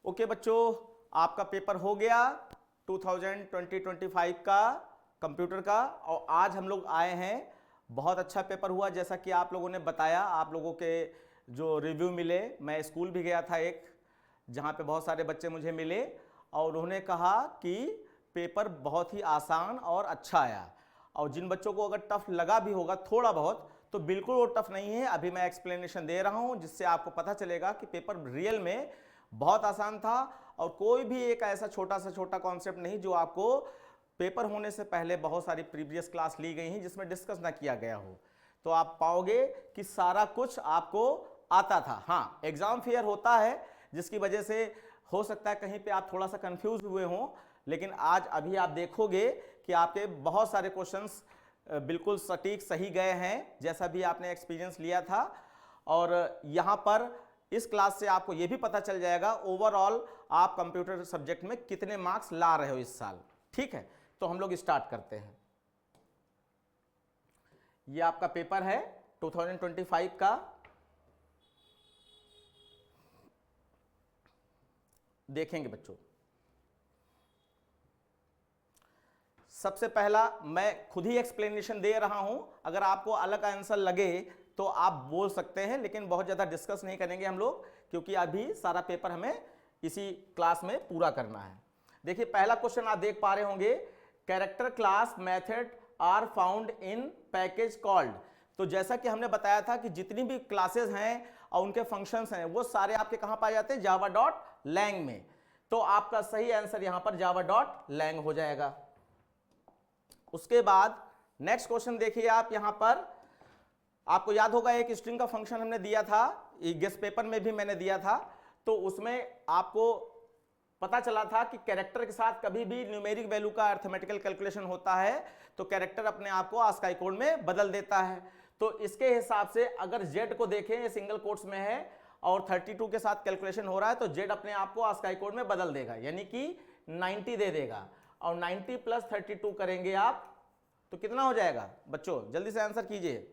Okay बच्चों, आपका paper हो गया 2020-25 का कंप्यूटर का। और आज हम लोग आए हैं, बहुत अच्छा पेपर हुआ जैसा कि आप लोगों ने बताया। आप लोगों के जो रिव्यू मिले, मैं स्कूल भी गया था एक, जहाँ पे बहुत सारे बच्चे मुझे मिले और उन्होंने कहा कि पेपर बहुत ही आसान और अच्छा आया। और जिन बच्चों को अगर टफ लगा भी होगा थोड़ा बहुत, तो बिल्कुल वो टफ नहीं है। अभी मैं एक्सप्लेनेशन दे रहा हूँ जिससे आपको पता चलेगा कि पेपर रियल में बहुत आसान था और कोई भी एक ऐसा छोटा से छोटा कॉन्सेप्ट नहीं जो आपको पेपर होने से पहले बहुत सारी प्रीवियस क्लास ली गई हैं जिसमें डिस्कस ना किया गया हो। तो आप पाओगे कि सारा कुछ आपको आता था। हाँ, एग्जाम फेयर होता है जिसकी वजह से हो सकता है कहीं पे आप थोड़ा सा कंफ्यूज हुए हों, लेकिन आज अभी आप देखोगे कि आपके बहुत सारे क्वेश्चंस बिल्कुल सटीक सही गए हैं जैसा भी आपने एक्सपीरियंस लिया था। और यहाँ पर इस क्लास से आपको यह भी पता चल जाएगा ओवरऑल आप कंप्यूटर सब्जेक्ट में कितने मार्क्स ला रहे हो इस साल। ठीक है, तो हम लोग स्टार्ट करते हैं। ये आपका पेपर है 2025 का। देखेंगे बच्चों, सबसे पहला मैं खुद ही एक्सप्लेनेशन दे रहा हूं, अगर आपको अलग आंसर लगे तो आप बोल सकते हैं, लेकिन बहुत ज़्यादा डिस्कस नहीं करेंगे हम लोग क्योंकि अभी सारा पेपर हमें इसी क्लास में पूरा करना है। देखिए, पहला क्वेश्चन आप देख पा रहे होंगे, character class method are found in package called. तो जैसा कि हमने बताया था कि जितनी भी क्लासेस हैं और उनके फंक्शंस हैं वो सारे आपके कहां पाए जाते हैं, जावा डॉट लैंग में। तो आपका सही आंसर यहां पर जावा डॉट लैंग हो जाएगा। उसके बाद नेक्स्ट क्वेश्चन देखिए आप, यहां पर आपको याद होगा एक स्ट्रिंग का फंक्शन हमने दिया था, गेस्ट पेपर में भी मैंने दिया था। तो उसमें आपको पता चला था कि कैरेक्टर के साथ कभी भी न्यूमेरिक वैल्यू का अर्थमेटिकल कैलकुलेशन होता है तो कैरेक्टर अपने आप को आस्काई कोड में बदल देता है। तो इसके हिसाब से अगर z को देखें, ये सिंगल कोट्स में है और 32 के साथ कैलकुलेशन हो रहा है, तो z अपने आप को आस्काई कोड में बदल देगा, यानी कि 90 दे देगा। और 90 प्लस 32 करेंगे आप तो कितना हो जाएगा बच्चों, जल्दी से आंसर कीजिए।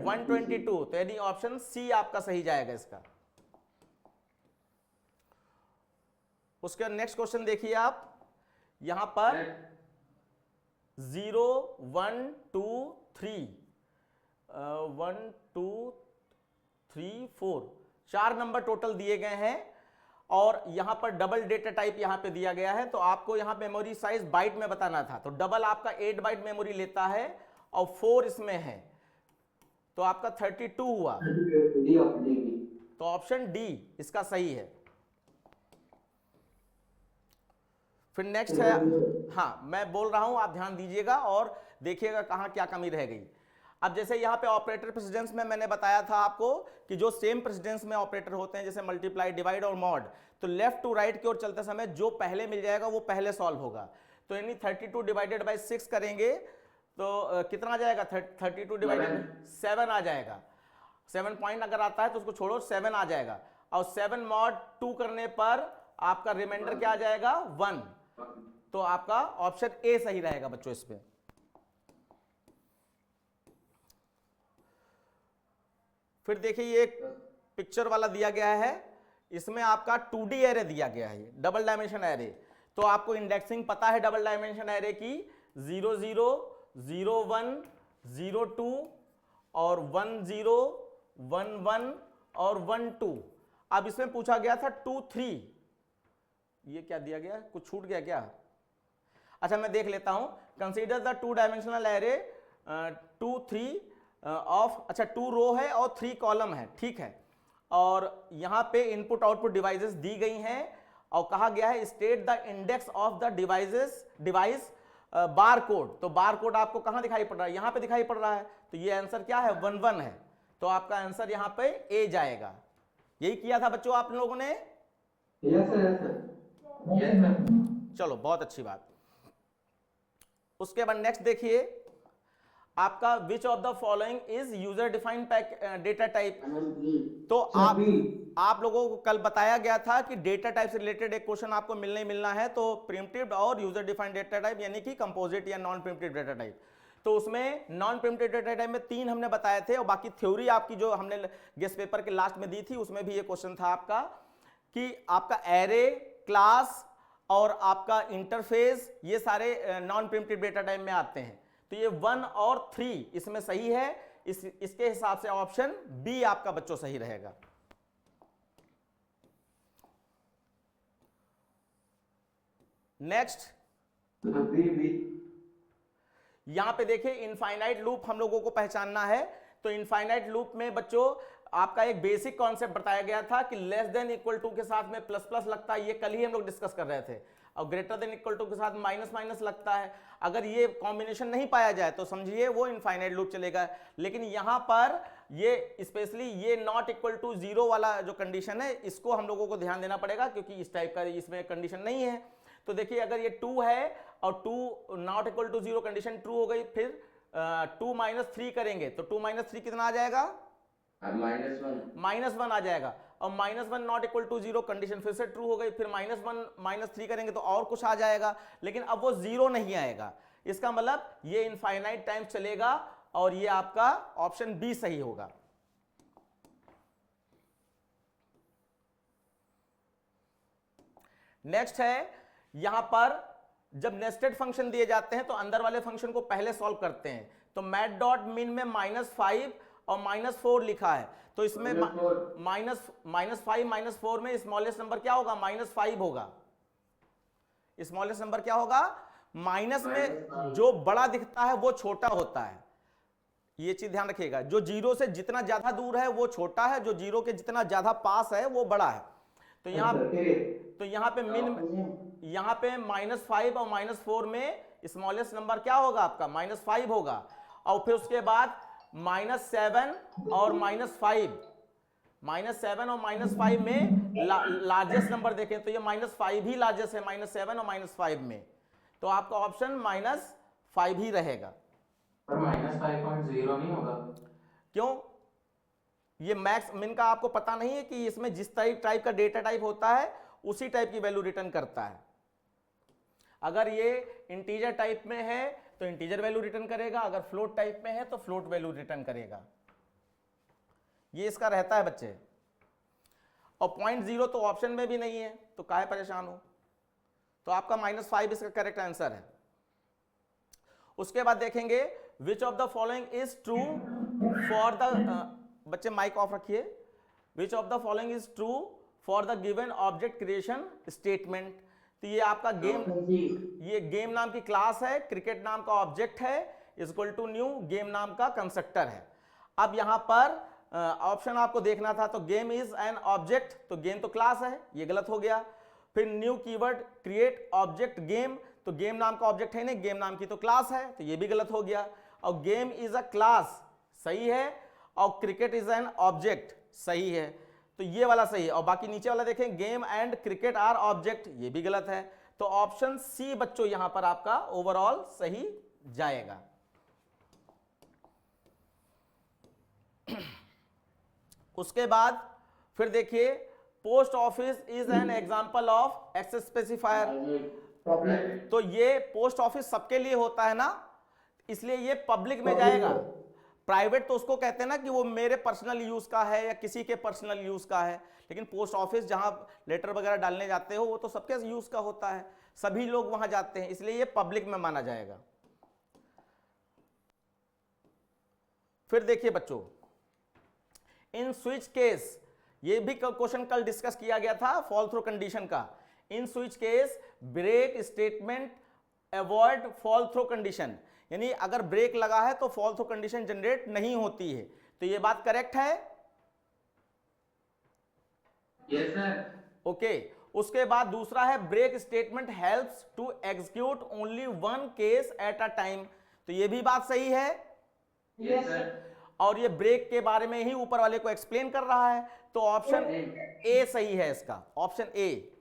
122। तो यानी ऑप्शन सी आपका सही जाएगा इसका। उसके नेक्स्ट क्वेश्चन देखिए आप, यहां पर 0 1 2 3 1 2 3 4 4 नंबर टोटल दिए गए हैं और यहां पर डबल डेटा टाइप यहां पे दिया गया है। तो आपको यहां मेमोरी साइज बाइट में बताना था, तो डबल आपका 8 बाइट मेमोरी लेता है और 4 इसमें है, तो आपका 32 हुआ। तो ऑप्शन डी इसका सही है। फिर नेक्स्ट है, हाँ मैं बोल रहा हूं आप ध्यान दीजिएगा और देखिएगा कहां क्या कमी रह गई। अब जैसे यहां पे ऑपरेटर प्रेसिडेंस में मैंने बताया था आपको कि जो सेम प्रेसिडेंस में ऑपरेटर होते हैं जैसे मल्टीप्लाई, डिवाइड और मॉड, तो लेफ्ट टू राइट की ओर चलते समय जो पहले मिल जाएगा वो पहले सॉल्व होगा। तो यानी 32 डिवाइडेड बाई 6 करेंगे तो कितना आ जाएगा, 32 डिवाइडेड 7 आ जाएगा। 7 पॉइंट अगर आता है तो उसको छोड़ो, 7 आ जाएगा। और 7 मॉड 2 करने पर आपका रिमाइंडर क्या आ जाएगा, 1। तो आपका ऑप्शन ए सही रहेगा बच्चों इसमें। फिर देखिए ये एक पिक्चर वाला दिया गया है, इसमें आपका 2D एरे दिया गया है, डबल डायमेंशन एरे। तो आपको इंडेक्सिंग पता है डबल डायमेंशन एरे की, 0 0 0 1 0 2 और 1 0 1 1 और 1 2। अब इसमें पूछा गया था 2 3, ये क्या दिया गया, कुछ छूट गया क्या? अच्छा मैं देख लेता हूं, consider the 2 dimensional array 2 3 of, अच्छा 2 रो है और 3 कॉलम है, ठीक है। और यहां पे इनपुट आउटपुट डिवाइसेस दी गई हैं और कहा गया है state the index of the device bar code. तो बार कोड आपको कहां दिखाई पड़ रहा है, यहां पे दिखाई पड़ रहा है। तो ये आंसर क्या है, 1 1 है। तो आपका आंसर यहां पे ए जाएगा। यही किया था बच्चों आप लोगों ने? Yes sir. चलो बहुत अच्छी बात। उसके बाद नेक्स्ट देखिए आपका विच of the following is user defined data type. तो आप लोगों को कल बताया गया था कि डेटा टाइप से रिलेटेड एक क्वेश्चन आपको मिलना ही मिलना है, तो प्रिमिटिव और यूजर डिफाइंड डेटा टाइप यानी कि कंपोजिट या नॉन प्रिमिटिव डेटा टाइप। तो उसमें नॉन प्रिमिटिव डेटा टाइप में 3 हमने बताए थे और बाकी थ्योरी आपकी जो हमने गेस्ट पेपर के लास्ट में दी थी उसमें भी ये क्वेश्चन था आपका कि आपका एरे, क्लास और आपका इंटरफेस ये सारे नॉन प्रिमिटिव डेटा टाइप में आते हैं। तो ये 1 और 3 इसमें सही है। इसके हिसाब से ऑप्शन बी आपका बच्चों सही रहेगा। Next, B. यहां पे देखिए इनफाइनाइट लूप हम लोगों को पहचानना है। तो इनफाइनाइट लूप में बच्चों आपका एक बेसिक कॉन्सेप्ट बताया गया था कि लेस देन इक्वल टू के साथ में प्लस प्लस लगता है, ये कल ही हम लोग डिस्कस कर रहे थे। और ग्रेटर देन इक्वल टू के साथ माइनस माइनस लगता है। अगर ये कॉम्बिनेशन नहीं पाया जाए तो समझिए वो इनफाइनाइट लूप चलेगा। लेकिन यहां पर ये स्पेशली ये नॉट इक्वल टू 0 वाला जो कंडीशन है, इसको हम लोगों को ध्यान देना पड़ेगा, क्योंकि इस टाइप का इसमें कंडीशन नहीं है। तो देखिए अगर ये 2 है और 2 not equal to 0 condition true हो गई, फिर 2 - 3 करेंगे तो 2 - 3 कितना आ जाएगा? -1 आ जाएगा। और -1 नॉट इक्वल टू 0 कंडीशन फिर से ट्रू हो गई, फिर -1 - 3 करेंगे तो और कुछ आ जाएगा, लेकिन अब वो 0 नहीं आएगा। इसका मतलब ये इनफाइनाइट टाइम चलेगा और ये आपका ऑप्शन बी सही होगा। नेक्स्ट है, यहां पर जब नेस्टेड फंक्शन दिए जाते हैं तो अंदर वाले फंक्शन को पहले सॉल्व करते हैं। तो मैट डॉट मिन में -5 और -4 लिखा है, तो इसमें -5 में स्मॉलेस्ट नंबर क्या होगा? -5 होगा। स्मॉलेस्ट नंबर क्या होगा? माइनस में जो बड़ा दिखता है वो छोटा होता है, ये चीज ध्यान रखिएगा। जो 0 से जितना ज्यादा दूर है वो छोटा है, जो 0 के जितना ज्यादा पास है वो बड़ा है। तो यहाँ पे यहाँ पे -5 और -4 में स्मॉलेस्ट नंबर क्या होगा आपका? -5 होगा। और फिर उसके बाद -7 और -5, -7 और -5 में लार्जेस्ट नंबर देखें तो ये -5 ही लार्जेस्ट है, -7 और -5 में। तो आपका ऑप्शन -5 ही रहेगा। पर -5.0 नहीं होगा? क्यों? ये मैक्स मिन का आपको पता नहीं है कि इसमें जिस टाइप का डेटा टाइप होता है उसी टाइप की वैल्यू रिटर्न करता है। अगर ये इंटीजर टाइप में है तो इंटीजर वैल्यू रिटर्न करेगा, अगर फ्लोट टाइप में है तो फ्लोट वैल्यू रिटर्न करेगा। ये इसका रहता है बच्चे। और 0.0 तो ऑप्शन में भी नहीं है, तो काहे परेशान हो? तो आपका -5 इसका करेक्ट आंसर है। उसके बाद देखेंगे विच of the following is true for the, बच्चे माइक ऑफ रखिए, विच of the following is true for the given object creation statement. तो ये आपका ये गेम नाम की क्लास है, क्रिकेट नाम का ऑब्जेक्ट है, इक्वल टू न्यू गेम नाम का कंस्ट्रक्टर है। अब यहां पर ऑप्शन आपको देखना था, तो गेम इज एन ऑब्जेक्ट, तो गेम तो क्लास है, ये गलत हो गया। फिर new keyword create object game, तो गेम नाम का ऑब्जेक्ट है नहीं, गेम नाम की तो क्लास है, तो ये भी गलत हो गया। और गेम इज अ क्लास सही है, और क्रिकेट इज एन ऑब्जेक्ट सही है, तो ये वाला सही है। और बाकी नीचे वाला देखें, game and cricket are object, ये भी गलत है। तो ऑप्शन सी बच्चों यहां पर आपका ओवरऑल सही जाएगा। उसके बाद फिर देखिए, post office is an example of access specifier. तो ये पोस्ट ऑफिस सबके लिए होता है ना, इसलिए ये पब्लिक में जाएगा। प्राइवेट तो उसको कहते हैं ना कि वो मेरे पर्सनल यूज का है या किसी के पर्सनल यूज का है, लेकिन पोस्ट ऑफिस जहां लेटर वगैरह डालने जाते हो वो तो सबके यूज का होता है, सभी लोग वहां जाते हैं, इसलिए ये पब्लिक में माना जाएगा। फिर देखिए बच्चों, इन स्विच केस, ये भी क्वेश्चन कल डिस्कस किया गया था फॉल थ्रू कंडीशन का। In switch case break statement avoid fall through condition, यानी अगर ब्रेक लगा है तो फॉल थ्रू कंडीशन जनरेट नहीं होती है। तो ये बात करेक्ट है? Yes sir. ओके। उसके बाद दूसरा है break statement helps to execute only one case at a time, तो ये भी बात सही है। Yes sir. और ये ब्रेक के बारे में ही ऊपर वाले को एक्सप्लेन कर रहा है, तो ऑप्शन ए सही है इसका, ऑप्शन ए।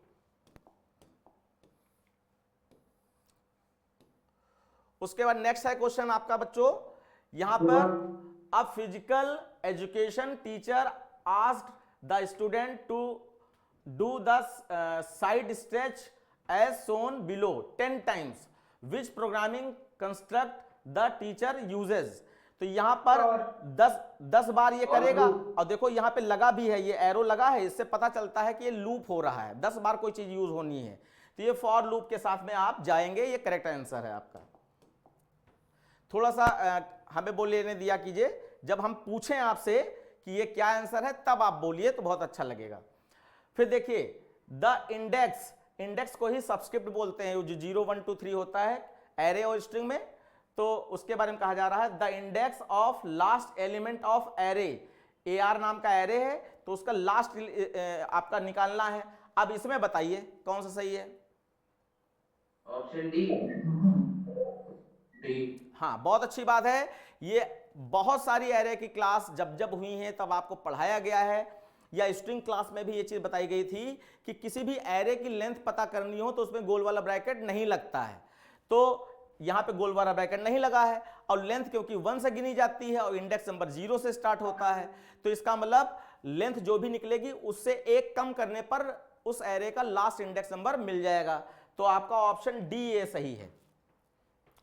उसके बाद नेक्स्ट है क्वेश्चन आपका बच्चों, यहां पर a physical education teacher asked the student to do the side stretch as shown below 10 times, which programming construct the teacher uses. तो यहां पर 10 बार ये करेगा, और देखो यहां पे लगा भी है, ये एरो लगा है, इससे पता चलता है कि ये लूप हो रहा है, 10 बार कोई चीज यूज होनी है, तो ये फॉर लूप के साथ में आप जाएंगे, ये करेक्ट आंसर है आपका। थोड़ा सा हमें बोल लेने दिया कीजिए, जब हम पूछें आपसे कि ये क्या आंसर है तब आप बोलिए तो बहुत अच्छा लगेगा। फिर देखिए द इंडेक्स, इंडेक्स को ही सबस्क्रिप्ट बोलते हैं, जो 0 1 2 3 होता है एरे और स्ट्रिंग में, तो उसके बारे में कहा जा रहा है the index of last element of array, AR नाम का एरे है, तो उसका लास्ट आपका निकालना है। अब इसमें बताइए कौन सा सही है? Option D. डी। हाँ, बहुत अच्छी बात है। ये बहुत सारी एरे की क्लास जब जब हुई हैं तब आपको पढ़ाया गया है, या स्ट्रिंग क्लास में भी ये चीज बताई गई थी कि किसी भी एरे की लेंथ पता करनी हो तो उसमें गोल वाला ब्रैकेट नहीं लगता है, तो यहां पे गोल वाला ब्रैकेट नहीं लगा है, और लेंथ क्योंकि 1 से गिनी जाती है और इंडेक्स नंबर 0 से स्टार्ट होता है, तो इसका मतलब लेंथ जो भी निकलेगी उससे एक कम करने पर उस एरे का लास्ट इंडेक्स नंबर मिल जाएगा। तो आपका ऑप्शन डी ये सही है,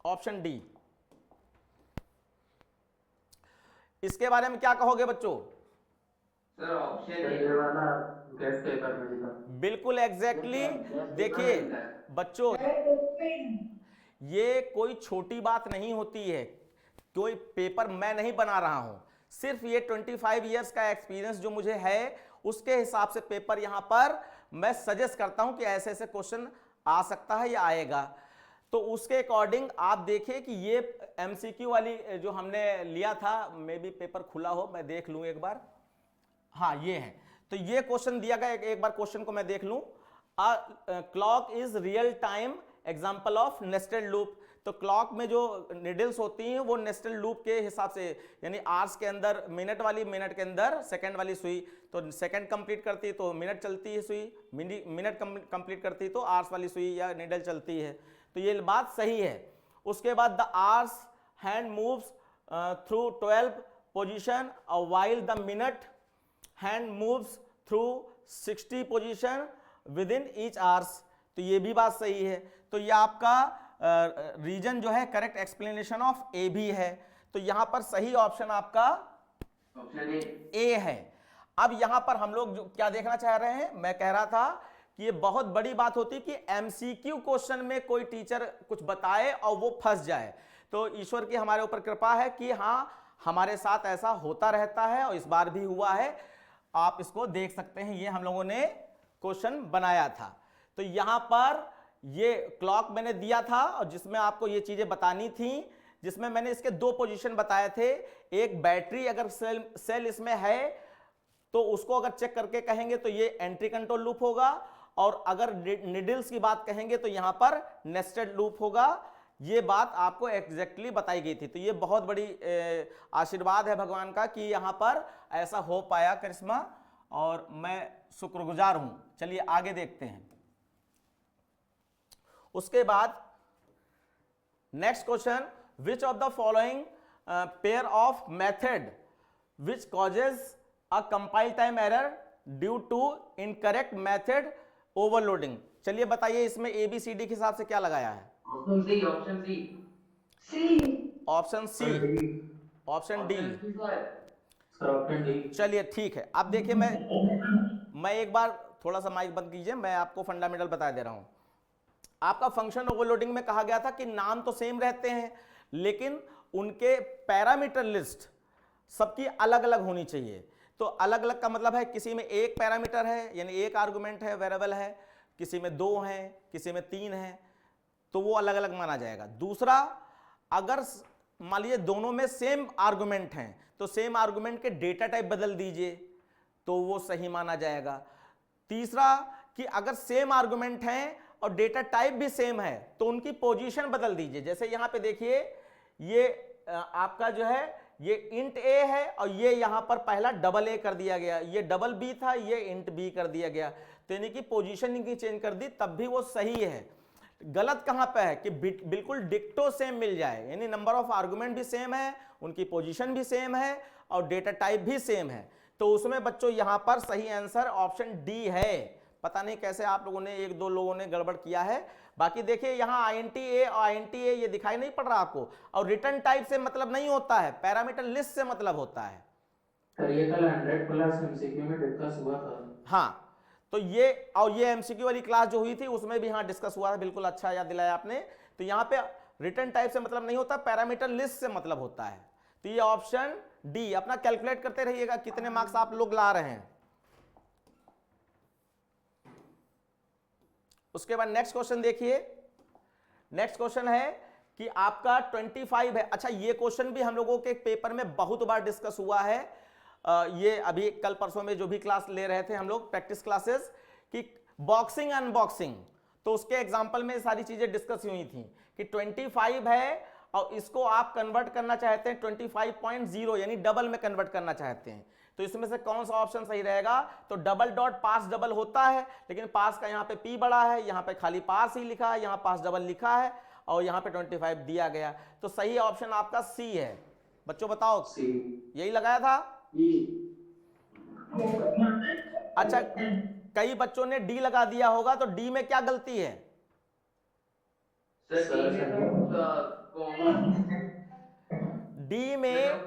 ऑप्शन डी। इसके बारे में क्या कहोगे बच्चों? सर ऑप्शन ए वाला गेस्ट पेपर में लिखा। बिल्कुल एग्जैक्टली। देखिए बच्चों, ये कोई छोटी बात नहीं होती है, कोई पेपर मैं नहीं बना रहा हूं, सिर्फ ये 25 इयर्स का एक्सपीरियंस जो मुझे है उसके हिसाब से पेपर यहां पर मैं सजेस्ट करता हूं कि ऐसे ऐसे क्वेश्चन आ सकता है या आएगा, तो उसके अकॉर्डिंग आप देखिए कि ये MCQ वाली जो हमने लिया था, मे बी पेपर खुला हो, मैं देख लूं एक बार, हाँ ये है, तो ये क्वेश्चन दिया गया, एक बार क्वेश्चन को मैं देख लूं। Clock is real time example of nested loop, तो क्लॉक में जो निडल्स होती हैं वो नेस्टेड लूप के हिसाब से, यानी आवर्स के अंदर मिनट वाली, मिनट के अंदर सेकंड वाली सुई, तो सेकंड कंप्लीट करती है तो मिनट चलती है सुई, मिनट कंप्लीट करती है तो आवर्स वाली सुई या निडल चलती है, तो ये बात सही है। उसके बाद the hours hand moves through 12 position और while the minute hand moves through 60 position within each hours, तो ये भी बात सही है। तो ये आपका रीजन जो है करेक्ट एक्सप्लेनेशन ऑफ ए भी है, तो यहां पर सही ऑप्शन आपका ऑप्शन ए है। अब यहां पर हम लोग जो क्या देखना चाह रहे हैं, मैं कह रहा था कि ये बहुत बड़ी बात होती है कि MCQ क्वेश्चन में कोई टीचर कुछ बताए और वो फंस जाए, तो ईश्वर की हमारे ऊपर कृपा है कि हाँ हमारे साथ ऐसा होता रहता है और इस बार भी हुआ है, आप इसको देख सकते हैं, ये हम लोगों ने क्वेश्चन बनाया था। तो यहां पर ये क्लॉक मैंने दिया था और जिसमें आपको ये चीजें बतानी थी, जिसमें मैंने इसके 2 पोजीशन बताए थे, एक बैटरी अगर सेल इसमें है तो उसको अगर चेक करके कहेंगे तो ये एंट्री कंट्रोल लूप होगा, और अगर निडल्स की बात कहेंगे तो यहां पर नेस्टेड लूप होगा। ये बात आपको एग्जैक्टली बताई गई थी, तो ये बहुत बड़ी आशीर्वाद है भगवान का कि यहां पर ऐसा हो पाया करिश्मा, और मैं शुक्रगुजार हूं। चलिए आगे देखते हैं। उसके बाद next question, which of the following pair of method which causes a compile time error due to incorrect method overloading. चलिए बताइए इसमें ABCD के हिसाब से क्या लगाया है? Option C. Option C. Option C, option D. Sir option D. चलिए ठीक है, अब देखिए मैं एक बार थोड़ा सा माइक बंद कीजिए, मैं आपको फंडामेंटल बता दे रहा हूं। आपका फंक्शन ओवरलोडिंग में कहा गया था कि नाम तो सेम रहते हैं लेकिन उनके पैरामीटर लिस्ट सबकी अलग अलग होनी चाहिए। तो अलग अलग का मतलब है किसी में एक पैरामीटर है यानी एक आर्गुमेंट है, वेरिएबल है, किसी में 2 हैं, किसी में 3 हैं, तो वो अलग अलग माना जाएगा। दूसरा, अगर मान लीजिए दोनों में सेम आर्गुमेंट हैं तो सेम आर्गुमेंट के डेटा टाइप बदल दीजिए तो वो सही माना जाएगा। तीसरा, कि अगर सेम आर्गुमेंट हैं और डेटा टाइप भी सेम है तो उनकी पोजीशन बदल दीजिए। जैसे यहां पे देखिए, ये आपका जो है ये इंट ए है और ये यहां पर पहला डबल ए कर दिया गया, ये डबल बी था, ये इंट बी कर दिया गया, तो यानी कि पोजीशन इनकी चेंज कर दी, तब भी वो सही है। गलत कहां पे है कि बिल्कुल डिक्टो सेम मिल जाए, यानी नंबर ऑफ आर्गुमेंट भी सेम है, उनकी पोजीशन भी सेम है और डेटा टाइप भी सेम है, तो उसमें बच्चों यहां पर सही आंसर ऑप्शन डी है। पता नहीं कैसे आप लोगों ने, 1-2 लोगों ने गड़बड़ किया है, बाकी देखिए यहाँ INTA और INTA ये दिखाई नहीं पड़ रहा आपको, और रिटर्न टाइप से मतलब नहीं होता है, पैरामीटर लिस्ट से मतलब होता है। सर ये कल 100+ MCQ में डिस्कस हुआ था। हाँ, तो ये और ये एमसीक्यू वाली क्लास जो हुई थी उसमें भी हाँ डिस्कस हुआ है, बिल्कुल अच्छा याद दिलाया आपने। तो यहाँ पे रिटर्न टाइप से मतलब नहीं होता, पैरामीटर लिस्ट से मतलब होता है। तो ये ऑप्शन डी, अपना कैलकुलेट करते रहिएगा कितने मार्क्स आप लोग ला रहे हैं। उसके बाद नेक्स्ट क्वेश्चन देखिए, नेक्स्ट क्वेश्चन है कि आपका 25 है। अच्छा, ये क्वेश्चन भी हम लोगों के पेपर में बहुत बार डिस्कस हुआ है। ये अभी कल परसों में जो भी क्लास ले रहे थे हम लोग प्रैक्टिस क्लासेस कि बॉक्सिंग अनबॉक्सिंग, तो उसके एग्जांपल में सारी चीजें डिस्कस हुई थी कि 25 है और इसको आप कन्वर्ट करना चाहते हैं 25.0 यानी डबल में कन्वर्ट करना चाहते हैं, तो इसमें से कौन सा ऑप्शन सही रहेगा? तो डबल डॉट पास डबल होता है, लेकिन पास का यहाँ पे पी बड़ा है, यहाँ पे खाली पास ही लिखा है, यहाँ पास डबल लिखा है और यहाँ पे 25 दिया गया। तो सही ऑप्शन आपका सी है। बच्चों बताओ, सी यही लगाया था? अच्छा, कई बच्चों ने डी लगा दिया होगा, तो डी में क्या गलती है? डी में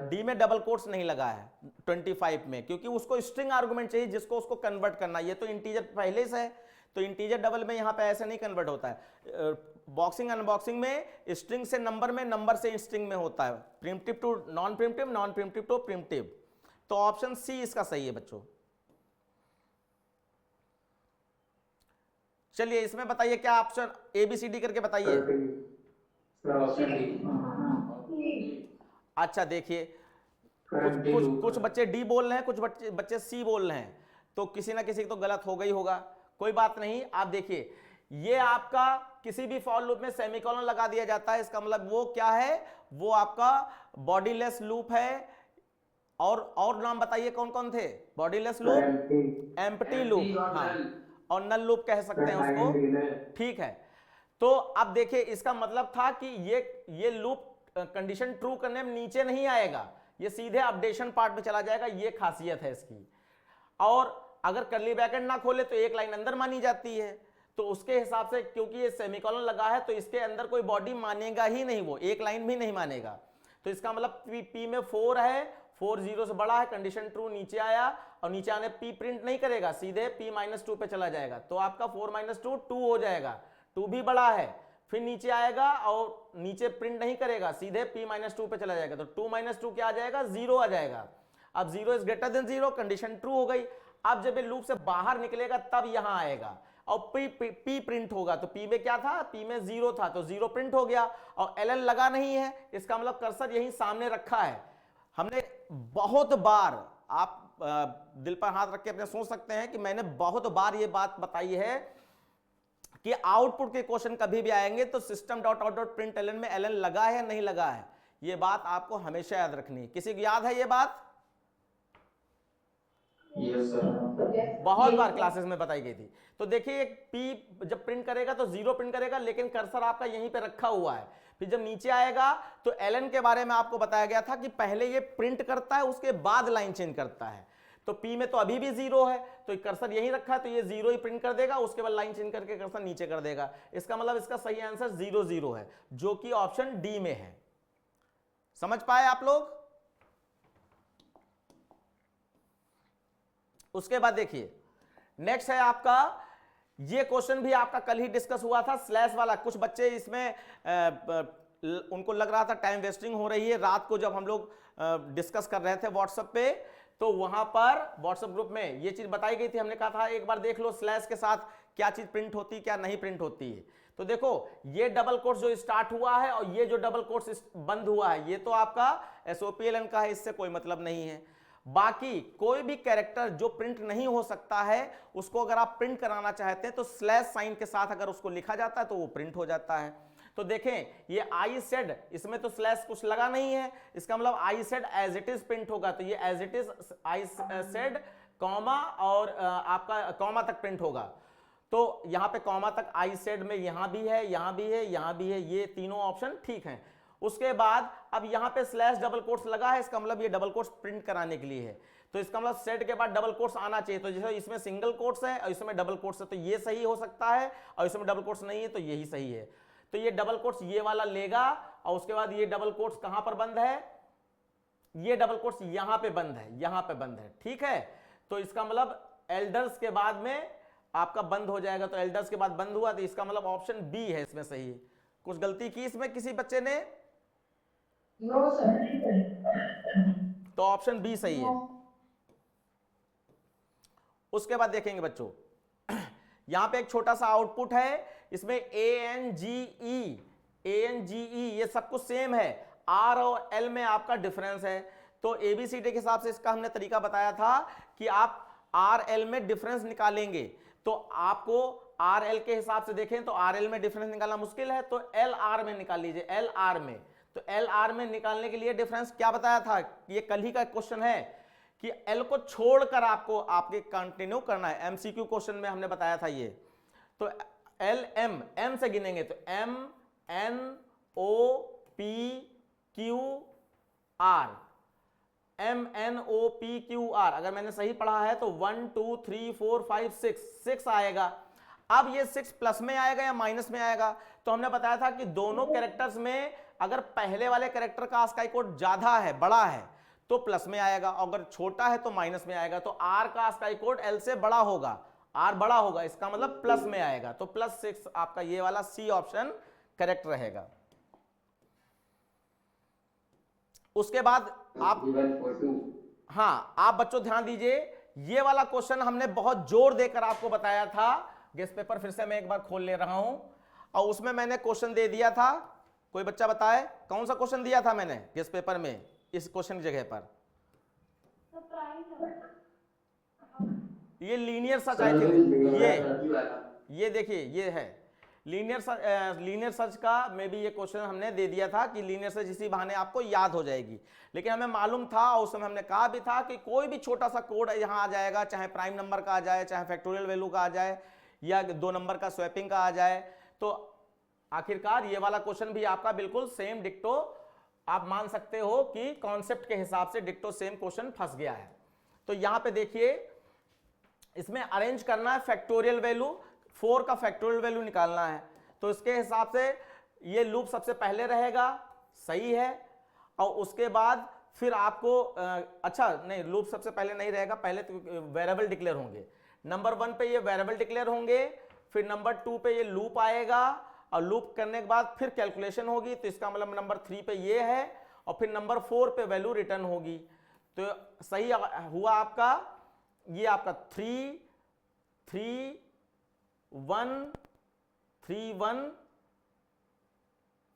डी में डबल कोट्स नहीं लगा है 25 में, क्योंकि उसको स्ट्रिंग आर्गुमेंट चाहिए जिसको उसको कन्वर्ट करना। ये तो इंटीजर पहले से है, तो इंटीजर डबल में यहाँ पे ऐसे नहीं कन्वर्ट होता है। बॉक्सिंग अनबॉक्सिंग में स्ट्रिंग से नंबर में, नंबर से स्ट्रिंग में होता है, primitive to non primitive, non primitive to primitive. तो ऑप्शन सी इसका सही है बच्चों। चलिए इसमें बताइए क्या ऑप्शन ABCD करके बताइए। अच्छा देखिए, कुछ बच्चे डी बोल रहे हैं, कुछ बच्चे सी बोल रहे हैं, तो किसी ना किसी तो गलत हो गई होगा, कोई बात नहीं। आप देखिए, ये आपका किसी भी फॉर लूप में सेमीकोलन लगा दिया जाता है, इसका मतलब वो क्या है? वो आपका बॉडीलेस लूप है। और नाम बताइए कौन कौन थे? बॉडीलेस लूप, एम्प्टी लूप, हाँ, और नल लूप कह सकते हैं उसको, ठीक है। तो अब देखिए, इसका मतलब था कि ये लूप कंडीशन ट्रू करने में नीचे नहीं आएगा, ये सीधे अपडेशन पार्ट में चला जाएगा, ये खासियत है इसकी। और अगर कर्ली ब्रैकेट ना खोले तो एक लाइन अंदर मानी जाती है, तो उसके हिसाब से क्योंकि ये सेमीकोलन लगा है तो इसके अंदर कोई बॉडी मानेगा ही नहीं, वो एक लाइन भी नहीं मानेगा। तो इसका मतलब पी में 4 है, 4 0 से बड़ा है, कंडीशन ट्रू, नीचे आया और नीचे आने पी प्रिंट नहीं करेगा, सीधे p-2 पे चला जाएगा, तो आपका 4 - 2 2 हो जाएगा, 2 भी बड़ा है, फिर नीचे आएगा और नीचे प्रिंट नहीं करेगा, सीधे p-2 पे चला जाएगा, तो 2 - 2 क्या आ जाएगा? 0 आ जाएगा। अब 0 is greater then 0, condition true हो गई। अब जब ये लूप से बाहर निकलेगा तब यहां आएगा और p प्रिंट होगा, तो p में क्या था? p में 0 था, तो 0 प्रिंट हो गया और ln लगा नहीं है, इसका मतलब कर्सर यहीं सामने रखा है। हमने बहुत बार, आप दिल पर हाथ रख के अपने सोच सकते हैं कि मैंने बहुत बार ये बात बताई है कि आउटपुट के क्वेश्चन कभी भी आएंगे तो system dot out dot println में एलन लगा है या नहीं लगा है, ये बात आपको हमेशा याद रखनी है। किसी को याद है ये बात? यस सर, बहुत बार क्लासेस में बताई गई थी। तो देखिए, पी जब प्रिंट करेगा तो 0 प्रिंट करेगा, लेकिन कर्सर आपका यहीं पे रखा हुआ है। फिर जब नीचे आएगा तो एलन के बारे में आपको बताया गया था कि पहले ये प्रिंट करता है, उसके बाद लाइन चेंज करता है। तो पी में तो अभी भी 0 है, तो कर्सर यहीं रखा है, तो ये 0 ही प्रिंट कर देगा, उसके बाद लाइन चेंज करके कर्सर नीचे कर देगा। इसका मतलब इसका सही आंसर 0 0 है, जो कि ऑप्शन डी में है। समझ पाए आप लोग? उसके बाद देखिए, नेक्स्ट है आपका, ये क्वेश्चन भी आपका कल ही डिस्कस हुआ था, स्लैश वाला। कुछ बच्चे इसमें उनको लग रहा था टाइम वेस्टिंग हो रही है। रात को जब हम लोग डिस्कस कर रहे थे व्हाट्सएप पे, तो वहां पर व्हाट्सएप ग्रुप में ये चीज बताई गई थी, हमने कहा था एक बार देख लो स्लैश के साथ क्या चीज प्रिंट होती, क्या नहीं प्रिंट होती है। तो देखो, ये डबल कोट्स जो स्टार्ट हुआ है और ये जो डबल कोट्स बंद हुआ है, ये तो आपका SOPLN का है, इससे कोई मतलब नहीं है। बाकी कोई भी कैरेक्टर जो प्रिंट नहीं हो सकता है, उसको अगर आप प्रिंट कराना चाहते हैं तो स्लैश साइन के साथ अगर उसको लिखा जाता है तो वो प्रिंट हो जाता है। तो देखें, ये आई सेड, इसमें तो स्लैश कुछ लगा नहीं है, इसका मतलब I said as it is print होगा, तो ये as it is I said comma और आपका कॉमा तक प्रिंट होगा। तो यहां पे कॉमा तक आई सेड में यहां भी है, यहां भी है, यहां भी है, ये तीनों ऑप्शन ठीक हैं। उसके बाद अब यहां पे स्लैश डबल कोट्स लगा है, इसका मतलब ये डबल कोट्स प्रिंट कराने के लिए है। तो इसका मतलब सेट के बाद डबल कोट्स आना चाहिए। तो जैसे इसमें सिंगल कोट्स है और इसमें डबल कोट्स है, तो ये सही हो सकता है, और इसमें डबल कोट्स नहीं है तो यही सही है। तो ये डबल कोट्स ये वाला लेगा, और उसके बाद ये डबल कोट्स कहां पर बंद है, ये डबल कोट्स यहां पे बंद है, यहां पे बंद है, ठीक है। तो इसका मतलब एल्डर्स के बाद में आपका बंद हो जाएगा, तो एल्डर्स के बाद बंद हुआ, तो इसका मतलब ऑप्शन बी है इसमें सही। कुछ गलती की इसमें किसी बच्चे ने? No sir. तो ऑप्शन बी सही है। उसके बाद देखेंगे बच्चों, यहां पे एक छोटा सा आउटपुट है, इसमें ANGE ये सब कुछ सेम है, R और L में आपका डिफरेंस है। तो ABCD के हिसाब से इसका हमने तरीका बताया था कि आप RL में डिफरेंस निकालेंगे। तो आपको RL के हिसाब से देखें तो RL में डिफरेंस निकालना मुश्किल है, तो LR में निकाल लीजिए, LR में। तो LR में निकालने के लिए डिफरेंस क्या बताया था, ये कल ही का क्वेश्चन है कि L को छोड़कर आपको आपके कंटिन्यू करना है, MCQ क्वेश्चन में हमने बताया था ये। तो LM, M से गिनेंगे तो M N O P Q R, M N O P Q R, अगर मैंने सही पढ़ा है तो 1 2 3 4 5 6 आएगा। अब ये 6 प्लस में आएगा या माइनस में आएगा? तो हमने बताया था कि दोनों कैरेक्टर्स में अगर पहले वाले कैरेक्टर का ASCII कोड ज्यादा है, बड़ा है, तो प्लस में आएगा, अगर छोटा है तो माइनस में आएगा। तो R का ASCII कोड L से बड़ा होगा, R बड़ा होगा, इसका मतलब प्लस में आएगा। तो +6 आपका ये वाला C ऑप्शन करेक्ट रहेगा। उसके बाद आप, हाँ आप बच्चों ध्यान दीजिए, ये वाला क्वेश्चन हमने बहुत जोर देकर आपको बताया था। गेस्ट पेपर फिर से मैं एक बार खोल ले रहा हूं, और उसमें मैंने क्वेश्चन दे दिया था, कोई बच्चा बताए कौन सा क्वेश्चन दिया था मैंने गेस्ट पेपर में इस क्वेश्चन की जगह पर? ये लीनियर सर्च आई थिंक, ये देखिए ये है लीनियर सर्च का में भी ये क्वेश्चन हमने दे दिया था कि लीनियर सर्च इसी बहाने आपको याद हो जाएगी। लेकिन हमें मालूम था, उस समय हमने कहा भी था कि कोई भी छोटा सा कोड यहाँ आ जाएगा, चाहे प्राइम नंबर का आ जाए, चाहे फैक्टोरियल वैल्यू का आ जाए, या 2 नंबर का स्वैपिंग का आ जाए, तो आखिरकार ये वाला क्वेश्चन भी आपका बिल्कुल सेम डिक्टो आप मान सकते हो कि कॉन्सेप्ट के हिसाब से डिक्टो सेम क्वेश्चन फंस गया है। तो यहां पे देखिए, इसमें अरेंज करना है फैक्टोरियल वैल्यू, 4 का फैक्टोरियल वैल्यू निकालना है। तो इसके हिसाब से ये लूप सबसे पहले रहेगा, सही है। और उसके बाद फिर आपको अच्छा नहीं, लूप सबसे पहले नहीं रहेगा, पहले तो वेरिएबल डिक्लेयर होंगे। नंबर 1 पे ये वेरिएबल डिक्लेयर होंगे, फिर नंबर 2 पे ये लूप आएगा, और लूप करने के बाद फिर कैलकुलेशन होगी, तो इसका मतलब नंबर 3 पे ये है, और फिर नंबर 4 पे वैल्यू रिटर्न होगी। तो सही हुआ आपका, ये आपका 3 3 1 3 1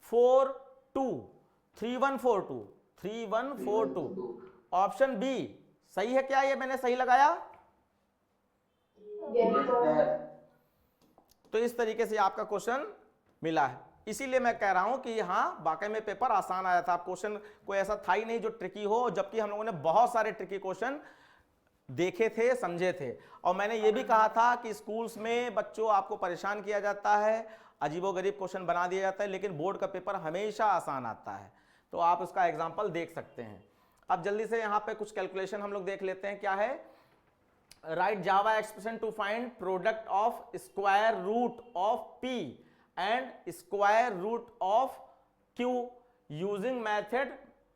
4 2 3 1 4 2 3 1 4 2 ऑप्शन बी सही है क्या? ये मैंने सही लगाया? तो इस तरीके से आपका क्वेश्चन मिला है। इसीलिए मैं कह रहा हूं कि हाँ वाकई में पेपर आसान आया था। क्वेश्चन कोई ऐसा था ही नहीं जो ट्रिकी हो, जबकि हम लोगों ने बहुत सारे ट्रिकी क्वेश्चन देखे थे, समझे थे। और मैंने ये भी कहा था कि स्कूल्स में बच्चों आपको परेशान किया जाता है, अजीबोगरीब क्वेश्चन बना दिया जाता है, लेकिन बोर्ड का पेपर हमेशा आसान आता है। तो आप उसका एग्जाम्पल देख सकते हैं। अब जल्दी से यहाँ पे कुछ कैलकुलेशन हम लोग देख लेते हैं। क्या है? Write Java expression to find product of square root of P and square root of Q using method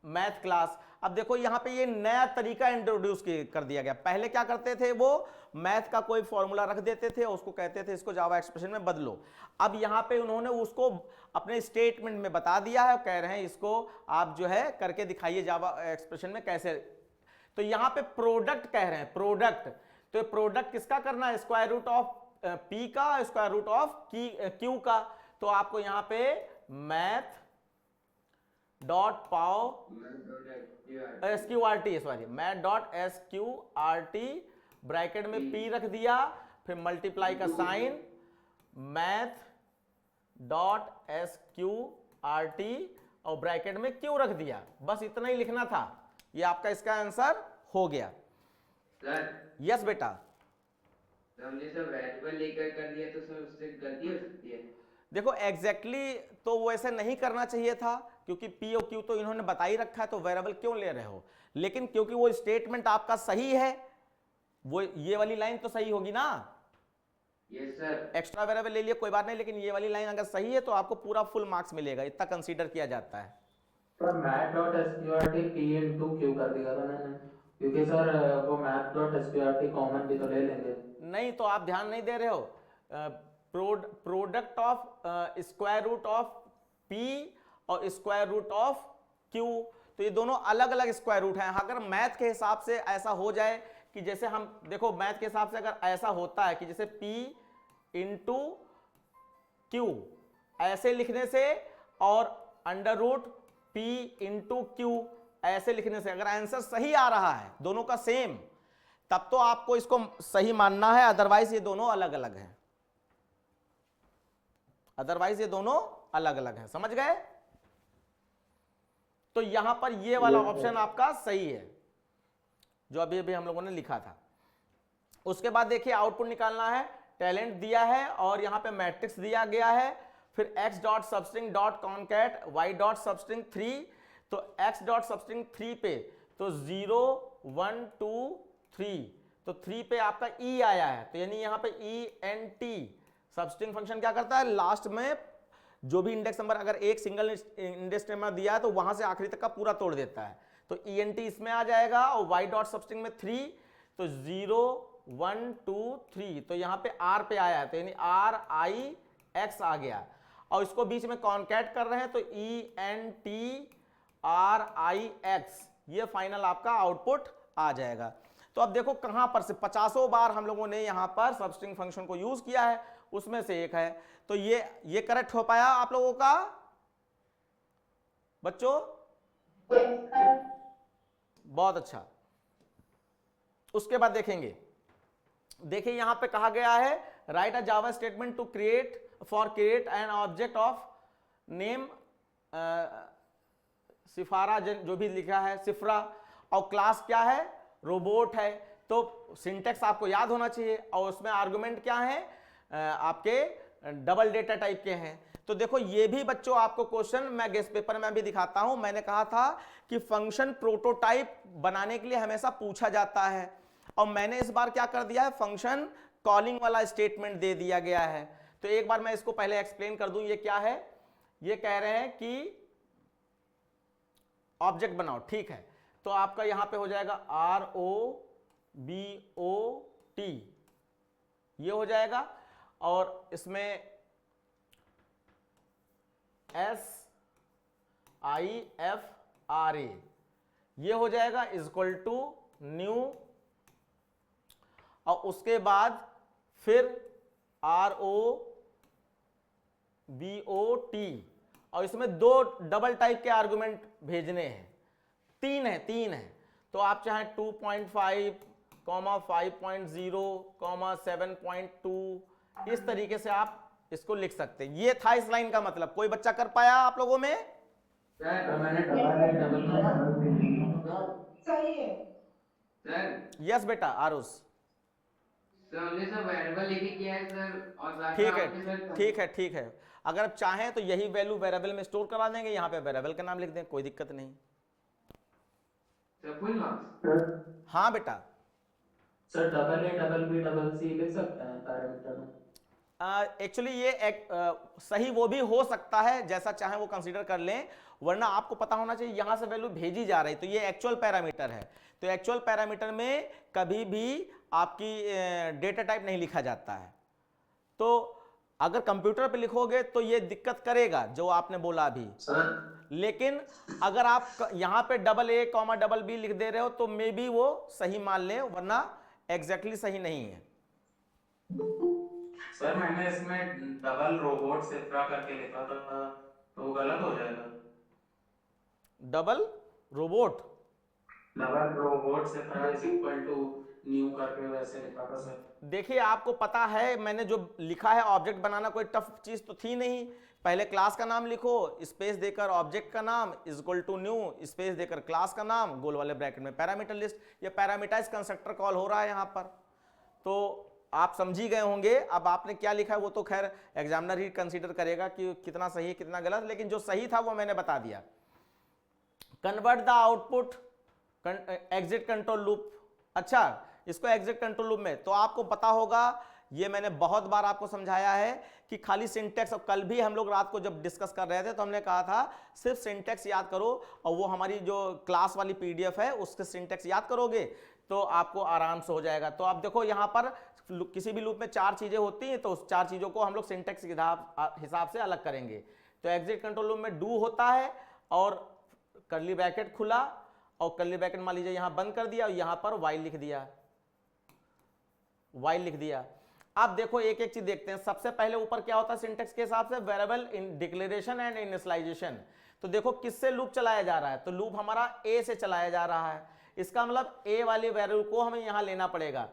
math class. अब देखो यहाँ पे ये नया तरीका इंट्रोड्यूस कर दिया गया। पहले क्या करते थे, वो मैथ का कोई फॉर्मूला रख देते थे, उसको कहते थे इसको जावा एक्सप्रेशन में बदलो। अब यहाँ पे उन्होंने उसको अपने स्टेटमेंट में बता दिया है, कह रहे हैं इसको आप जो है करके दिखाइए जावा एक्सप्रेशन में कैसे। तो यहाँ पे प्रोडक्ट कह रहे हैं, प्रोडक्ट। तो प्रोडक्ट किसका करना है? स्क्वायर रूट ऑफ पी का, स्क्वायर रूट ऑफ क्यू का। तो आपको यहाँ पे मैथ डॉट पाव SQRT, sorry math dot SQRT bracket में P रख दिया, फिर मल्टीप्लाई का साइन, मैथ डॉट SQRT और ब्रैकेट में Q रख दिया। बस इतना ही लिखना था। ये आपका इसका आंसर हो गया। सर यस बेटा। हमने सब वेरिएबल लेकर कर दिया तो सर उससे गलती हो सकती है। देखो एग्जैक्टली तो वो ऐसे नहीं करना चाहिए था, क्योंकि पी और क्यू तो इन्होंने बता ही रखा है, तो वेरिएबल क्यों ले रहे हो। लेकिन क्योंकि वो स्टेटमेंट आपका सही है, वो ये वाली लाइन तो सही होगी ना। Yes sir. एक्स्ट्रा वेरिएबल ले लिए कोई बात नहीं, लेकिन ये वाली लाइन अगर सही है तो आपको पूरा फुल मार्क्स मिलेगा, इतना कंसीडर किया जाता है। Sir math.sqrt p into q कर दिया था मैंने, क्योंकि सर वो math.sqrt कॉमन भी तो ले लेंगे। नहीं, तो आप ध्यान नहीं दे रहे हो। Product of square root of P और स्क्वायर रूट ऑफ क्यू, तो ये दोनों अलग अलग स्क्वायर रूट हैं। अगर मैथ के हिसाब से ऐसा हो जाए कि जैसे हम देखो, मैथ के हिसाब से अगर ऐसा होता है कि जैसे p इंटू क्यू ऐसे लिखने से और under root p into Q ऐसे लिखने से अगर आंसर सही आ रहा है दोनों का सेम, तब तो आपको इसको सही मानना है, अदरवाइज ये दोनों अलग अलग हैं। अदरवाइज ये दोनों अलग अलग हैं, समझ गए। तो यहां पर ये वाला ऑप्शन आपका सही है जो अभी अभी हम लोगों ने लिखा था। उसके बाद देखिए आउटपुट निकालना है, टैलेंट दिया है और यहां पे मैट्रिक्स दिया गया है, फिर x dot substring dot concat y dot substring 3, तो x डॉट सबस्ट्रिंग 3 पे तो 0 1 2 3, तो 3 पे आपका e आया है, तो यानी यहां पे ENT सबस्ट्रिंग फंक्शन क्या करता है, लास्ट में जो भी इंडेक्स नंबर अगर एक सिंगल इंडेक्स नंबर दिया है तो वहां से आखिरी तक का पूरा तोड़ देता है, तो ENT इसमें आ जाएगा और y डॉट सबस्ट्रिंग में 3, तो 0 1 2 3, तो यहाँ पे r पे आया है, तो यानी RIX आ गया, और इसको बीच में कॉनकैट कर रहे हैं तो ENT RIX, ये फाइनल आपका आउटपुट आ जाएगा। तो अब देखो कहां पर से 50 बार हम लोगों ने यहां पर सबस्ट्रिंग फंक्शन को यूज किया है, उसमें से एक है, तो ये करेक्ट हो पाया आप लोगों का बच्चों? Yes, sir. बहुत अच्छा। उसके बाद देखेंगे, देखिए यहां पे कहा गया है write a Java statement to create an object of name सिफारा, जो भी लिखा है सिफरा, और क्लास क्या है, रोबोट है। तो सिंटेक्स आपको याद होना चाहिए, और उसमें आर्गुमेंट क्या है, आपके डबल डेटा टाइप के हैं। तो देखो ये भी बच्चों आपको क्वेश्चन मैं गेस्ट पेपर में भी दिखाता हूं, मैंने कहा था कि फंक्शन प्रोटोटाइप बनाने के लिए हमेशा पूछा जाता है, और मैंने इस बार क्या कर दिया है, फंक्शन कॉलिंग वाला स्टेटमेंट दे दिया गया है। तो एक बार मैं इसको पहले एक्सप्लेन कर दूं, ये क्या है, ये कह रहे हैं कि ऑब्जेक्ट बनाओ, ठीक है, तो आपका यहां पे हो जाएगा ROBOT, ये हो जाएगा, और इसमें SIFRA ये हो जाएगा इक्वल टू न्यू, और उसके बाद फिर ROBOT, और इसमें 2 डबल टाइप के आर्गुमेंट भेजने हैं, 3 हैं, तो आप चाहे 2.5, 5.0, 7.2 इस तरीके से आप इसको लिख सकते हैं। ये था इस लाइन का मतलब। कोई बच्चा कर पाया आप लोगों में? सर मैंने डबल सही है। सर यस बेटा आरुष, सर हमने सब वेरिएबल लेके किया है सर, और बाकी ठीक आपके है, सर ठीक है। अगर आप चाहें तो यही वैल्यू वेरिएबल में स्टोर करा देंगे, यहाँ पे वेरिएबल का नाम लिख दें, कोई दिक्कत नहीं। Sir full marks. हाँ बेटा, सर AA, BB, लिख सकते हैं पैरामीटर में। एक्चुअली ये सही वो भी हो सकता है, जैसा चाहे वो कंसीडर कर लें, वरना आपको पता होना चाहिए यहां से वैल्यू भेजी जा रही, तो ये एक्चुअल पैरामीटर है, तो एक्चुअल पैरामीटर में कभी भी आपकी डेटा टाइप नहीं लिखा जाता है। तो अगर कंप्यूटर पे लिखोगे तो ये दिक्कत करेगा जो आपने बोला अभी, लेकिन अगर आप यहां पे AA, BB लिख दे रहे हो तो मे बी वो सही मान ले, वरना एग्जैक्टली सही नहीं है। सर मैंने इसमें डबल रोबोट सिफ्रा करके लिखा था, तो वो गलत हो जाएगा। डबल रोबोट सिफ्रा इज इक्वल टू न्यू करके वैसे लिखा था सर। देखिए आपको पता है मैंने जो लिखा है, ऑब्जेक्ट बनाना कोई टफ चीज तो थी नहीं। पहले क्लास का नाम लिखो, स्पेस देकर ऑब्जेक्ट का नाम इक्वल टू न्यू, स्पेस देकर क्लास का नाम, गोल वाले ब्रैकेट में पैरामीटर लिस्ट। ये पैरामीटराइज कंस्ट्रक्टर कॉल हो रहा है यहाँ पर। तो आप समझी गए होंगे। अब आपने क्या लिखा है वो तो खैर एग्जामिनर ही कंसीडर करेगा कि कितना सही है कितना गलत, लेकिन जो सही था वो मैंने बता दिया। Convert the output exit control loop. अच्छा, इसको एग्जिट कंट्रोल लूप में तो आपको पता होगा, ये मैंने बहुत बार आपको समझाया है कि खाली सिंटेक्स, और कल भी हम लोग रात को जब डिस्कस कर रहे थे तो हमने कहा था सिर्फ सिंटेक्स याद करो, और वो हमारी जो क्लास वाली पीडीएफ है उसके सिंटेक्स याद करोगे तो आपको आराम से हो जाएगा। तो आप देखो यहाँ पर किसी भी लूप में 4 चीजें होती हैं, तो उस 4 चीजों को हम लोग सिंटेक्स के हिसाब से अलग करेंगे। तो एग्जिट कंट्रोल लूप में डू होता है और कर्ली ब्रैकेट खुला, और कर्ली ब्रैकेट मान लीजिए यहां बंद कर दिया और यहां पर वाइल लिख दिया, वाइल लिख दिया। अब देखो एक एक चीज देखते हैं। सबसे पहले ऊपर क्या होता है सिंटेक्स के हिसाब से, variable in declaration and initialization. तो देखो किससे लूप चलाया जा रहा है, तो लूप हमारा ए से चलाया जा रहा है। इसका मतलब ए वाली वैल्यू को हमें यहां लेना पड़ेगा।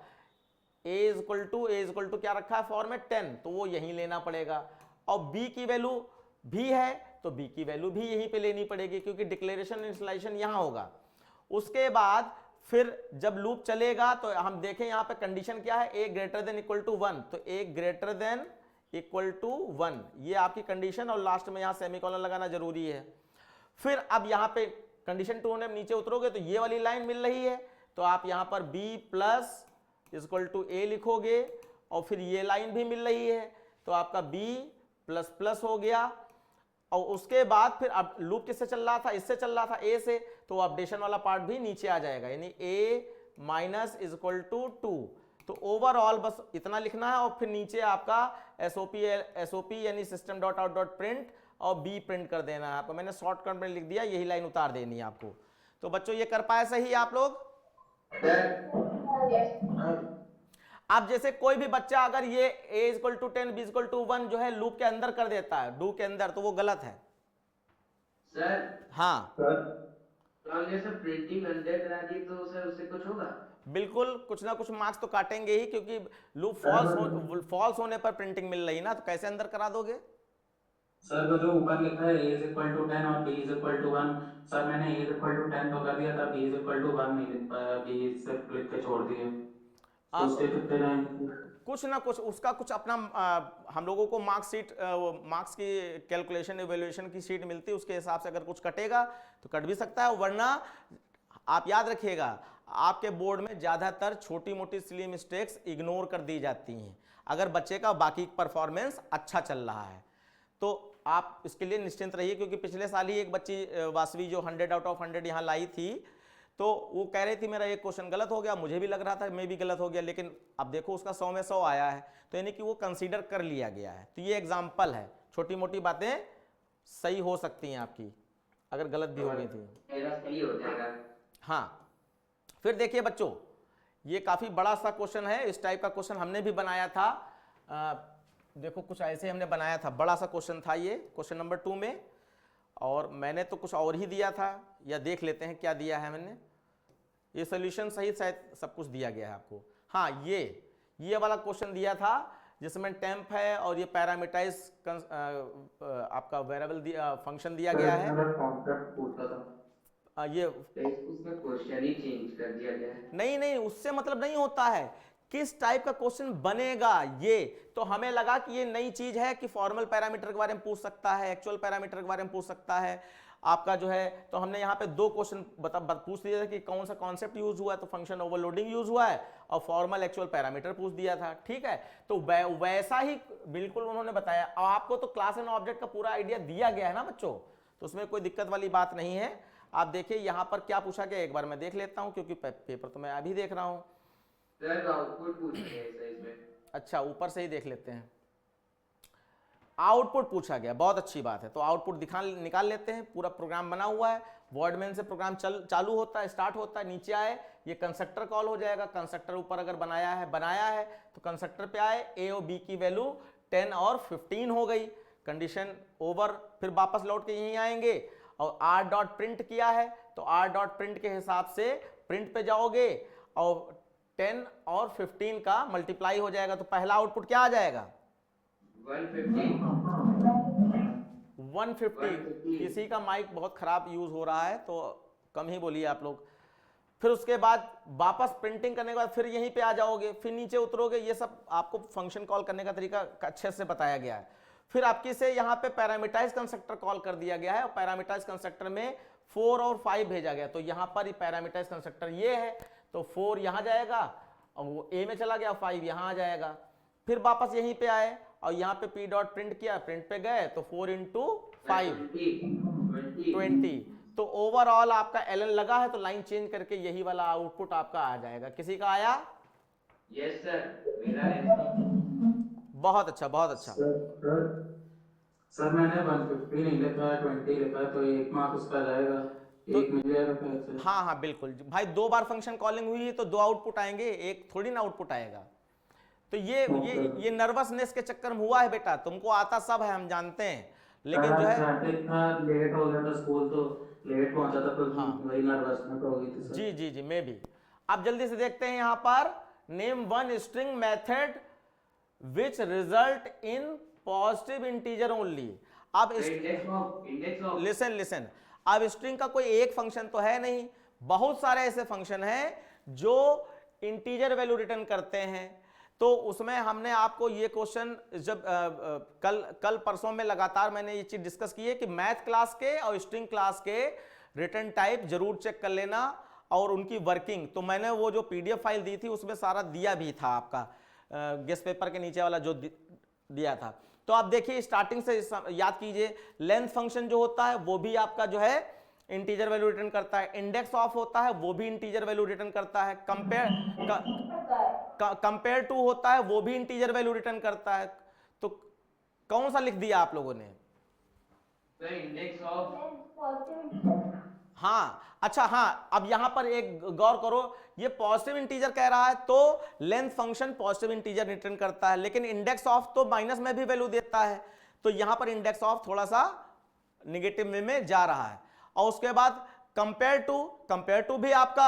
ए इक्वल टू क्या रखा है फॉर्मेट 10, तो वो यहीं लेना पड़ेगा। और बी की वैल्यू भी है तो बी की वैल्यू भी यहीं पे लेनी पड़ेगी, क्योंकि डिक्लेरेशन इनिशियलाइजेशन यहां होगा। उसके बाद फिर जब लूप चलेगा तो हम देखें यहां पे कंडीशन क्या है, ए ग्रेटर देन इक्वल टू 1, तो ए ग्रेटर देन इक्वल टू 1 ये आपकी कंडीशन, और लास्ट में यहां सेमीकोलन लगाना जरूरी है। फिर अब यहां पे कंडीशन 2 होने में नीचे उतरोगे तो ये वाली लाइन मिल रही है, तो आप यहां पर b प्लस इक्वल टू ए लिखोगे, और फिर ये लाइन भी मिल रही है तो आपका b प्लस प्लस हो गया। और उसके बाद फिर अब लूप किससे चल रहा था, इससे चल रहा था ए से, तो अपडेशन वाला पार्ट भी नीचे आ जाएगा, यानी a माइनस इक्वल टू 2। तो ओवरऑल बस इतना लिखना है, और फिर नीचे आपका एसओपी यानी system dot out dot print और बी प्रिंट कर देना है आपको। मैंने शॉर्टकट में लिख दिया, यही लाइन उतार देनी है आपको। तो बच्चों ये कर पाए सही आप लोग। अब जैसे कोई भी बच्चा अगर ये a equal to 10 b equal to 1 जो है लूप के अंदर कर देता है, डू के अंदर, तो वो गलत है। सर हाँ हमने सर प्रिंटिंग अंदर करा दी तो सर उससे कुछ होगा? बिल्कुल, कुछ ना कुछ मार्क्स तो काटेंगे ही, क्योंकि लूप फॉल्स होने पर प्रिंटिंग मिल रही ना, तो कैसे अंदर करा दोगे। सर तो जो ऊपर लिखा है a इज इक्वल टू 10 और b is equal to 1, sir मैंने a इज इक्वल टू 10 तो कर दिया था, b इज इक्वल टू 1 नहीं लिख पाया, b सिर्फ लिख के छोड़ दिए। तो अब उसके कितने रहेंगे? कुछ ना कुछ उसका कुछ अपना हम लोगों को मार्क्स की कैलकुलेशन इवैल्यूएशन की शीट मिलती है, उसके हिसाब से अगर कुछ कटेगा तो कट भी सकता है, वरना आप याद रखिएगा आपके बोर्ड में ज्यादातर छोटी मोटी सिली मिस्टेक्स इग्नोर कर दी जाती हैं अगर बच्चे का बाकी परफॉर्मेंस अच्छा चल रहा है। तो आप इसके लिए निश्चिंत रहिए, क्योंकि पिछले साल ही एक बच्ची वासवी जो 100 आउट ऑफ 100 यहाँ लाई थी, तो वो कह रही थी मेरा एक क्वेश्चन गलत हो गया, मुझे भी लग रहा था मैं भी गलत हो गया, लेकिन अब देखो उसका 100 में 100 आया है, तो यानी कि वो कंसीडर कर लिया गया है। तो ये एग्जाम्पल है, छोटी मोटी बातें सही हो सकती हैं आपकी अगर गलत भी हो गई थी। मेरा सही हो जाएगा। हाँ, फिर देखिए बच्चों, ये काफी बड़ा सा क्वेश्चन है, इस टाइप का क्वेश्चन हमने भी बनाया था। देखो कुछ ऐसे हमने बनाया था, बड़ा सा क्वेश्चन था ये, क्वेश्चन नंबर 2 में, और मैंने तो कुछ और ही दिया था, या देख लेते हैं क्या दिया है मैंने। ये सोल्यूशन सहित शायद सब कुछ दिया गया है आपको। हाँ, ये वाला क्वेश्चन दिया था जिसमें टेम्प है और ये पैरामीटराइज आपका वेरिएबल फंक्शन दिया गया है। ये उसमें क्वेश्चन ही चेंज कर दिया गया है। नहीं, उससे मतलब नहीं होता है किस टाइप का क्वेश्चन बनेगा। ये तो हमें लगा कि ये नई चीज है कि फॉर्मल पैरामीटर के बारे में पूछ सकता है, एक्चुअल पैरामीटर के बारे में पूछ सकता है आपका जो है। तो हमने यहाँ पे 2 क्वेश्चन पूछ दिया था कि कौन सा कॉन्सेप्ट यूज हुआ है, तो फंक्शन ओवरलोडिंग यूज हुआ है, और फॉर्मल एक्चुअल पैरामीटर पूछ दिया था। ठीक है, तो वैसा ही बिल्कुल उन्होंने बताया। और आपको तो क्लास एंड ऑब्जेक्ट का पूरा आइडिया दिया गया है ना बच्चों, तो उसमें कोई दिक्कत वाली बात नहीं है। आप देखिए यहाँ पर क्या पूछा गया, एक बार मैं देख लेता हूँ, क्योंकि पेपर तो मैं अभी देख रहा हूँ। आउटपुट पूछ रहे हैं इसमें। अच्छा, ऊपर से ही देख लेते हैं। आउटपुट पूछा गया, बहुत अच्छी बात है। तो आउटपुट निकाल लेते हैं। पूरा प्रोग्राम बना हुआ है, वर्डमेन से प्रोग्राम चालू होता है, स्टार्ट होता है, नीचे आए ये कंस्ट्रक्टर कॉल हो जाएगा। कंस्ट्रक्टर ऊपर अगर बनाया है तो कंस्ट्रक्टर पे आए, ए और बी की वैल्यू 10 और 15 हो गई, कंडीशन ओवर। फिर वापस लौट के यहीं आएंगे और आर डॉट प्रिंट किया है, तो आर डॉट प्रिंट के हिसाब से प्रिंट पे जाओगे और 10 और 15 का मल्टीप्लाई हो जाएगा। तो पहला आउटपुट क्या आ जाएगा, 150। किसी का माइक बहुत खराब यूज हो रहा है तो कम ही बोलिए आप लोग। फिर उसके बाद वापस प्रिंटिंग करने के बाद फिर यहीं पे आ जाओगे, फिर नीचे उतरोगे। ये सब आपको फंक्शन कॉल करने का तरीका अच्छे से बताया गया है। फिर आपकी से यहाँ पे पैरामीटराइज कंस्ट्रक्टर कॉल कर दिया गया है और पैरामीटराइज कंस्ट्रक्टर में 4 और 5 भेजा गया। तो यहाँ पर पैरामीटराइज कंस्ट्रक्टर ये है, तो 4 यहाँ जाएगा और वो ए में चला गया, 5 यहाँ आ जाएगा। फिर वापस यहीं पे आए और यहाँ पे पी डॉट प्रिंट किया, प्रिंट पे गए तो 4 इंटू 5 20। तो ओवरऑल आपका एलन लगा है, तो लाइन चेंज करके यही वाला आउटपुट आपका आ जाएगा। किसी का आया? यस सर, मेरा है। बहुत अच्छा, बहुत अच्छा। सर मैंने 150 नहीं लिखा है, 20 लिखा है, तो 1 मार्क उसका जाएगा, तो 1 मिल जाएगा फिर से। हाँ हाँ बिल्कुल भाई, 2 बार फंक्शन कॉलिंग हुई है तो 2 आउटपुट आएंगे, एक थोड़ी ना आउटपुट आएगा। तो ये नर्वसनेस के चक्कर में हुआ है बेटा, तुमको आता सब है, हम जानते हैं, लेकिन जो है लेट हो गया था स्कूल, तो लेट पहुंचा था, तो हाँ। वही नर्वसनेस हो गई थी सर। जी जी जी, मैं भी। अब जल्दी से देखते हैं यहाँ पर, name one string method which result in positive integer only. अब इंडेक्स ऑफ लिसन, अब स्ट्रिंग का कोई एक फंक्शन तो है नहीं, बहुत सारे ऐसे फंक्शन हैं जो इंटीजर वैल्यू रिटर्न करते हैं। तो उसमें हमने आपको ये क्वेश्चन जब कल परसों में लगातार मैंने ये चीज डिस्कस की है कि मैथ क्लास के और स्ट्रिंग क्लास के रिटर्न टाइप जरूर चेक कर लेना और उनकी वर्किंग। तो मैंने वो जो पीडीएफ फाइल दी थी उसमें सारा दिया भी था, आपका गेस्ट पेपर के नीचे वाला जो दिया था। तो आप देखिए स्टार्टिंग से याद कीजिए, लेंथ फंक्शन जो होता है वो भी आपका जो है इंटीजर वैल्यू रिटर्न करता है, इंडेक्स ऑफ होता है वो भी इंटीजर वैल्यू रिटर्न करता है, कंपेयर टू होता है वो भी इंटीजर वैल्यू रिटर्न करता है। तो कौन सा लिख दिया आप लोगों ने? Sir index of. हाँ अच्छा, हाँ अब यहां पर एक गौर करो, ये पॉजिटिव इंटीजर कह रहा है तो length function positive integer return करता है, लेकिन इंडेक्स ऑफ तो माइनस में भी वैल्यू देता है। तो यहां पर इंडेक्स ऑफ थोड़ा सा निगेटिव में जा रहा है। और उसके बाद कंपेयर टू भी आपका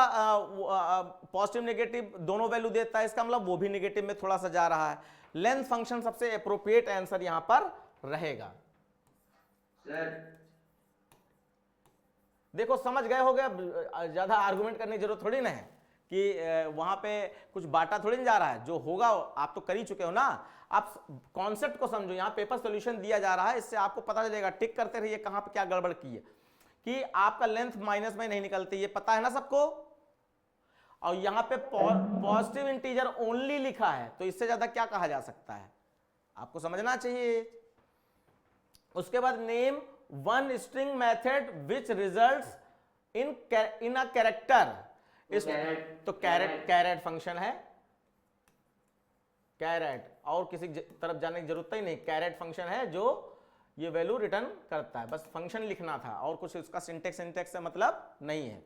पॉजिटिव नेगेटिव दोनों वैल्यू देता है, इसका मतलब वो भी नेगेटिव में थोड़ा सा जा रहा है। लेंथ फंक्शन सबसे एप्रोप्रिएट आंसर यहां पर रहेगा। सर देखो समझ गए हो गया, ज्यादा आर्गुमेंट करने की जरूरत थोड़ी ना है कि वहां पे कुछ बांटा थोड़ी नहीं जा रहा है, जो होगा आप तो कर ही चुके हो ना। आप कॉन्सेप्ट को समझो, यहाँ पेपर सॉल्यूशन दिया जा रहा है, इससे आपको पता चलेगा, टिक करते रहिए कहां पे क्या गड़बड़ की है, कि आपका लेंथ माइनस में नहीं निकलती, ये पता है ना सबको। और यहां पे पॉजिटिव इंटीजर ओनली लिखा है, तो इससे ज्यादा क्या कहा जा सकता है, आपको समझना चाहिए। उसके बाद name one string method which results in a character. तो कैरेट फंक्शन है, कैरेट, और किसी तरफ जाने की जरूरत ही नहीं, कैरेट फंक्शन है जो ये वैल्यू रिटर्न करता है, बस फंक्शन लिखना था और कुछ उसका सिंटेक्स से मतलब नहीं है।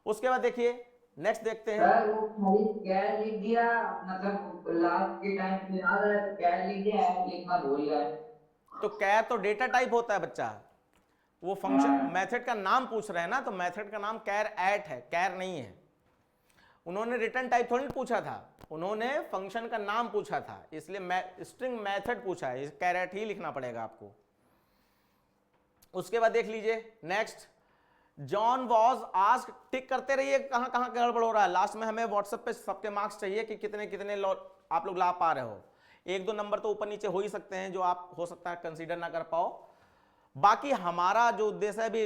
उसके बाद देखिए नेक्स्ट देखते हैं। सर वो खाली कैर लिख दिया, मतलब लास्ट के टाइम पे याद है कैर लिख दिया है, लिखना भूल गया। तो कैर तो डेटा टाइप होता है बच्चा, वो फंक्शन मेथड का नाम पूछ रहे हैं ना, तो मेथड का नाम कैर एट है, कैर नहीं है। उन्होंने रिटर्न टाइप थोड़ी पूछा था, उन्होंने फंक्शन का नाम पूछा था, इसलिए स्ट्रिंग मेथड पूछा है, कैरेट ही लिखना पड़ेगा आपको। उसके बाद देख लीजिए नेक्स्ट, जॉन वॉज आस्क्ड, टिक करते रहिए कहां कहां गड़बड़ हो रहा है, लास्ट में हमें व्हाट्सएप पे सबके मार्क्स चाहिए कि कितने कितने आप लोग ला पा रहे हो। 1-2 नंबर तो ऊपर नीचे हो ही सकते हैं जो आप हो सकता है कंसीडर ना कर पाओ। बाकी हमारा जो उद्देश्य है भी,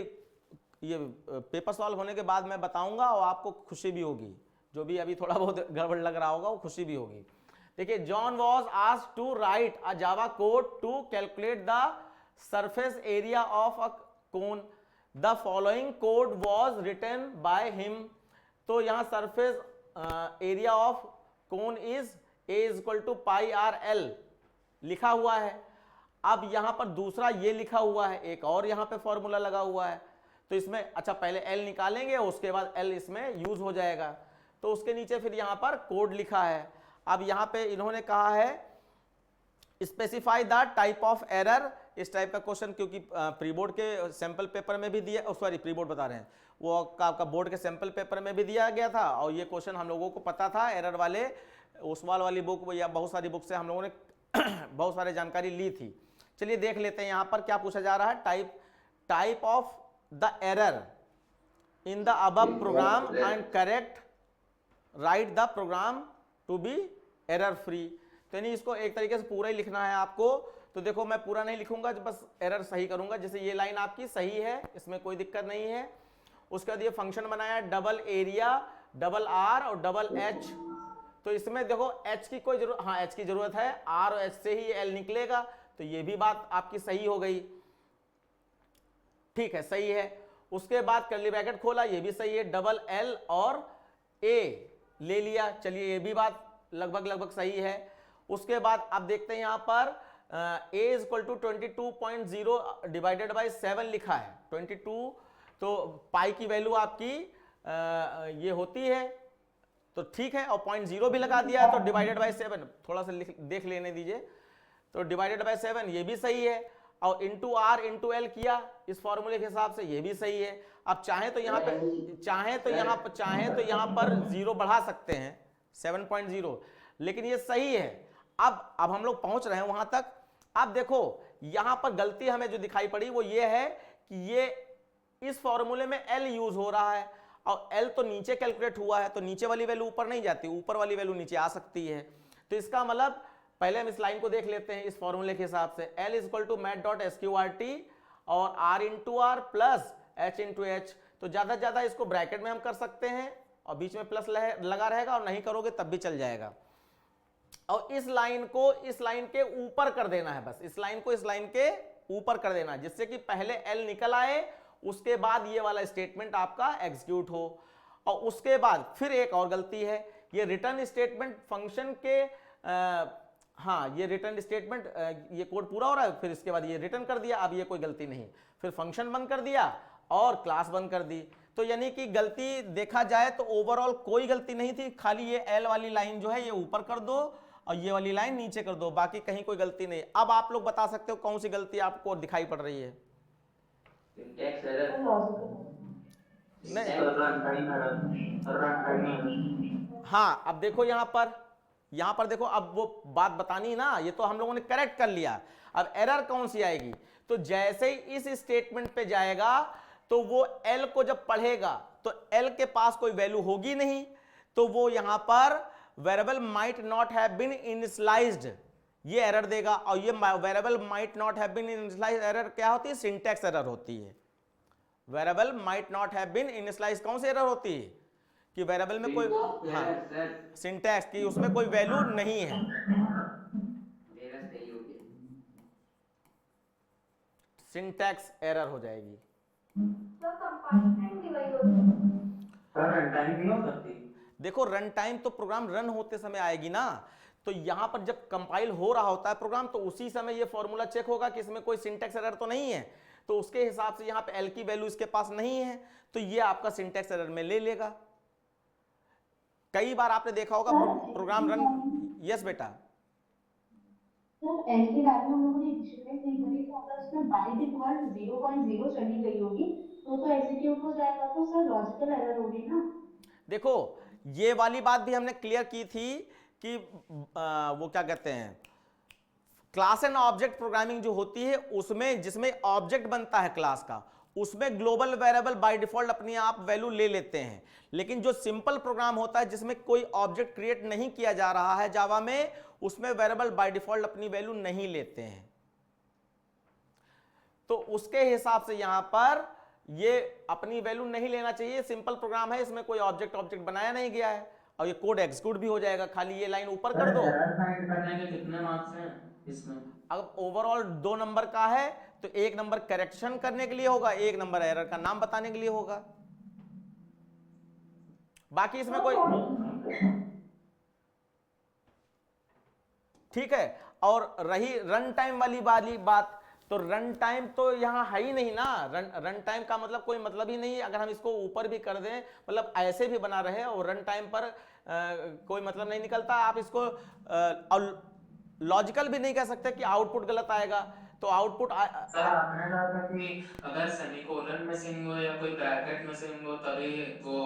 ये पेपर सॉल्व होने के बाद मैं बताऊंगा और आपको खुशी भी होगी, जो भी अभी थोड़ा बहुत गड़बड़ लग रहा होगा वो खुशी भी होगी। देखिए, John was asked to write a Java code to calculate the surface area of a cone, the following code was written by him. तो यहां surface area of cone is A = πr_l लिखा हुआ है। अब यहां पर दूसरा ये लिखा हुआ है, एक और यहां पे फॉर्मूला लगा हुआ है, तो इसमें अच्छा पहले l निकालेंगे उसके बाद l इसमें यूज हो जाएगा। तो उसके नीचे फिर यहां पर कोड लिखा है। अब यहां पे इन्होंने कहा है specify the type of error, इस टाइप का क्वेश्चन क्योंकि प्री बोर्ड के सैंपल पेपर में भी दिया, सॉरी प्री बोर्ड बता रहे हैं, वो आपका बोर्ड के सैंपल पेपर में भी दिया गया था और ये क्वेश्चन हम लोगों को पता था, एरर वाले ओसवाल वाली बुक या बहुत सारी बुक से हम लोगों ने बहुत सारी जानकारी ली थी। चलिए देख लेते हैं यहां पर क्या पूछा जा रहा है, type of the error in the above program and correct write the program to be error free. तो यानी इसको एक तरीके से पूरा ही लिखना है आपको। तो देखो मैं पूरा नहीं लिखूंगा, बस एरर सही करूंगा। जैसे ये लाइन आपकी सही है, इसमें कोई दिक्कत नहीं है। उसके बाद ये फंक्शन बनाया डबल एरिया, डबल आर और डबल एच। तो इसमें देखो एच की कोई जरूरत, हाँ एच की जरूरत है, आर और एच से ही एल निकलेगा। तो ये भी बात आपकी सही हो गई, ठीक है, सही है। उसके बाद कर्ली ब्रैकेट खोला, ये भी सही है, डबल एल और ए ले लिया, चलिए ये भी बात लगभग सही है। उसके बाद आप देखते हैं यहां पर a is equal to 22.0 divided by 7 लिखा है 22। तो पाई की वैल्यू आपकी ये होती है, तो ठीक है। और 0.0 भी लगा दिया तो डिवाइडेड बाई 7, थोड़ा सा देख लेने दीजिए। तो डिवाइडेड बाई 7 ये भी सही है। और इंटू आर इंटू एल किया इस फॉर्मूले के हिसाब से, ये भी सही है। अब चाहे तो यहाँ पे चाहे तो यहाँ पर 0 बढ़ा सकते हैं 7.0, लेकिन ये सही है। अब हम लोग पहुंच रहे हैं वहां तक। अब देखो यहां पर गलती हमें जो दिखाई पड़ी वो ये है कि ये इस फॉर्मूले में एल यूज हो रहा है और एल तो नीचे कैलकुलेट हुआ है, तो नीचे वाली वैल्यू ऊपर नहीं जाती, ऊपर वाली वैल्यू नीचे आ सकती है। तो इसका मतलब पहले हम इस लाइन को देख लेते हैं इस फॉर्मूले के हिसाब से, L is equal to math dot SQRT और R into R plus H into H. तो ज्यादा से ज्यादा इसको ब्रैकेट में हम कर सकते हैं और बीच में प्लस लगा रहेगा, और नहीं करोगे तब भी चल जाएगा। और इस लाइन को इस लाइन के ऊपर कर देना है, बस इस लाइन को इस लाइन के ऊपर कर देना, जिससे कि पहले एल निकल आए, उसके बाद ये वाला स्टेटमेंट आपका एग्जीक्यूट हो। और उसके बाद फिर एक और गलती है, ये रिटर्न स्टेटमेंट फंक्शन के हाँ ये रिटर्न स्टेटमेंट ये कोड पूरा हो रहा है, फिर इसके बाद ये रिटर्न कर दिया। अब ये कोई गलती नहीं, फिर फंक्शन बंद कर दिया और क्लास बंद कर दी। तो यानी कि गलती देखा जाए तो ओवरऑल कोई गलती नहीं थी, खाली ये एल वाली लाइन जो है ये ऊपर कर दो और ये वाली लाइन नीचे कर दो, बाकी कहीं कोई गलती नहीं। अब आप लोग बता सकते हो कौन सी गलती आपको दिखाई पड़ रही है? हाँ अब देखो यहाँ पर देखो, अब वो बात बतानी ना, ये तो हम लोगों ने करेक्ट कर लिया। अब एरर कौन सी आएगी? तो जैसे ही इस स्टेटमेंट पे जाएगा तो वो एल को जब पढ़ेगा तो एल के पास कोई वैल्यू होगी नहीं, तो वो यहां पर variable might not have been initialized ये एरर देगा। और ये variable might not have been initialized error क्या होती है? सिंटैक्स एरर होती है। Variable might not have been initialized कौन सी एरर होती है? कि वेरिएबल में कोई सिंटैक्स की उसमें कोई वैल्यू नहीं है। सिंटैक्स एरर हो जाएगी। देखो रन टाइम तो प्रोग्राम रन होते समय आएगी ना, तो यहां पर जब कंपाइल हो रहा होता है प्रोग्राम तो उसी समय ये फॉर्मूला चेक होगा कि इसमें कोई सिंटैक्स एरर तो नहीं है, तो उसके हिसाब से यहाँ पे एल की वैल्यू इसके पास नहीं है, तो ये आपका सिंटैक्स एरर में ले लेगा। कई बार आपने देखा होगा प्रोग्राम रन। यस बेटा सर एल के बारे में हम लोगों ने इनिशियलाइज नहीं करी, तो अगर उसमें बाय डिफॉल्ट 0.0 चली गई होगी तो एग्जीक्यूट हो जाएगा, तो सर लॉजिकल एरर होगी ना। देखो ये वाली बात भी हमने क्लियर की थी कि वो क्या कहते हैं, क्लास एंड ऑब्जेक्ट प्रोग्रामिंग जो होती है उसमें जिसमें ऑब्जेक्ट बनता है क्लास का, उसमें ग्लोबल वेरिएबल बाय डिफॉल्ट अपने आप वैल्यू ले लेते हैं। लेकिन जो सिंपल प्रोग्राम होता है जिसमें कोई ऑब्जेक्ट क्रिएट नहीं किया जा रहा है जावा में, उसमें वेरिएबल बाय डिफॉल्ट अपनी वैल्यू नहीं लेते हैं। तो उसके हिसाब से यहां पर ये अपनी वैल्यू नहीं लेना चाहिए। सिंपल प्रोग्राम है, इसमें कोई ऑब्जेक्ट बनाया नहीं गया है और ये कोड एग्जीक्यूट भी हो जाएगा। खाली ये लाइन ऊपर कर दो। करने के कितने मार्क्स हैं इसमें? अब ओवरऑल 2 नंबर का है तो 1 नंबर करेक्शन करने के लिए होगा, 1 नंबर एरर का नाम बताने के लिए होगा। बाकी इसमें कोई ठीक है। और रही रन टाइम वाली बात, तो रन टाइम तो यहां है ही नहीं ना। रन टाइम का मतलब कोई मतलब ही नहीं। अगर हम इसको ऊपर भी कर दें, मतलब ऐसे भी बना रहे और रन टाइम पर कोई मतलब नहीं निकलता। आप इसको लॉजिकल भी नहीं कह सकते कि आउटपुट गलत आएगा। तो आउटपुट सर आपने कहा था कि अगर सेमीकोलन मिसिंग हो या कोई ब्रैकेट मिसिंग हो तभी वो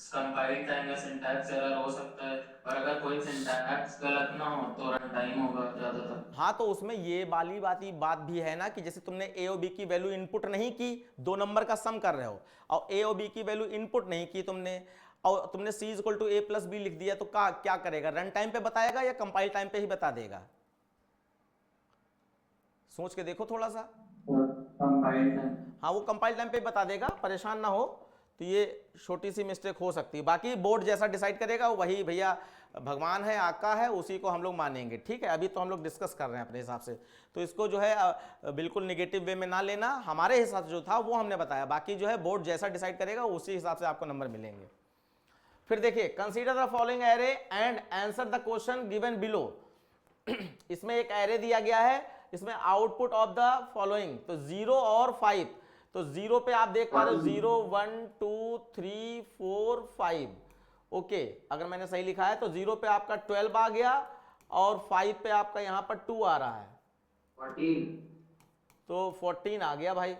कंपाइल टाइम या सिंटैक्स एरर हो सकता है, और अगर कोई सिंटैक्स गलत ना हो तो रन टाइम होगा ज्यादातर। हाँ, तो उसमें ये वाली बात भी है ना कि जैसे तुमने ए और बी की वैल्यू इनपुट नहीं की, 2 नंबर का सम कर रहे हो और ए और बी की वैल्यू इनपुट नहीं की तुमने, और तुमने C equal to A plus B लिख दिया, तो क्या करेगा, रन टाइम पे बताएगा या कंपाइल टाइम पे ही बता देगा? सोच के देखो थोड़ा सा। Compile time. हाँ, वो कंपाइल टाइम पे ही बता देगा, परेशान ना हो। तो ये छोटी सी मिस्टेक हो सकती है, बाकी बोर्ड जैसा डिसाइड करेगा वही भैया भगवान है, आका है, उसी को हम लोग मानेंगे, ठीक है। अभी तो हम लोग डिस्कस कर रहे हैं अपने हिसाब से, तो इसको जो है बिल्कुल निगेटिव वे में ना लेना। हमारे हिसाब से जो था वो हमने बताया, बाकी जो है बोर्ड जैसा डिसाइड करेगा उसी हिसाब से आपको नंबर मिलेंगे। फिर देखिए, consider the following array and answer the question given below. इसमें एक एरे दिया गया है, इसमें आउटपुट ऑफ द फॉलोइंग, तो 0 और 5, तो 0 पे आप देख पा रहे हो 0 1 2 3 4 5, ओके। अगर मैंने सही लिखा है तो 0 पे आपका 12 आ गया और 5 पे आपका यहां पर 2 आ रहा है, 14। तो 14 आ गया भाई।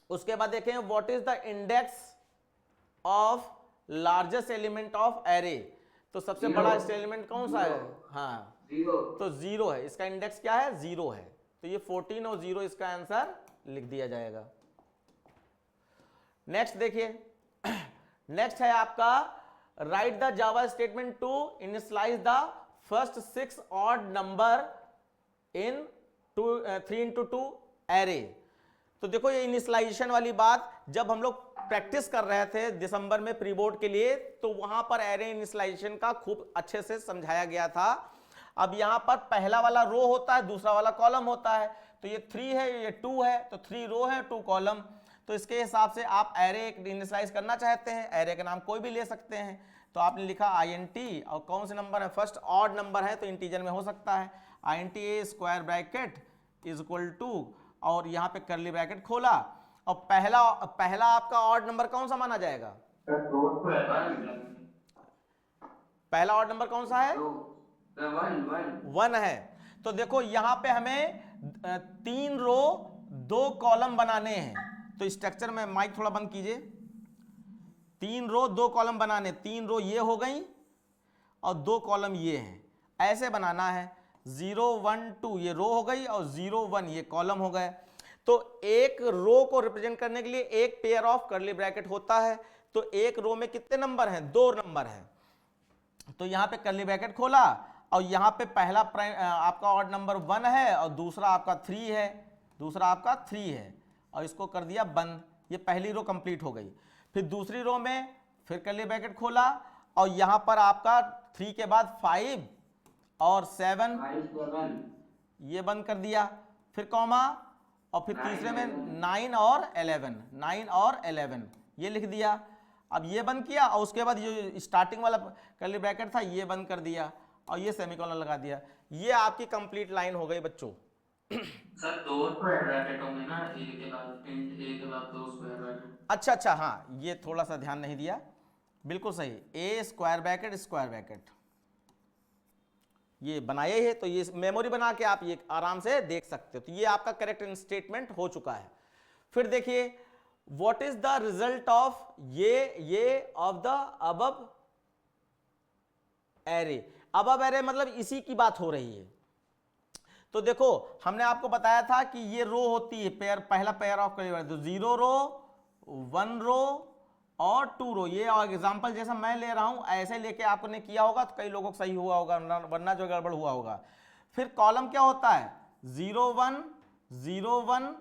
उसके बाद देखें what is the index of largest element of array, तो सबसे बड़ा एलिमेंट कौन सा है? हाँ, 0। तो 0 है, इसका इंडेक्स क्या है? 0 है, तो ये 14 और 0 इसका आंसर लिख दिया जाएगा। नेक्स्ट देखिए, नेक्स्ट है आपका write the Java statement to initialize the first 6 odd number in 3 into 2 array. तो देखो ये इनिशियलाइजेशन वाली बात जब हम लोग प्रैक्टिस कर रहे थे दिसंबर में प्री बोर्ड के लिए, तो वहां पर एरे इनिशियलाइजेशन का खूब अच्छे से समझाया गया था। अब यहां पर पहला वाला रो होता है, दूसरा वाला कॉलम होता है, तो ये 3 है, ये 2 है, तो 3 रो है 2 कॉलम। तो इसके हिसाब से आप एरे इनिशियलाइज करना चाहते हैं, एरे का नाम कोई भी ले सकते हैं, तो आपने लिखा INT, और कौन से नंबर है? फर्स्ट ऑड नंबर है तो इंटीजर में हो सकता है, INT A square bracket is equal to, और यहाँ पे करली ब्रैकेट खोला, और पहला आपका ऑड नंबर कौन सा माना जाएगा? पहला ऑड नंबर कौन सा है? 1 है। तो देखो यहां पे हमें 3 रो 2 कॉलम बनाने हैं, तो स्ट्रक्चर में माइक थोड़ा बंद कीजिए। 3 रो 2 कॉलम बनाने, 3 रो ये हो गई और 2 कॉलम ये हैं, ऐसे बनाना है। 0 1 2 ये रो हो गई और 0 1 ये कॉलम हो गए। तो एक रो को रिप्रेजेंट करने के लिए एक पेयर ऑफ करली ब्रैकेट होता है, तो एक रो में कितने नंबर हैं? 2 नंबर हैं, तो यहां पे करली ब्रैकेट खोला और यहां पे पहला आपका ऑड नंबर 1 है और दूसरा आपका 3 है, और इसको कर दिया बंद, ये पहली रो कंप्लीट हो गई। फिर दूसरी रो में फिर करली ब्रैकेट खोला और यहां पर आपका 3 के बाद 5 और 7 ये बंद कर दिया, फिर कॉमा, और फिर तीसरे में 9 और 11 ये लिख दिया। अब ये बंद किया और उसके बाद ये स्टार्टिंग वाला कर्ली ब्रैकेट था ये बंद कर दिया और ये सेमीकोलन लगा दिया। ये आपकी कंप्लीट लाइन हो गई बच्चों। सर 2 स्क्वायर ब्रैकेट होंगे ना, ए के बाद इंट ए के बाद 2 स्क्वायर ब्रैकेट। अच्छा, हाँ, ये थोड़ा सा ध्यान नहीं दिया, बिल्कुल सही, ए स्क्वायर ब्रैकेट ये बनाए है, तो ये मेमोरी बना के आप ये आराम से देख सकते हो। तो ये आपका करेक्ट स्टेटमेंट हो चुका है। फिर देखिए what is the result of ये of the above array. Above array मतलब इसी की बात हो रही है। तो देखो हमने आपको बताया था कि ये रो होती है पेयर, पहला पेयर ऑफ करेक्ट, तो 0 रो 1 रो और 2 रो। ये एग्जांपल जैसा मैं ले रहा हूं ऐसे लेके आपने किया होगा तो कई लोगों को सही हुआ होगा, वरना जो गड़बड़ हुआ होगा। फिर कॉलम क्या होता है? 0 1 0 1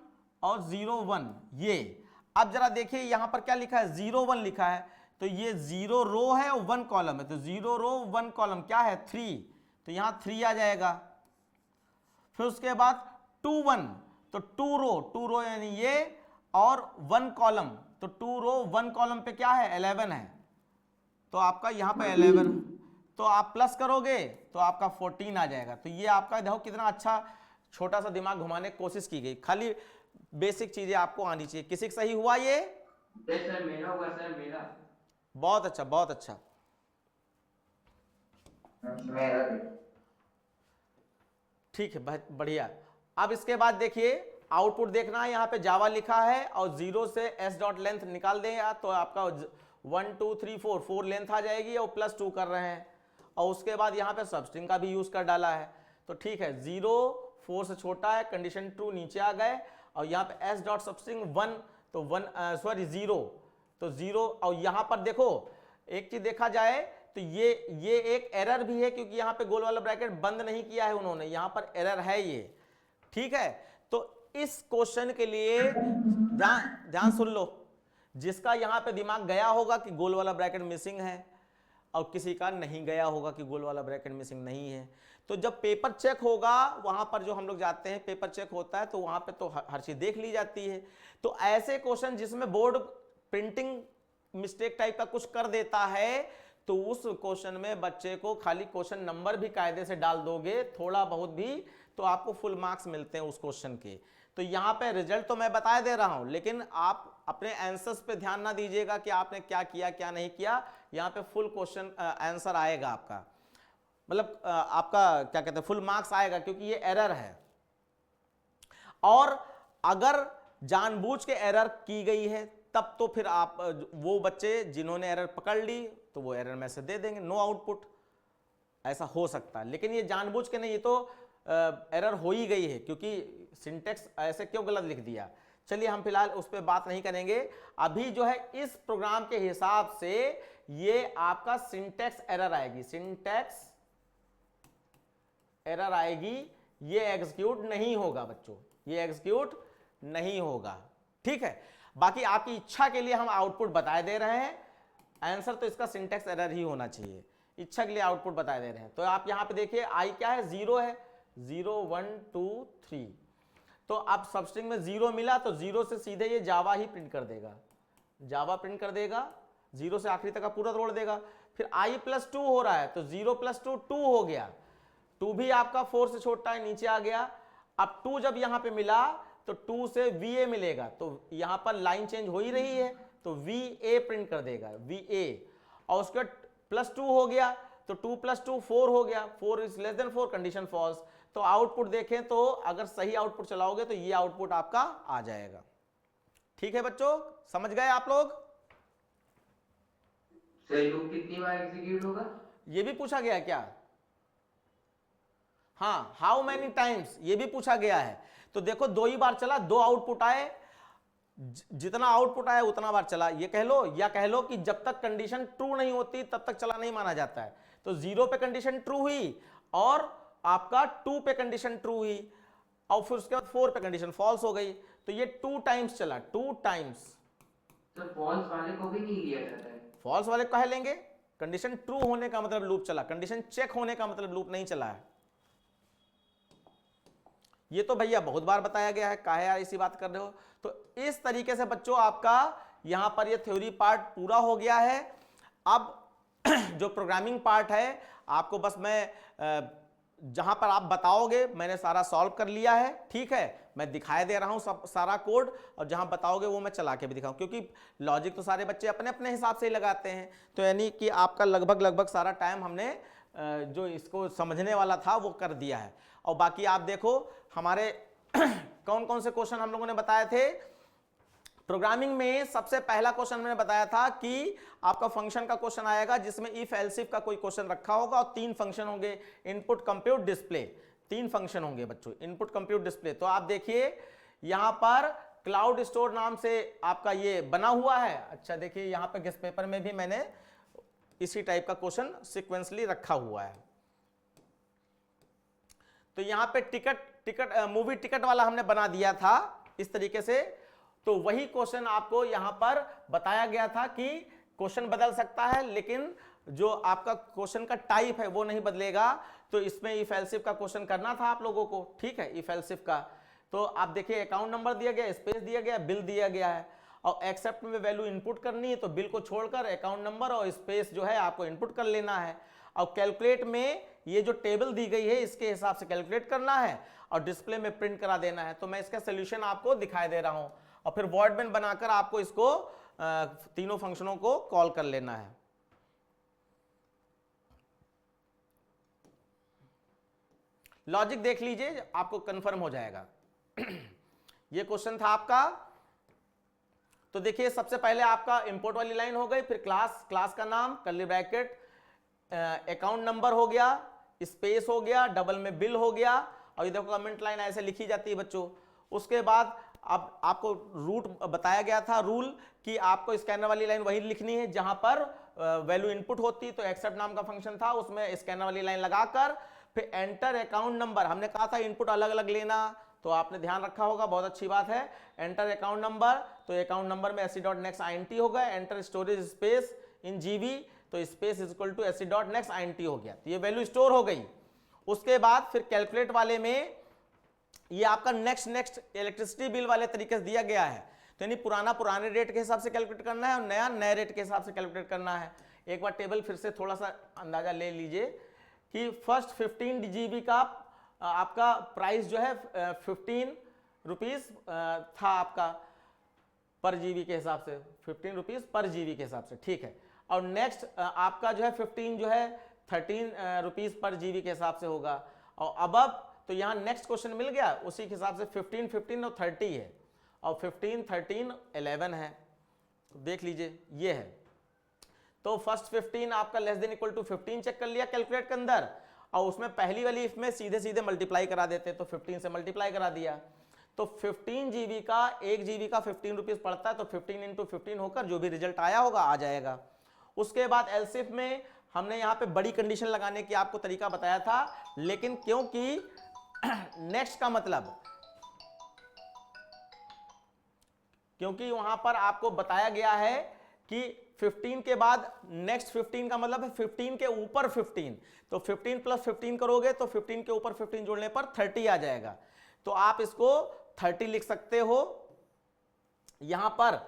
और 0 1 ये। अब जरा देखिए यहां पर क्या लिखा है? 0 1 लिखा है, तो ये 0 रो है और 1 कॉलम है, तो 0 रो 1 कॉलम क्या है? 3, तो यहां 3 आ जाएगा। फिर उसके बाद 2 1, तो 2 रो यानी ये और 1 कॉलम, तो 2 रो 1 कॉलम पे क्या है? 11 है, तो आपका यहां पे 11, तो आप प्लस करोगे तो आपका 14 आ जाएगा। तो ये आपका देखो कितना अच्छा छोटा सा दिमाग घुमाने की कोशिश की गई, खाली बेसिक चीजें आपको आनी चाहिए। किसी का सही हुआ ये? सर मेरा हुआ, सर मेरा। बहुत अच्छा, बहुत अच्छा। मेरा ठीक है, बढ़िया। अब इसके बाद देखिए आउटपुट देखना है, यहाँ पे जावा लिखा है और 0 से s डॉट लेंथ निकाल दें या तो आपका 1 2 3 4 लेंथ आ जाएगी और +2 कर रहे हैं और उसके बाद यहाँ पे सबस्ट्रिंग का भी यूज कर डाला है। तो ठीक है, 0 4 से छोटा है, कंडीशन ट्रू, नीचे आ गए और यहाँ पे s डॉट सबस्ट्रिंग 1 तो 0 तो 0 और यहाँ पर देखो एक चीज देखा जाए तो ये एक एरर भी है क्योंकि यहाँ पे गोल वाला ब्रैकेट बंद नहीं किया है उन्होंने, यहाँ पर एरर है ये। ठीक है, तो इस क्वेश्चन के लिए ध्यान सुन लो, जिसका यहाँ पे दिमाग गया होगा कि गोल वाला ब्रैकेट मिसिंग है और किसी का नहीं गया होगा कि गोल वाला ब्रैकेट मिसिंग नहीं है, तो जब पेपर चेक होगा वहां पर जो हम लोग जाते हैं पेपर चेक होता है तो वहां पे तो हर चीज देख ली जाती है। तो ऐसे क्वेश्चन जिसमें बोर्ड प्रिंटिंग मिस्टेक टाइप का कुछ कर देता है तो उस क्वेश्चन में बच्चे को खाली क्वेश्चन नंबर भी कायदे से डाल दोगे थोड़ा बहुत भी तो आपको फुल मार्क्स मिलते हैं उस क्वेश्चन के। तो यहाँ पे रिजल्ट तो मैं बता दे रहा हूं लेकिन आप अपने आंसर्स पे ध्यान ना दीजिएगा कि आपने क्या किया क्या नहीं किया, यहाँ पे फुल क्वेश्चन आंसर आएगा आपका, मतलब आपका क्या कहते हैं फुल मार्क्स आएगा क्योंकि ये एरर है। और अगर जानबूझ के एरर की गई है तब तो फिर आप वो बच्चे जिन्होंने एरर पकड़ ली तो वो एरर मैसेज दे देंगे नो आउटपुट, ऐसा हो सकता है। लेकिन ये जानबूझ के नहीं, ये तो एरर हो ही गई है क्योंकि सिंटेक्स ऐसे क्यों गलत लिख दिया। चलिए हम फिलहाल उस पर बात नहीं करेंगे, अभी जो है इस प्रोग्राम के हिसाब से ये आपका सिंटेक्स एरर आएगी, सिंटेक्स एरर आएगी, ये एग्जीक्यूट नहीं होगा बच्चों, ये एग्जीक्यूट नहीं होगा। ठीक है, बाकी आपकी इच्छा के लिए हम आउटपुट बताए दे रहे हैं, आंसर तो इसका सिंटेक्स एरर ही होना चाहिए, इच्छा के लिए आउटपुट बताए दे रहे हैं। तो आप यहां पे देखिए आई क्या है 0 है, 0 1 2 3, तो अब सबस्ट्रिंग में 0 मिला तो 0 से सीधे ये जावा ही प्रिंट कर देगा, जावा प्रिंट कर देगा, 0 से आखिरी तक का पूरा तोड़ देगा। फिर i + 2 हो रहा है तो 0 + 2 2 हो गया, 2 भी आपका 4 से छोटा है, नीचे आ गया। अब 2 जब यहां पे मिला तो 2 से VA मिलेगा, तो यहां पर लाइन चेंज हो ही रही है तो VA प्रिंट कर देगा, VA। और उसके बाद +2 हो गया तो 2 + 2 4 हो गया, 4 > 4 कंडीशन फॉल्स। तो आउटपुट देखें तो अगर सही आउटपुट चलाओगे तो ये आउटपुट आपका आ जाएगा। ठीक है बच्चों, समझ गए आप लोग? सही लूप कितनी बार एग्जीक्यूट होगा ये भी पूछा गया क्या? हाँ, हाउ मैनी टाइम्स ये भी पूछा गया है। तो देखो 2 ही बार चला, 2 आउटपुट आए, जितना आउटपुट आया उतना बार चला, ये कह लो या कह लो कि जब तक कंडीशन ट्रू नहीं होती तब तक चला नहीं माना जाता है। तो 0 पे कंडीशन ट्रू हुई और आपका 2 पे कंडीशन ट्रू हुई और फिर उसके बाद 4 पे कंडीशन फॉल्स हो गई, तो ये 2 टाइम्स चला, 2 टाइम्स। तो फॉल्स वाले को भी नहीं लिया जाता है? फॉल्स वाले कह लेंगे, कंडीशन ट्रू होने का मतलब लूप चला, कंडीशन चेक होने का मतलब लूप नहीं चला है। ये तो भैया बहुत बार बताया गया है, काहे यार इसी बात कर रहे हो। तो इस तरीके से बच्चों आपका यहां पर ये थ्योरी पार्ट पूरा हो गया है। अब जो प्रोग्रामिंग पार्ट है आपको बस मैं जहां पर आप बताओगे मैंने सारा सॉल्व कर लिया है, ठीक है, मैं दिखाई दे रहा हूं सब सारा कोड, और जहां बताओगे वो मैं चला के भी दिखाऊं, क्योंकि लॉजिक तो सारे बच्चे अपने अपने हिसाब से ही लगाते हैं। तो यानी कि आपका लगभग सारा टाइम हमने जो इसको समझने वाला था वो कर दिया है। और बाकी आप देखो हमारे कौन कौन से क्वेश्चन हम लोगों ने बताए थे प्रोग्रामिंग में। सबसे पहला क्वेश्चन मैंने बताया था कि आपका फंक्शन का क्वेश्चन आएगा जिसमें इफ एल्स इफ का कोई क्वेश्चन रखा होगा और 3 फंक्शन होंगे, इनपुट कंप्यूट डिस्प्ले, 3 फंक्शन होंगे बच्चों, इनपुट कंप्यूट डिस्प्ले। तो आप देखिए यहां पर क्लाउड स्टोर नाम से आपका ये बना हुआ है। अच्छा देखिए यहां पर गेस्ट पेपर में भी मैंने इसी टाइप का क्वेश्चन सिक्वेंसली रखा हुआ है। तो यहां पे मूवी टिकट वाला हमने बना दिया था इस तरीके से। तो वही क्वेश्चन आपको यहां पर बताया गया था कि क्वेश्चन बदल सकता है लेकिन जो आपका क्वेश्चन का टाइप है वो नहीं बदलेगा। तो इसमें इफ एल्स इफ का क्वेश्चन करना था आप लोगों को, ठीक है, इफ एल्स इफ का। तो आप देखिए अकाउंट नंबर दिया गया, स्पेस दिया गया, बिल दिया गया है, और एक्सेप्ट में वैल्यू इनपुट करनी है तो बिल को छोड़कर अकाउंट नंबर और स्पेस जो है आपको इनपुट कर लेना है। और कैलकुलेट में ये जो टेबल दी गई है इसके हिसाब से कैलकुलेट करना है और डिस्प्ले में प्रिंट करा देना है। तो मैं इसका सोल्यूशन आपको दिखाई दे रहा हूं और फिर वर्डमेंट बनाकर आपको इसको तीनों फंक्शनों को कॉल कर लेना है। लॉजिक देख लीजिए, आपको कंफर्म हो जाएगा। ये क्वेश्चन था आपका। तो देखिए सबसे पहले आपका इंपोर्ट वाली लाइन हो गई, फिर क्लास का नाम, कर्ली ब्रैकेट, अकाउंट नंबर हो गया, स्पेस हो गया, डबल में बिल हो गया, और ये देखो कमेंट लाइन ऐसे लिखी जाती है बच्चों। उसके बाद अब आपको रूट बताया गया था, रूल, कि आपको स्कैनर वाली लाइन वही लिखनी है जहां पर वैल्यू इनपुट होती। तो एक्सेप्ट नाम का फंक्शन था, उसमें स्कैनर वाली लाइन लगाकर फिर एंटर अकाउंट नंबर, हमने कहा था इनपुट अलग अलग लेना, तो आपने ध्यान रखा होगा, बहुत अच्छी बात है। एंटर अकाउंट नंबर, तो अकाउंट नंबर में se.next हो गया। Enter storage space in GB, तो space is equal to se.next हो गया, तो ये वैल्यू स्टोर हो गई। उसके बाद फिर कैलकुलेट वाले में ये आपका नेक्स्ट इलेक्ट्रिसिटी बिल वाले तरीके से दिया गया है, तो यानी पुराना पुराने रेट के हिसाब से कैलकुलेट करना है और नया नए रेट के हिसाब से कैलकुलेट करना है। एक बार टेबल फिर से थोड़ा सा अंदाजा ले लीजिए कि फर्स्ट 15 GB का आपका प्राइस जो है 15 रुपीज था आपका पर जीबी के हिसाब से, 15 रुपीज पर जीबी के हिसाब से, ठीक है। और नेक्स्ट आपका जो है 15 जो है 13 रुपीज पर जीबी के हिसाब से होगा। और अब तो यहाँ नेक्स्ट क्वेश्चन मिल गया, उसी के हिसाब से 15 15 और 30 है, और 15 13 11 है, तो देख लीजिए ये है। तो फर्स्ट 15 आपका less than equal to 15 check कर लिया कैलकुलेट के अंदर, और उसमें पहली वाली इफ में सीधे सीधे मल्टीप्लाई करा देते, तो 15 से मल्टीप्लाई करा दिया। तो 15 GB का 1 GB का 15 रुपीज पड़ता है, तो 15 इंटू 15 होकर जो भी रिजल्ट आया होगा आ जाएगा। उसके बाद एलसीएफ में हमने यहाँ पे बड़ी कंडीशन लगाने की आपको तरीका बताया था, लेकिन क्योंकि नेक्स्ट का मतलब, क्योंकि वहां पर आपको बताया गया है कि 15 के बाद नेक्स्ट 15 का मतलब है 15 के ऊपर 15, तो 15 प्लस 15 करोगे तो 15 के ऊपर 15 जोड़ने पर 30 आ जाएगा। तो आप इसको 30 लिख सकते हो, यहां पर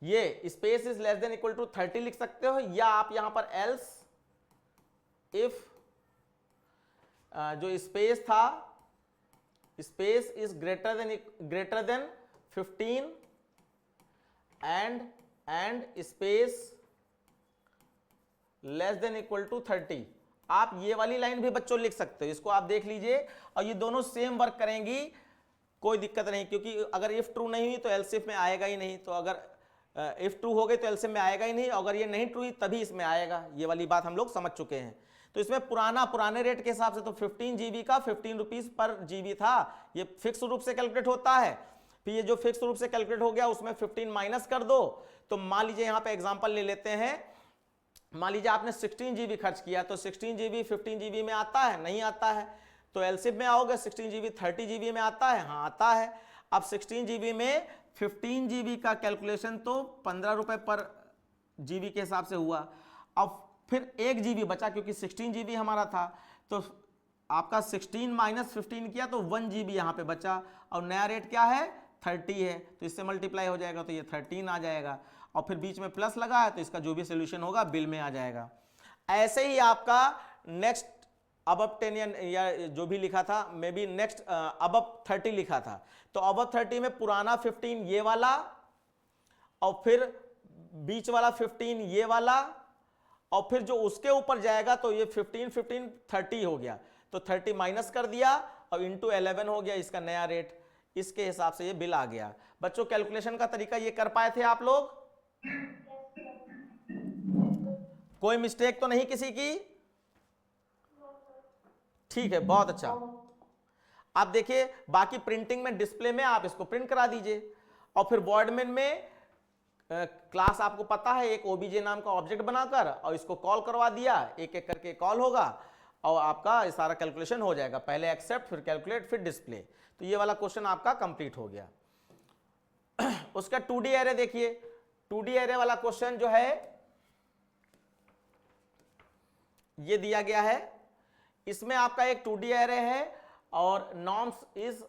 ये space is less than equal to 30 लिख सकते हो, या आप यहां पर एल्स इफ जो स्पेस था, space is greater than 15 and space less than equal to 30, आप ये वाली लाइन भी बच्चों लिख सकते हो, इसको आप देख लीजिए। और ये दोनों सेम वर्क करेंगी, कोई दिक्कत नहीं, क्योंकि अगर इफ ट्रू नहीं हुई तो एलसीएफ में आएगा ही नहीं, तो अगर इफ ट्रू हो गई तो एलसीएफ में आएगा ही नहीं, अगर ये नहीं ट्रू हुई तभी इसमें आएगा, ये वाली बात हम लोग समझ चुके हैं। तो इसमें पुराने रेट के हिसाब से तो 15 GB का 15 रुपीज पर जीबी था, ये फिक्स रूप से कैलकुलेट होता है। फिर ये जो फिक्स रूप से कैलकुलेट हो गया उसमें 15 माइनस कर दो, तो मान लीजिए यहाँ पे एग्जांपल ले लेते हैं, मान लीजिए आपने 16 GB खर्च किया, तो 16 GB 15 GB में आता है, नहीं आता है, तो एलसीएफ में आओगे 16 GB 30 GB में आता है, हाँ आता है। अब 16 GB में 15 GB का कैलकुलेशन तो 15 रुपए पर जीबी के हिसाब से हुआ। अब फिर 1 GB बचा, क्योंकि 16 GB हमारा था, तो आपका 16 माइनस 15 किया तो 1 GB यहाँ पे बचा, और नया रेट क्या है 30 है, तो इससे मल्टीप्लाई हो जाएगा तो ये 13 आ जाएगा, और फिर बीच में प्लस लगा है तो इसका जो भी सोल्यूशन होगा बिल में आ जाएगा। ऐसे ही आपका नेक्स्ट अबव 10 या जो भी लिखा था, मे बी नेक्स्ट अबव 30 लिखा था, तो अबव 30 में पुराना 15 ये वाला, और फिर बीच वाला 15 ये वाला, और फिर जो उसके ऊपर जाएगा तो ये 15 15 30 हो गया, तो 30 माइनस कर दिया और इंटू 11 हो गया इसका नया रेट, इसके हिसाब से ये बिल आ गया। बच्चों कैलकुलेशन का तरीका ये कर पाए थे आप लोग? कोई मिस्टेक तो नहीं किसी की? ठीक है, बहुत अच्छा। आप देखिए बाकी प्रिंटिंग में, डिस्प्ले में आप इसको प्रिंट करा दीजिए, और फिर वर्डमेन में क्लास आपको पता है, एक ओबीजे नाम का ऑब्जेक्ट बनाकर और इसको कॉल करवा दिया, एक एक करके कॉल होगा और आपका सारा कैलकुलेशन हो जाएगा, पहले एक्सेप्ट फिर कैलकुलेट फिर डिस्प्ले। तो ये वाला क्वेश्चन आपका कंप्लीट हो गया। उसका 2D एरे देखिए, 2D एरे वाला क्वेश्चन जो है ये दिया गया है, इसमें आपका एक 2D एरे है और norms is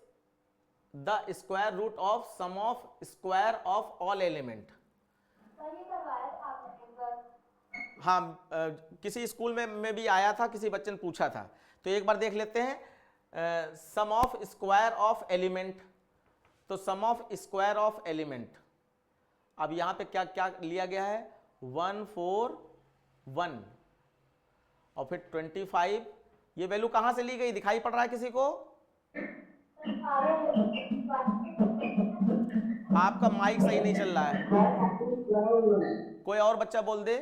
the square root of sum of square of all element. हाँ, किसी स्कूल में भी आया था, किसी बच्चे ने पूछा था, तो एक बार देख लेते हैं। सम ऑफ स्क्वायर ऑफ एलिमेंट, तो सम ऑफ स्क्वायर ऑफ एलिमेंट, अब यहां पे क्या क्या लिया गया है 1 4 1, और फिर 25 ये वैल्यू कहां से ली गई, दिखाई पड़ रहा है किसी को? आपका माइक सही नहीं चल रहा है, कोई और बच्चा बोल दे।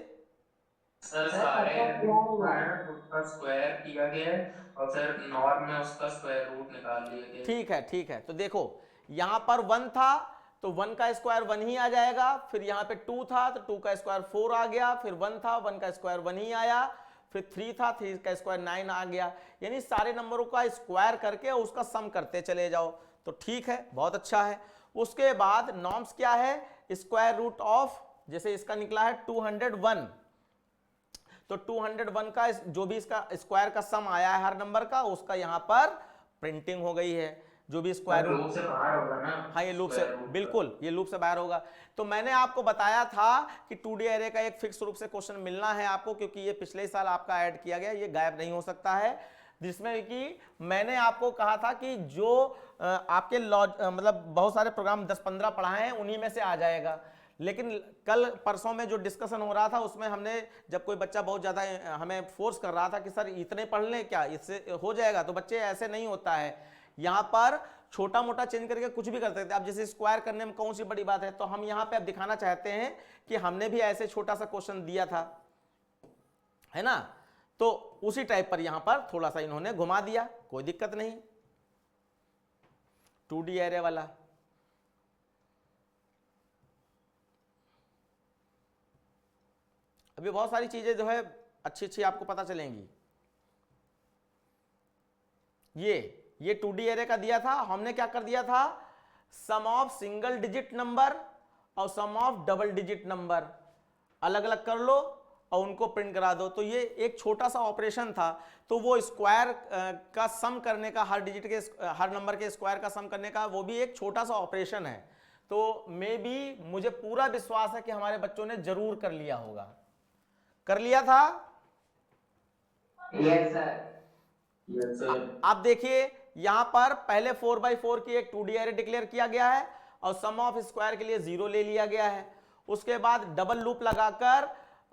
सर सारे उसका स्क्वायर किया गया है और फिर नॉर्म में उसका स्क्वायर रूट निकाल लिया गया है। ठीक है, ठीक है, तो देखो यहां पर 1 था तो 1 का स्क्वायर 1 ही आ जाएगा, फिर यहाँ पे 2 था तो 2 का स्क्वायर 4 आ गया, फिर 1 था 1 का स्क्वायर 1 ही आया, फिर 3 था 3 का स्क्वायर 9 आ गया। यानी सारे नंबरों का स्क्वायर करके उसका सम करते चले जाओ, तो ठीक है, बहुत अच्छा है। उसके बाद नॉर्म्स क्या है, स्क्वायर रूट ऑफ, जैसे इसका निकला है 201, तो 201 का जो भी इसका स्क्वायर का सम आया है हर नंबर का, उसका यहां पर प्रिंटिंग हो गई है, जो भी स्क्वायर लूप से बाहर होगा ना। हाँ ये लूप से, स्क्वायर रूट बिल्कुल ये लूप से बाहर होगा। तो मैंने आपको बताया था कि 2D एरे का एक फिक्स रूप से क्वेश्चन मिलना है आपको, क्योंकि ये पिछले ही साल आपका ऐड किया गया, ये गायब नहीं हो सकता है, जिसमें कि मैंने आपको कहा था कि जो आपके मतलब बहुत सारे प्रोग्राम 10-15 पढ़ाए हैं उन्हीं में से आ जाएगा। लेकिन कल परसों में जो डिस्कशन हो रहा था उसमें हमने, जब कोई बच्चा बहुत ज़्यादा हमें फोर्स कर रहा था कि सर इतने पढ़ लें क्या, इससे हो जाएगा, तो बच्चे ऐसे नहीं होता है, यहाँ पर छोटा मोटा चेंज करके कुछ भी कर सकते हैं। अब जैसे स्क्वायर करने में कौन सी बड़ी बात है, तो हम यहाँ पे अब दिखाना चाहते हैं कि हमने भी ऐसे छोटा सा क्वेश्चन दिया था, है ना, तो उसी टाइप पर यहाँ पर थोड़ा सा इन्होंने घुमा दिया, कोई दिक्कत नहीं। 2D एरे वाला अभी बहुत सारी चीजें जो है अच्छी अच्छी आपको पता चलेंगी। ये 2D एरे का दिया था, हमने क्या कर दिया था, सम ऑफ सिंगल डिजिट नंबर और सम ऑफ डबल डिजिट नंबर अलग अलग कर लो और उनको प्रिंट करा दो। तो ये एक छोटा सा ऑपरेशन था, तो वो स्क्वायर का सम करने का, हर डिजिट के हर नंबर के स्क्वायर का सम करने का वो भी एक छोटा सा ऑपरेशन है। तो मे बी मुझे पूरा विश्वास है कि हमारे बच्चों ने जरूर कर लिया होगा। कर लिया था? Yes sir. Yes sir. आप देखिए यहां पर पहले 4x4 की एक 2D एरे डिक्लेयर किया गया है और सम ऑफ स्क्वायर के लिए 0 ले लिया गया है। उसके बाद डबल लूप लगाकर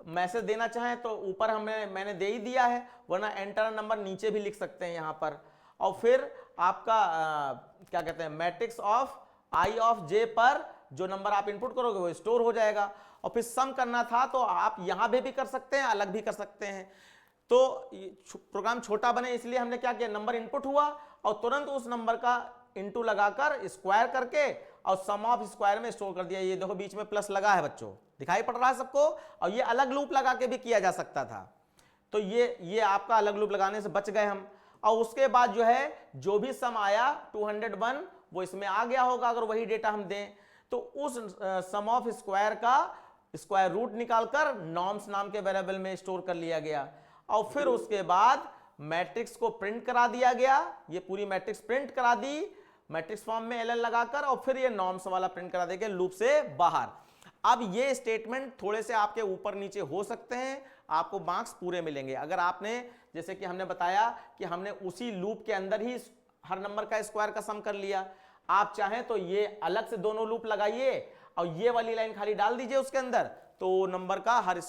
मैसेज देना चाहें तो ऊपर मैंने दे ही दिया है, वरना एंटर नंबर नीचे भी लिख सकते हैं यहां पर। और फिर आपका क्या कहते हैं, मैट्रिक्स ऑफ आई ऑफ जे पर जो नंबर आप इनपुट करोगे वो स्टोर हो जाएगा। और फिर सम करना था तो आप यहां भी कर सकते हैं, अलग भी कर सकते हैं। तो प्रोग्राम छोटा बने इसलिए हमने क्या किया, नंबर इनपुट हुआ और तुरंत उस नंबर का इनटू लगाकर स्क्वायर करके और सम ऑफ स्क्वायर में स्टोर कर दिया। ये देखो बीच में प्लस लगा है बच्चों, दिखाई पड़ रहा है सबको, और ये अलग लूप लगा के भी किया जा सकता था। तो ये आपका अलग लूप लगाने से बच गए हम। और उसके बाद जो है जो भी सम आया 201 वो इसमें आ गया होगा, अगर वही डेटा हम दें तो उस सम ऑफ स्क्वायर का स्क्वायर रूट निकालकर नॉर्म्स नाम के वेरिएबल में स्टोर कर लिया गया। और फिर उसके बाद मैट्रिक्स को प्रिंट करा दिया गया, ये पूरी मैट्रिक्स प्रिंट करा दी मैट्रिक्स फॉर्म में एलएल लगाकर, और फिर ये नॉर्म्स वाला प्रिंट करा देंगे लूप से बाहर। अब ये स्टेटमेंट थोड़े से आपके ऊपर नीचे हो सकते हैं, आपको मार्क्स पूरे मिलेंगे अगर आपने, जैसे कि हमने बताया कि हमने उसी लूप के अंदर ही हर नंबर का स्क्वायर का सम कर लिया। आप चाहें तो ये अलग से दोनों लूप लगाइए और ये वाली लाइन खाली डाल दीजिए उसके अंदर, तो नंबर का हर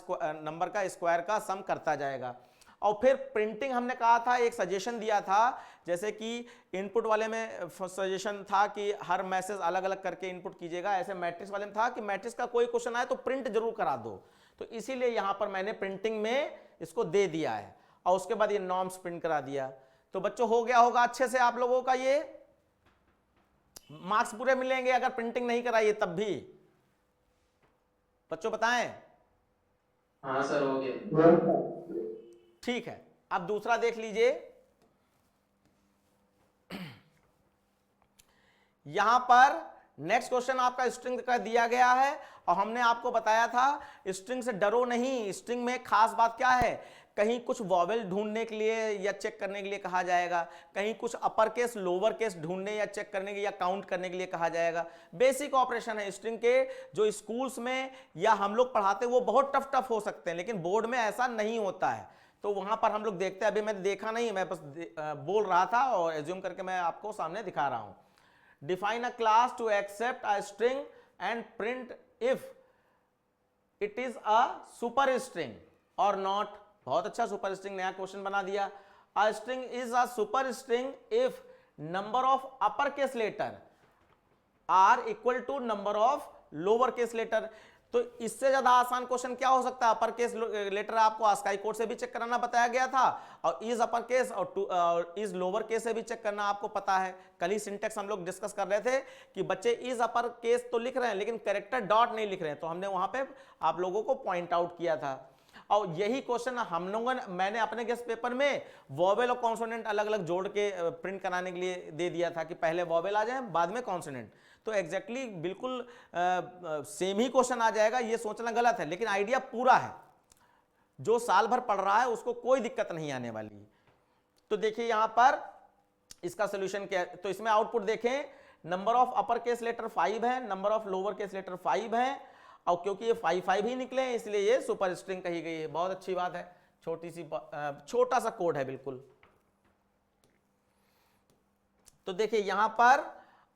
नंबर का स्क्वायर का सम करता जाएगा। और फिर प्रिंटिंग हमने कहा था, एक सजेशन दिया था, जैसे कि इनपुट वाले में सजेशन था कि हर मैसेज अलग अलग करके इनपुट कीजिएगा, ऐसे मैट्रिक्स वाले में था कि मैट्रिक्स का कोई क्वेश्चन आए तो प्रिंट जरूर करा दो। तो इसीलिए यहां पर मैंने प्रिंटिंग में इसको दे दिया है और उसके बाद ये नॉर्म्स प्रिंट करा दिया। तो बच्चों हो गया होगा अच्छे से आप लोगों का, ये मार्क्स पूरे मिलेंगे अगर प्रिंटिंग नहीं कराइए तब भी। बच्चों बताएं? हाँ सर हो गया। ठीक है, अब दूसरा देख लीजिए। यहां पर नेक्स्ट क्वेश्चन आपका स्ट्रिंग का दिया गया है और हमने आपको बताया था स्ट्रिंग से डरो नहीं। स्ट्रिंग में खास बात क्या है, कहीं कुछ वॉवेल ढूंढने के लिए या चेक करने के लिए कहा जाएगा, कहीं कुछ अपर केस लोअर केस ढूंढने या चेक करने के या काउंट करने के लिए कहा जाएगा। बेसिक ऑपरेशन है स्ट्रिंग के, जो स्कूल्स में या हम लोग पढ़ाते वो बहुत टफ हो सकते हैं, लेकिन बोर्ड में ऐसा नहीं होता है। तो वहां पर हम लोग देखते हैं, अभी मैं देखा नहीं, मैं बस बोल रहा था और एज्यूम करके मैं आपको सामने दिखा रहा हूं। Define a class to accept a string and print if it is a super string और नॉट। बहुत अच्छा, सुपर स्ट्रिंग नया क्वेश्चन बना दिया। a string is a super string if number of uppercase letter are equal to number of lower case letter। तो इससे ज्यादा आसान क्वेश्चन क्या हो सकता है? अपर केस लेटर आपको आस्काई कोड से भी चेक कराना बताया गया था, और इज अपर केस और इज लोअर केस से भी चेक करना आपको पता है। कल ही सिंटेक्स हम लोग डिस्कस कर रहे थे कि बच्चे इज अपर केस तो लिख रहे हैं लेकिन कैरेक्टर डॉट नहीं लिख रहे हैं, तो हमने वहां पे आप लोगों को पॉइंट आउट किया था। और यही क्वेश्चन हम लोगों ने, मैंने अपने गेस्ट पेपर में वॉवेल और कॉन्सोनेंट अलग अलग जोड़ के प्रिंट कराने के लिए दे दिया था कि पहले वॉवेल आ जाए बाद में कॉन्सोनेंट। तो एग्जैक्टली बिल्कुल सेम ही क्वेश्चन आ जाएगा, ये सोचना गलत है, लेकिन आइडिया पूरा है। जो साल भर पढ़ रहा है उसको कोई दिक्कत नहीं आने वाली। तो देखिए यहां पर इसका सोल्यूशन क्या है, तो इसमें आउटपुट देखें, number of upper case letter 5 है, number of lower case letter 5 है, और क्योंकि ये 5 ही निकले हैं इसलिए ये सुपर स्ट्रिंग कही गई है। बहुत अच्छी बात है, छोटा सा कोड है बिल्कुल। तो देखिए यहां पर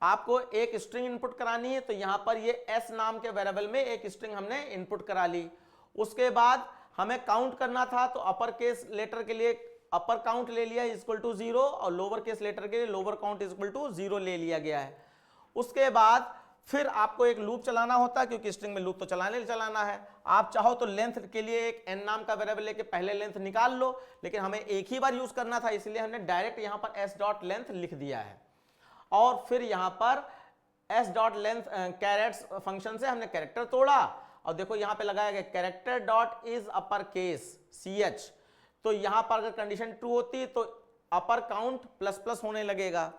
आपको एक स्ट्रिंग इनपुट करानी है, तो यहां पर ये s नाम के वेरिएबल में एक स्ट्रिंग हमने इनपुट करा ली। उसके बाद हमें काउंट करना था, तो अपर केस लेटर के लिए अपर काउंट ले लिया इक्वल टू 0, और लोअर केस लेटर के लिए लोअर काउंट इक्वल टू 0 ले लिया गया है। उसके बाद फिर आपको एक लूप चलाना होता है, क्योंकि स्ट्रिंग में लूप तो चलाना है। आप चाहो तो लेंथ के लिए एक n नाम का वेरिएबल लेके पहले लेंथ निकाल लो, लेकिन हमें एक ही बार यूज करना था इसलिए हमने डायरेक्ट यहां पर s डॉट लेंथ लिख दिया है। और फिर यहां पर s dot length characters function से हमने कैरेक्टर तोड़ा, और देखो यहां पे लगाया गया character dot is upper case ch। तो यहां पर अगर कंडीशन ट्रू होती तो अपर काउंट प्लस प्लस होने लगेगा,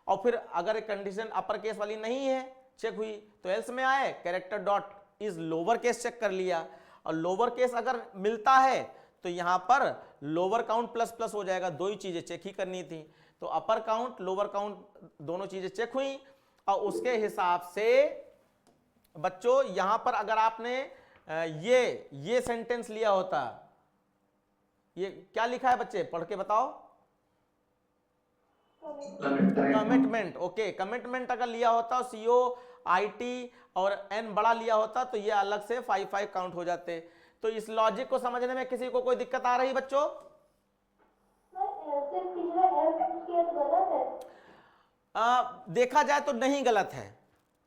और फिर अगर कंडीशन अपर केस वाली नहीं है चेक हुई तो एल्स में आए character dot is lower case check कर लिया, और लोअर केस अगर मिलता है तो यहां पर लोअर काउंट प्लस प्लस हो जाएगा। दो ही चीजें चेक ही करनी थी, तो अपर काउंट लोअर काउंट दोनों चीजें चेक हुई, और उसके हिसाब से बच्चों यहां पर अगर आपने ये सेंटेंस लिया होता, ये क्या लिखा है बच्चे पढ़ के बताओ? कमिटमेंट। ओके, कमिटमेंट अगर लिया होता COIT और n बड़ा लिया होता तो ये अलग से 5 काउंट हो जाते। तो इस लॉजिक को समझने में किसी को कोई दिक्कत आ रही बच्चों? देखा जाए तो नहीं गलत है,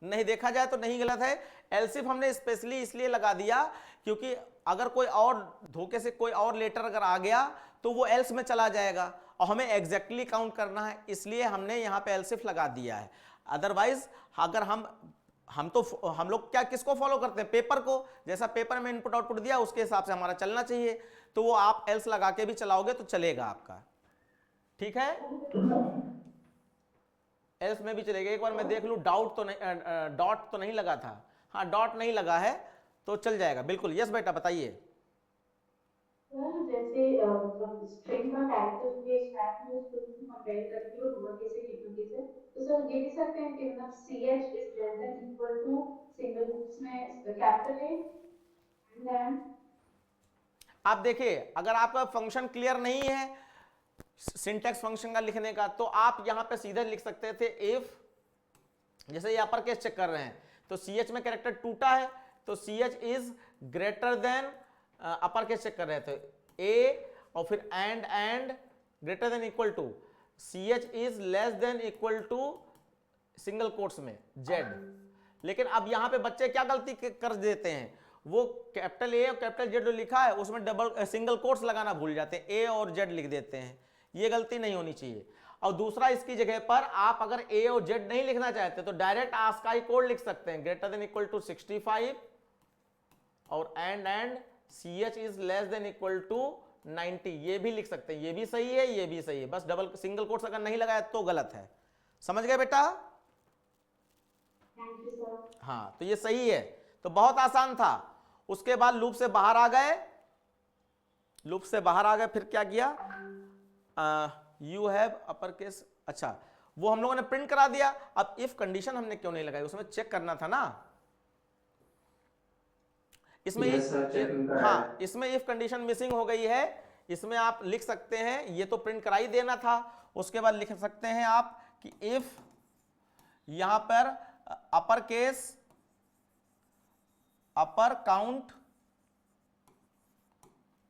नहीं देखा जाए तो नहीं गलत है। एलसिफ हमने स्पेशली इसलिए लगा दिया क्योंकि अगर कोई और धोखे से कोई और लेटर अगर आ गया तो वो एल्स में चला जाएगा, और हमें एग्जैक्टली काउंट करना है, इसलिए हमने यहां पे एलसिफ लगा दिया है। अदरवाइज अगर हम लोग क्या किसको फॉलो करते हैं? पेपर को। जैसा पेपर में इनपुट आउटपुट दिया उसके हिसाब से हमारा चलना चाहिए, तो वो आप एल्स लगा के भी चलाओगे तो चलेगा आपका, ठीक है? एल्स में भी चलेगा। एक बार मैं देख लूं, डॉट तो नहीं लगा था। हाँ, डॉट नहीं लगा है तो चल जाएगा बिल्कुल। यस बेटा बताइए। जैसे मतलब स्ट्रिंग का कैरेक्टर जो है स्ट्रैप में उसको कंपेयर करके और लोअर केस से कैपिटल केस है, तो सर ये लिख सकते हैं कि मतलब ch is less than equal to single quotes में कैपिटल ए एंड आप देखिए, अगर आपका फंक्शन क्लियर नहीं है सिंटैक्स फंक्शन का लिखने का, तो आप यहां पे सीधे लिख सकते थे इफ, जैसे ये अपर केस चेक कर रहे हैं तो ch में कैरेक्टर टूटा है तो ch is greater than upper case check कर रहे थे a, और फिर and greater than equal to ch is less than equal to single quotes में z। लेकिन अब यहां पे बच्चे क्या गलती कर देते हैं, वो कैपिटल A और कैपिटल Z जो लिखा है उसमें डबल सिंगल कोट्स लगाना भूल जाते हैं, A और Z लिख देते हैं। ये गलती नहीं होनी चाहिए। और दूसरा, इसकी जगह पर आप अगर A और Z नहीं लिखना चाहते तो डायरेक्ट आस्काई कोड लिख सकते हैं, ग्रेटर देन इक्वल टू 65 और and ch is less than equal to 90, ये भी लिख सकते हैं। ये भी सही है, ये भी सही है, बस डबल सिंगल कोट्स अगर नहीं लगाया तो गलत है। समझ गए बेटा? Thank you sir. हाँ, तो ये सही है। तो बहुत आसान था। उसके बाद लूप से बाहर आ गए, लूप से बाहर आ गए, फिर क्या किया? यू हैव अपर केस, अच्छा वो हम लोगों ने प्रिंट करा दिया। अब इफ कंडीशन हमने क्यों नहीं लगाई, उसमें चेक करना था ना। इसमें हाँ, इसमें इफ कंडीशन मिसिंग हो गई है। इसमें आप लिख सकते हैं, ये तो प्रिंट करा ही देना था। उसके बाद लिख सकते हैं आप कि इफ यहां पर upper case upper count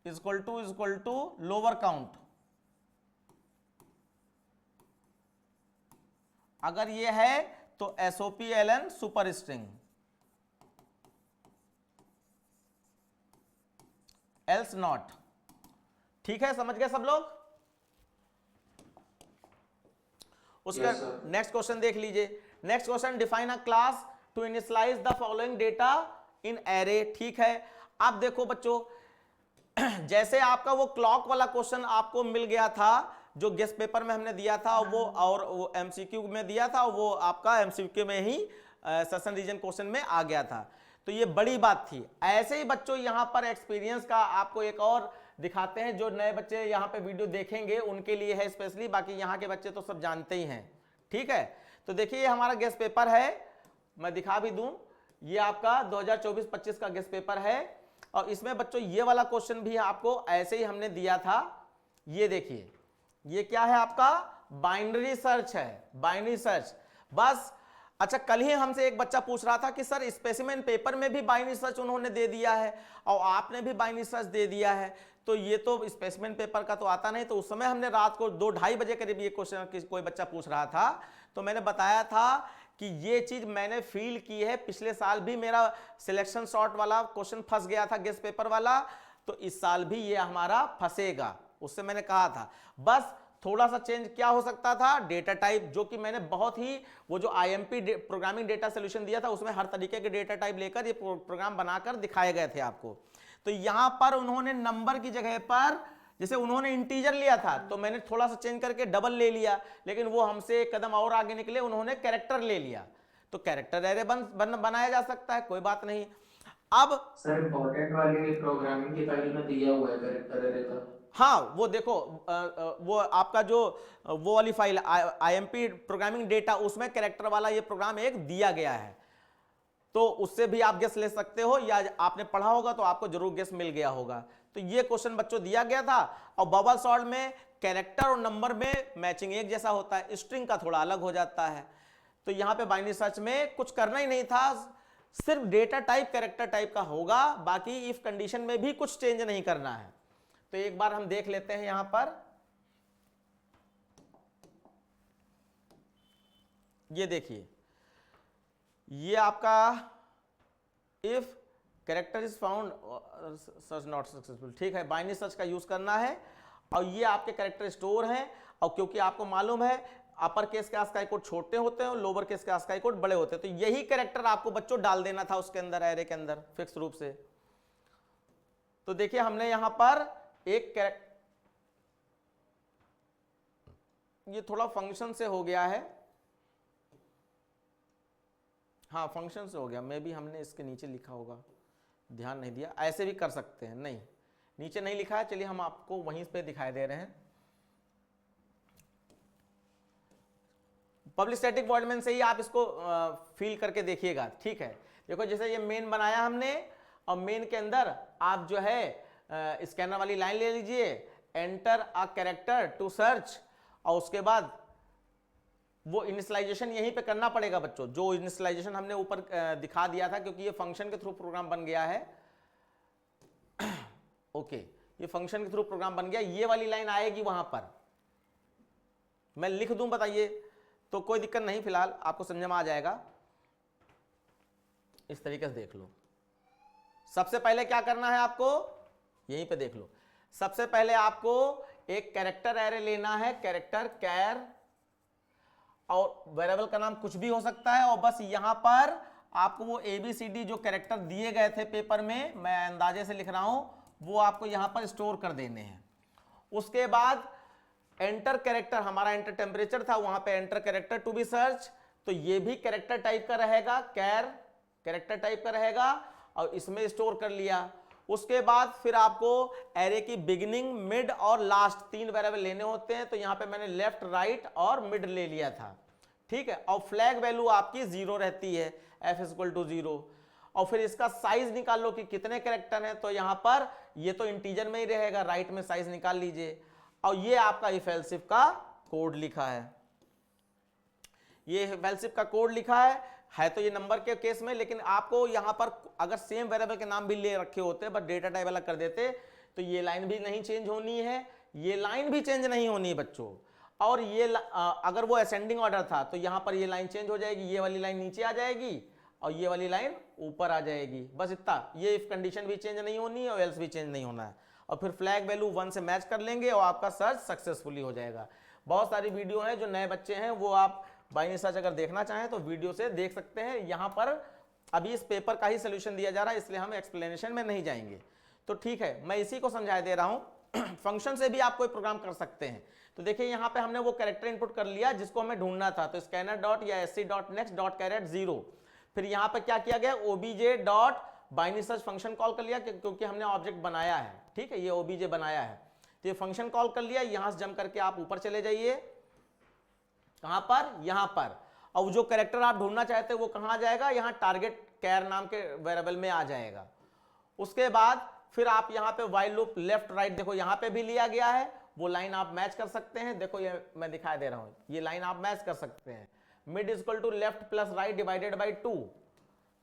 equal to lower count, अगर ये है तो SOP-LN super string, else not. ठीक है, समझ गए सब लोग? उसका Yes, sir. नेक्स्ट क्वेश्चन देख लीजिए। Next question, define a class to initialize the following data in array. ठीक है, अब देखो बच्चों, जैसे आपका वो क्लॉक वाला क्वेश्चन आपको मिल गया था जो गेस्ट पेपर में हमने दिया था, वो एमसीक्यू में दिया था, वो आपका एमसीक्यू में ही सेशन रीजन क्वेश्चन में आ गया था, तो ये बड़ी बात थी। ऐसे ही बच्चों यहां पर एक्सपीरियंस का आपको एक और दिखाते हैं, जो नए बच्चे यहां पे वीडियो देखेंगे उनके लिए है स्पेशली, बाकी यहां के बच्चे तो सब जानते ही हैं। ठीक है, तो देखिए ये हमारा गेस्ट पेपर है, मैं दिखा भी दूं, ये आपका 2024-25 का गेस्ट पेपर है, और इसमें बच्चों ये वाला क्वेश्चन भी आपको ऐसे ही हमने दिया था। ये देखिए, ये क्या है आपका बाइनरी सर्च है, बाइनरी सर्च। बस अच्छा, कल ही हमसे एक बच्चा पूछ रहा था कि सर स्पेसिमेन पेपर में भी बाइनरी सर्च उन्होंने दे दिया है और आपने भी बाइनरी सर्च दे दिया है, तो ये तो स्पेसिमेन पेपर का तो आता नहीं। तो उस समय हमने रात को 2-2:30 बजे करीब ये क्वेश्चन कोई बच्चा पूछ रहा था, तो मैंने बताया था कि ये चीज मैंने फील की है। पिछले साल भी मेरा सिलेक्शन शॉर्ट वाला क्वेश्चन फंस गया था गेस्ट पेपर वाला, तो इस साल भी ये हमारा फंसेगा, उससे मैंने कहा था। बस थोड़ा सा चेंज क्या हो सकता था, डेटा टाइप, जो कि मैंने बहुत ही वो जो IMP प्रोग्रामिंग डेटा सोल्यूशन दिया था उसमें हर तरीके के डेटा टाइप लेकर ये प्रोग्राम बनाकर दिखाए गए थे आपको। तो यहां पर उन्होंने नंबर की जगह पर, जैसे उन्होंने इंटीजर लिया था तो मैंने थोड़ा सा चेंज करके डबल ले लिया, लेकिन वो हमसे एक कदम और आगे निकले, उन्होंने कैरेक्टर ले लिया। तो कैरेक्टर एरे बनाया जा सकता है, कोई बात नहीं। अब सर इम्पोर्टेंट वाली प्रोग्रामिंग की फाइल में दिया हुआ है कैरेक्टर एरे का। हाँ, वो देखो वो आपका जो वो वाली फाइल IMP प्रोग्रामिंग डेटा, उसमें कैरेक्टर वाला ये प्रोग्राम एक दिया गया है, तो उससे भी आप गेस ले सकते हो, या आपने पढ़ा होगा तो आपको जरूर गेस मिल गया होगा। तो ये क्वेश्चन बच्चों दिया गया था, और बबल सॉर्ट में कैरेक्टर और नंबर में मैचिंग एक जैसा होता है, स्ट्रिंग का थोड़ा अलग हो जाता है। तो यहां पे बाइनरी सर्च में कुछ करना ही नहीं था, सिर्फ डेटा टाइप कैरेक्टर टाइप का होगा, बाकी इफ कंडीशन में भी कुछ चेंज नहीं करना है। तो एक बार हम देख लेते हैं यहां पर, ये देखिए, ये आपका if character is found search not successful. ठीक है, बाइनरी सर्च का यूज करना है, और ये आपके कैरेक्टर स्टोर हैं, और क्योंकि आपको मालूम है अपर केस के आस्काई कोड छोटे होते हैं और लोअर केस के आस्काई कोड बड़े होते हैं, तो यही कैरेक्टर आपको बच्चों डाल देना था उसके अंदर, एरे के अंदर फिक्स रूप से। तो देखिए हमने यहां पर एक कैरेक्टर, ये थोड़ा फंक्शन से हो गया है, हाँ फंक्शन से हो गया, मे भी हमने इसके नीचे लिखा होगा, ध्यान नहीं दिया। ऐसे भी कर सकते हैं, नहीं नीचे नहीं लिखा है, चलिए हम आपको वहीं पे दिखाई दे रहे हैं। पब्लिक स्टैटिक वॉइड मेन से ही आप इसको फील करके देखिएगा। ठीक है, देखो जैसे ये मेन बनाया हमने, और मेन के अंदर आप जो है स्कैनर वाली लाइन ले लीजिए, enter a character to search, और उसके बाद वो इनिशियलाइजेशन यहीं पे करना पड़ेगा बच्चों, जो इनिशियलाइजेशन हमने ऊपर दिखा दिया था, क्योंकि ये फंक्शन के थ्रू प्रोग्राम बन गया है। ओके, ये फंक्शन के थ्रू प्रोग्राम बन गया, ये वाली लाइन आएगी वहां पर, मैं लिख दूं, बताइए, तो कोई दिक्कत नहीं, फिलहाल आपको समझ में आ जाएगा। इस तरीके से देख लो। सबसे पहले क्या करना है आपको, यहीं पे देख लो, सबसे पहले आपको एक कैरेक्टर एरे लेना है, कैरेक्टर कैर, और वेरिएबल का नाम कुछ भी हो सकता है, और बस यहां पर आपको वो ABCD जो कैरेक्टर दिए गए थे पेपर में, मैं अंदाजे से लिख रहा हूं, वो आपको यहां पर स्टोर कर देने हैं। उसके बाद एंटर कैरेक्टर, हमारा एंटर टेम्परेचर था, वहां पे enter character to be search, तो ये भी कैरेक्टर टाइप का रहेगा, कैर कैरेक्टर टाइप का रहेगा, और इसमें स्टोर कर लिया। उसके बाद फिर आपको एरे की बिगिनिंग, मिड और लास्ट 3 वेरिएबल लेने होते हैं, तो यहां पे मैंने लेफ्ट, राइट और मिड ले लिया था। ठीक है, और फ्लैग वैल्यू आपकी 0 रहती है, f = 0, और फिर इसका साइज निकाल लो कि कितने कैरेक्टर हैं, तो यहां पर ये तो इंटीजर में ही रहेगा, राइट में साइज निकाल लीजिए, और ये आपका इफ एल्स इफ का कोड लिखा है, ये इफ एल्स इफ का कोड लिखा है तो ये नंबर के केस में, लेकिन आपको यहां पर अगर सेम वेरिएबल के नाम भी ले रखे होते बट डेटा टाइप अलग कर देते, तो ये लाइन भी नहीं चेंज होनी है, ये लाइन भी चेंज नहीं होनी है बच्चों। और ये अगर वो असेंडिंग ऑर्डर था तो यहां पर ये लाइन चेंज हो जाएगी, ये वाली लाइन नीचे आ जाएगी और ये वाली लाइन ऊपर आ जाएगी, बस इतना। ये इफ कंडीशन भी चेंज नहीं होनी है और एल्स भी चेंज नहीं होना है, और फिर फ्लैग वैल्यू 1 से मैच कर लेंगे और आपका सर्च सक्सेसफुली हो जाएगा। बहुत सारी वीडियो है, जो नए बच्चे हैं वो आप बाइनरी सर्च अगर देखना चाहें तो वीडियो से देख सकते हैं। यहाँ पर अभी इस पेपर का ही सोल्यूशन दिया जा रहा है, इसलिए हम एक्सप्लेनेशन में नहीं जाएंगे। तो ठीक है, मैं इसी को समझा दे रहा हूँ। फंक्शन से भी आप कोई प्रोग्राम कर सकते हैं। तो देखिए यहाँ पे हमने वो कैरेक्टर इनपुट कर लिया जिसको हमें ढूंढना था, तो स्कैनर डॉट या sc.next.caret0। फिर यहाँ पे क्या किया गया, obj dot binary search function call कर लिया क्योंकि हमने ऑब्जेक्ट बनाया है, ठीक है, ये obj बनाया है, तो ये फंक्शन कॉल कर लिया। यहां से जंप करके आप ऊपर चले जाइए, कहां पर, यहां पर, और जो कैरेक्टर आप ढूंढना चाहते हैं वो कहां आ जाएगा, यहां टारगेट कैर नाम के वेरिएबल में आ जाएगा। उसके बाद फिर आप यहां पे व्हाइल लूप लेफ्ट राइट, देखो यहां पे भी लिया गया है, वो लाइन आप मैच कर सकते हैं। देखो ये मैं दिखाई दे रहा हूं, ये लाइन आप मैच कर सकते हैं। Mid equal to left plus right divided by 2,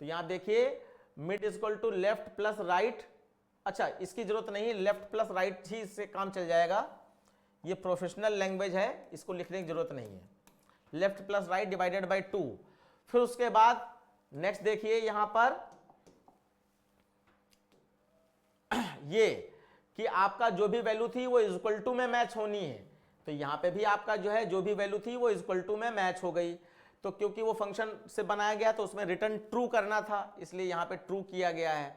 तो यहां देखिए mid equal to left plus right, अच्छा इसकी जरूरत नहीं, लेफ्ट प्लस राइट ही से काम चल जाएगा, ये प्रोफेशनल लैंग्वेज है, इसको लिखने की जरूरत नहीं है। Left plus right divided by 2। फिर उसके बाद नेक्स्ट देखिए यहां पर ये कि आपका जो भी वैल्यू थी वो इक्वल टू में मैच होनी है, तो यहां पे भी आपका जो है जो भी वैल्यू थी वो इक्वल टू में मैच हो गई। तो क्योंकि वो फंक्शन से बनाया गया तो उसमें रिटर्न ट्रू करना था, इसलिए यहां पे ट्रू किया गया है।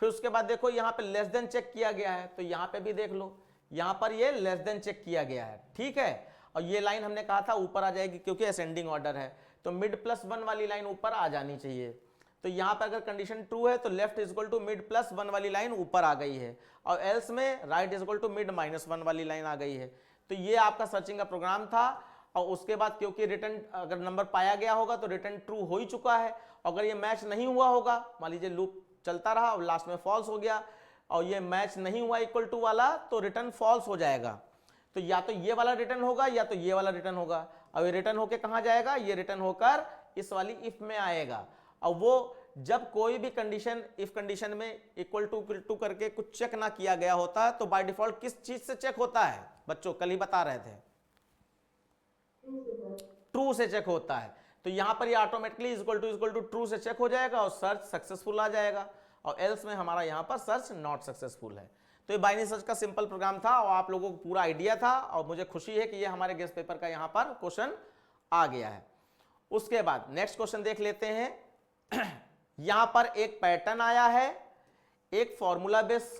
फिर उसके बाद देखो यहाँ पे लेस देन चेक किया गया है, तो यहाँ पे भी देख लो, यहाँ पर ये लेस देन चेक किया गया है, ठीक है। और ये लाइन हमने कहा था ऊपर आ जाएगी क्योंकि असेंडिंग ऑर्डर है, तो मिड प्लस 1 वाली लाइन ऊपर आ जानी चाहिए। तो यहाँ पर अगर कंडीशन ट्रू है तो left equal to mid plus 1 वाली लाइन ऊपर आ गई है, और एल्स में right equal to mid minus 1 वाली लाइन आ गई है। तो ये आपका सर्चिंग का प्रोग्राम था। और उसके बाद क्योंकि रिटर्न अगर नंबर पाया गया होगा तो रिटर्न ट्रू हो ही चुका है। अगर ये मैच नहीं हुआ होगा, मान लीजिए लूप चलता रहा और लास्ट में फॉल्स हो गया और ये मैच नहीं हुआ इक्वल टू वाला, तो रिटर्न फॉल्स हो जाएगा। तो या तो ये वाला रिटर्न होगा या तो ये वाला रिटर्न होगा। अब ये रिटर्न होकर कहां जाएगा, ये रिटर्न होकर इस वाली इफ में आएगा। और वो जब कोई भी कंडीशन इफ कंडीशन में इक्वल टू करके कुछ चेक ना किया गया होता है तो बाय डिफॉल्ट किस चीज से चेक होता है, बच्चों कल ही बता रहे थे, ट्रू से चेक होता है। तो यहां पर ये ऑटोमेटिकली इक्वल टू ट्रू से चेक हो जाएगा और सर्च सक्सेसफुल आ जाएगा, और एल्स में हमारा यहां पर सर्च नॉट सक्सेसफुल है। तो ये बाइनरी सर्च का सिंपल प्रोग्राम था और आप लोगों को पूरा आइडिया था, और मुझे खुशी है कि ये हमारे गेस्ट पेपर का यहां पर क्वेश्चन आ गया है। उसके बाद नेक्स्ट क्वेश्चन देख लेते हैं। यहां पर एक पैटर्न आया है, एक फॉर्मूला बेस